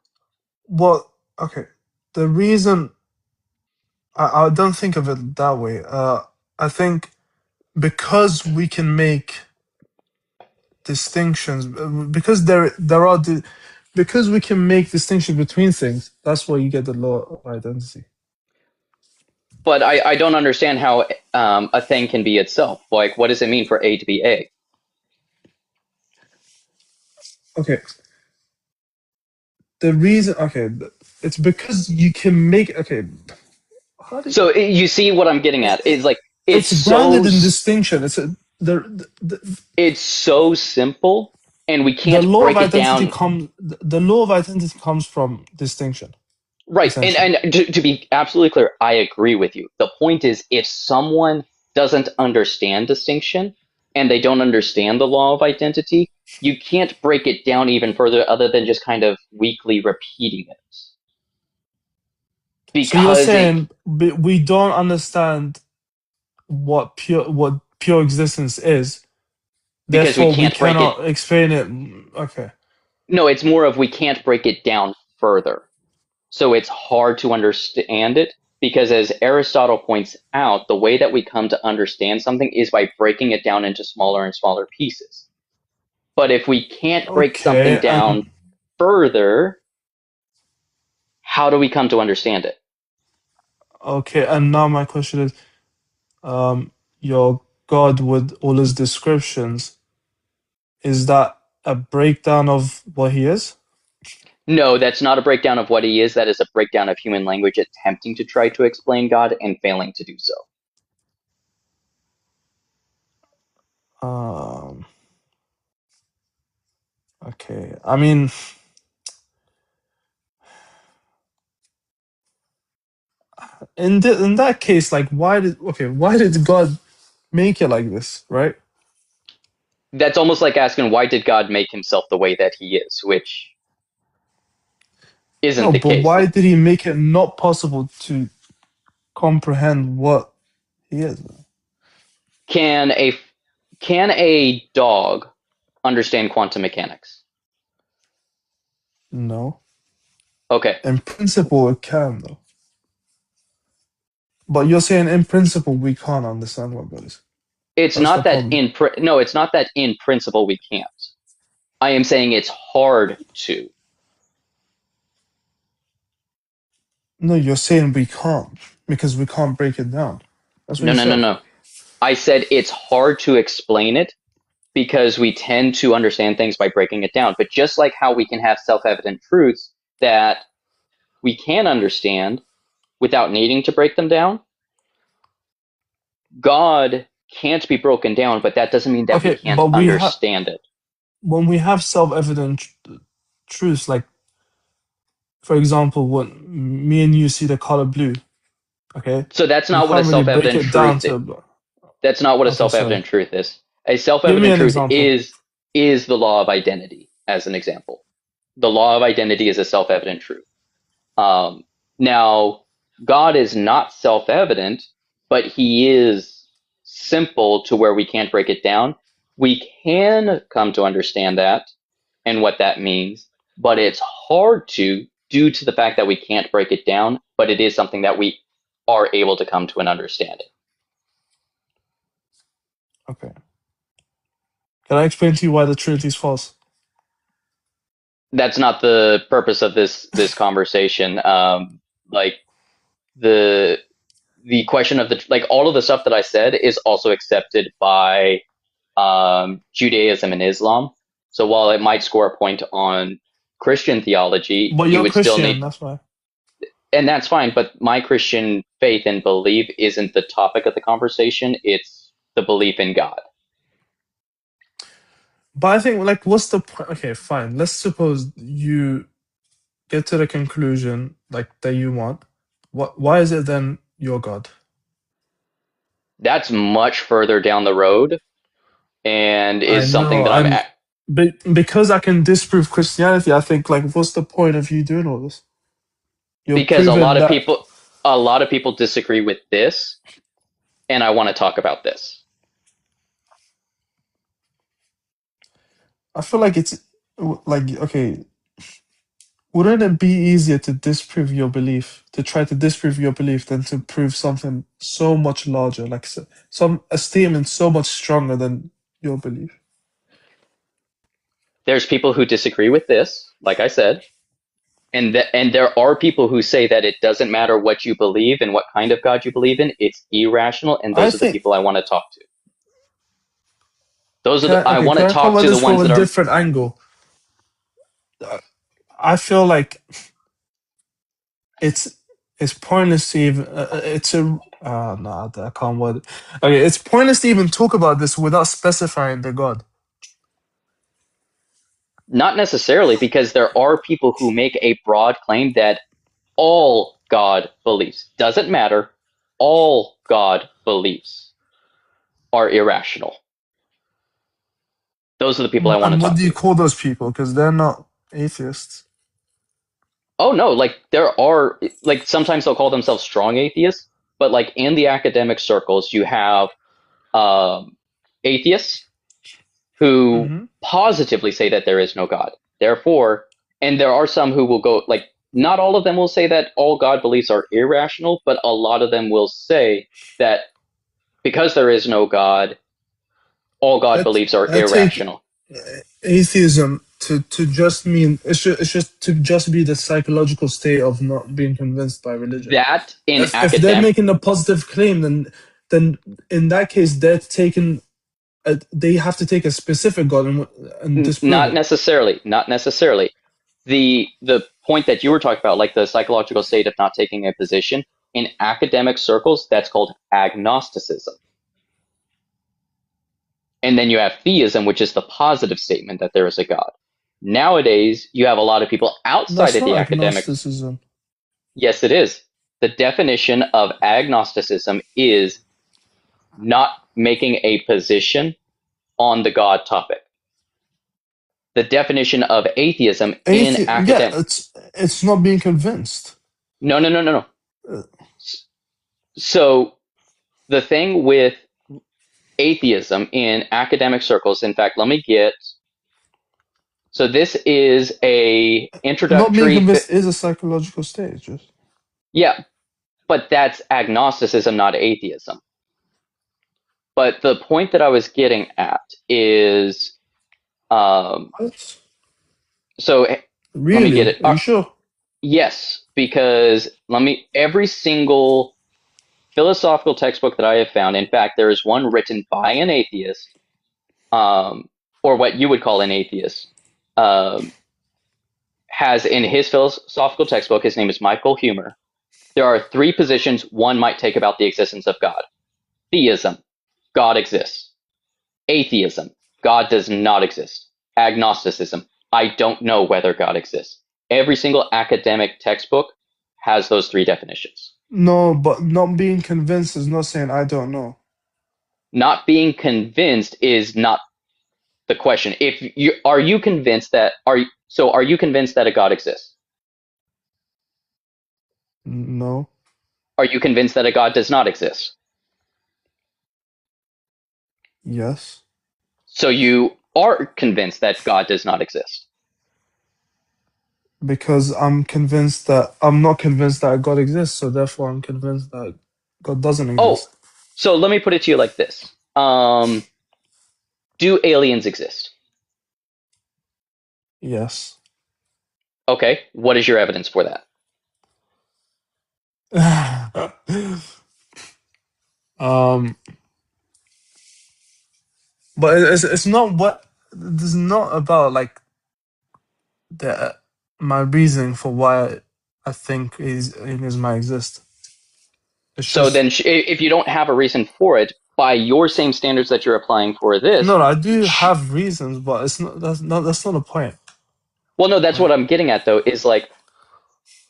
well, okay. The reason I don't think of it that way. I think because we can make distinctions, because there are because we can make distinctions between things. That's why you get the law of identity. But I don't understand how a thing can be itself. Like, what does it mean for A to be A? Okay. The reason, okay, it's because you can make, okay. How do you, So you see what I'm getting at is like it's grounded in distinction. It's it's so simple, and we the can't law of break it identity down. comes. The law of identity comes from distinction, Right. essentially. And to be absolutely clear, I agree with you. The point is, if someone doesn't understand distinction and they don't understand the law of identity, you can't break it down even further other than just kind of weakly repeating it. So you're Because it saying we don't understand what pure existence is. because we Therefore, we can't break it. cannot explain it. Okay. No, it's more of we can't break it down further. So it's hard to understand it because, as Aristotle points out, the way that we come to understand something is by breaking it down into smaller and smaller pieces. But if we can't break something Okay. down further, how do we come to understand it? Okay. And now my question is, your God with all his descriptions, is that a breakdown of what he is? No, that's not a breakdown of what he is. That is a breakdown of human language attempting to try to explain God and failing to do so. Um. Okay. I mean, in that case, like, why did God make it like this, right? That's almost like asking, why did God make himself the way that he is, which isn't No, the but case. why did he make it not possible to comprehend what he is? Can a can a dog understand quantum mechanics? No. Okay. In principle, it can, though. But you're saying in principle we can't understand what God is. It's That's the not that problem. no, it's not that in principle we can't. I am saying it's hard to. No, you're saying we can't because we can't break it down. That's what No, you no, no, said. no. I said it's hard to explain it because we tend to understand things by breaking it down. But just like how we can have self-evident truths that we can understand without needing to break them down, God can't be broken down, but that doesn't mean that we Okay, can't but understand it. when we have self-evident truths, like for example, when me and you see the color blue, okay, So that's we not what a can't really break self-evident it down truth is. to. That's not what a Okay, sorry. self-evident truth is. A Give me self-evident an truth example. is the law of identity, as an example. The law of identity is a self-evident truth. Um, Now, God is not self-evident, but he is simple to where we can't break it down. We can come to understand that and what that means, but it's hard to due to the fact that we can't break it down, but it is something that we are able to come to an understanding. Okay. Can I explain to you why the Trinity is false? That's not the purpose of this conversation. Like the the question of the like all of the stuff that I said is also accepted by Judaism and Islam. So while it might score a point on Christian theology, But you you're would still need, Christian, that's why. and that's fine. But my Christian faith and belief isn't the topic of the conversation. It's the belief in God. But I think, like, what's the point? Okay, fine. Let's suppose you get to the conclusion like that you want. Why is it then your God? That's much further down the road and I is something know. that I'm Because I can disprove Christianity. I think, like, what's the point of you doing all this? You're because proving that. a lot of people disagree with this, and I want to talk about this. I feel like it's like, okay, wouldn't it be easier to disprove your belief, to try to disprove your belief, than to prove something so much larger, like a statement so much stronger than your belief? There's people who disagree with this, like I said, and there are people who say that it doesn't matter what you believe and what kind of God you believe in, it's irrational, and I those are the think. people I want to talk to. I want to Can I come talk at to the this from ones a that are different angle? I feel like it's pointless to even. It's a. No, I can't word it. Okay, it's pointless to even talk about this without specifying the God. not necessarily, because there are people who make a broad claim that all God beliefs, doesn't matter, all God beliefs are irrational. Those are the people I want to And what talk do you to. call those people? Because they're not atheists. Oh no, like there are, like sometimes they'll call themselves strong atheists, but like in the academic circles, you have atheists who Mm-hmm. positively say that there is no God. Therefore, and there are some who will go, like, not all of them will say that all God beliefs are irrational, but a lot of them will say that because there is no God, all God beliefs are I take irrational. atheism to just mean it's just to just be the psychological state of not being convinced by religion. That in If they're academic, making a positive claim, then in that case they're taking they have to take a specific God and disprove not it. necessarily, not necessarily. The point that you were talking about, like the psychological state of not taking a position, in academic circles, that's called agnosticism. And then you have theism, which is the positive statement that there is a God. Nowadays, you have a lot of people outside That's of the not academics. agnosticism. Yes, it is. The definition of agnosticism is not making a position on the God topic. The definition of atheism in Yeah, academic. it's not being convinced. No, no, no, no, no. Uh, So the thing with atheism in academic circles, in fact, let me get. So this is a Not being introductory. convinced is a psychological state. Just Yeah, but that's agnosticism, not atheism. But the point that I was getting at is, um, what? so let me get Really? it. Are you sure? Yes, because every single philosophical textbook that I have found, in fact, there is one written by an atheist, um, or what you would call an atheist, um, has in his philosophical textbook, his name is Michael Huemer, there are three positions one might take about the existence of God. Theism, God exists. Atheism, God does not exist. Agnosticism, I don't know whether God exists. Every single academic textbook has those three definitions. No, but not being convinced is not saying I don't know. Not being convinced is not the question. If you are you convinced that are you convinced that a God exists? No. Are you convinced that a God does not exist? Yes. So you are convinced that God does not exist. Because I'm not convinced that God exists, so therefore I'm convinced that God doesn't Oh, exist. so let me put it to you like this. Do aliens exist? Yes. Okay, what is your evidence for that? um, but it's not what it's not about like the my reasoning for why I think aliens might exist. It's So just then, if you don't have a reason for it, by your same standards that you're applying for this, No, I do have reasons, but it's not. That's not the point. well, no, that's what I'm getting at though, is like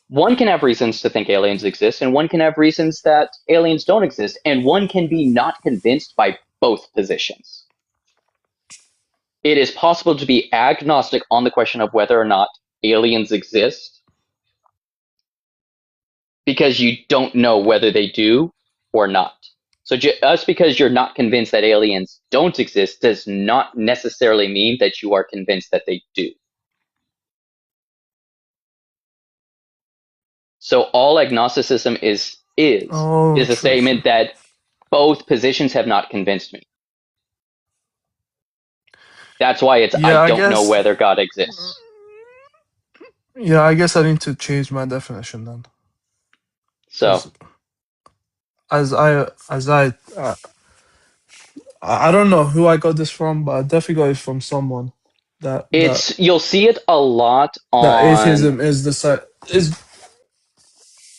one can have reasons to think aliens exist, and one can have reasons that aliens don't exist, and one can be not convinced by both positions. It is possible to be agnostic on the question of whether or not aliens exist because you don't know whether they do or not. So just because you're not convinced that aliens don't exist does not necessarily mean that you are convinced that they do. So all agnosticism is Oh, a true, statement true. that both positions have not convinced me. That's why it's Yeah, I I don't know guess. whether God exists. Yeah, I guess I need to change my definition then, So because I don't know who I got this from, but I definitely got it from someone it's you'll see it a lot that on atheism is is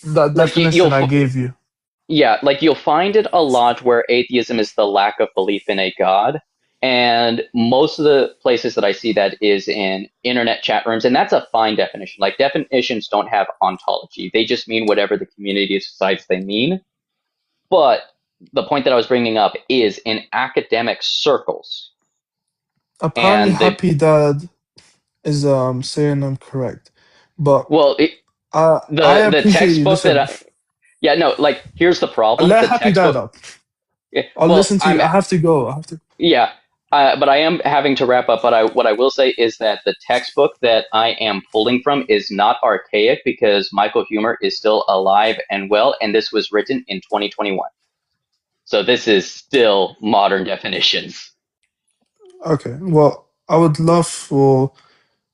that like definition I gave you. yeah, like you'll find it a lot where atheism is the lack of belief in a God. And most of the places that I see that is in internet chat rooms, and that's a fine definition. Like definitions don't have ontology. They just mean whatever the community decides they mean. But the point that I was bringing up is in academic circles, Apparently, and they Happy Dad is saying I'm correct, but well, I the appreciate you. textbook that Listen, yeah, no, like here's the problem. let The Happy Dad textbook, up. yeah, I'll well, listen to you. I have to go. I have to. yeah, but I am having to wrap up. But what I will say is that the textbook that I am pulling from is not archaic because Michael Huemer is still alive and well, and this was written in 2021. So this is still modern definitions. Okay. Well, I would love for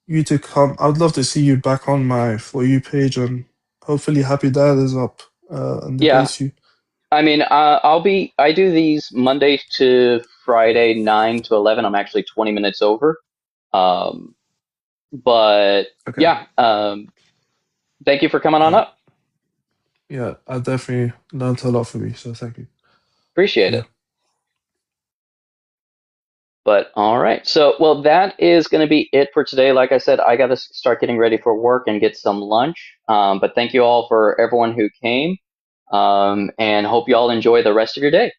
you to come. I would love to see you back on my For You page, and hopefully Happy Dad is up and Yeah, debates you. I mean, I do these Monday to Friday, 9 to 11. I'm actually 20 minutes over. Um, but Okay. yeah, thank you for coming on Yeah. up. Yeah. I definitely learned a lot from you. So thank you. Appreciate See ya. it. But all right. So, well, that is going to be it for today. Like I said, I got to start getting ready for work and get some lunch. But thank you all for everyone who came. And hope you all enjoy the rest of your day.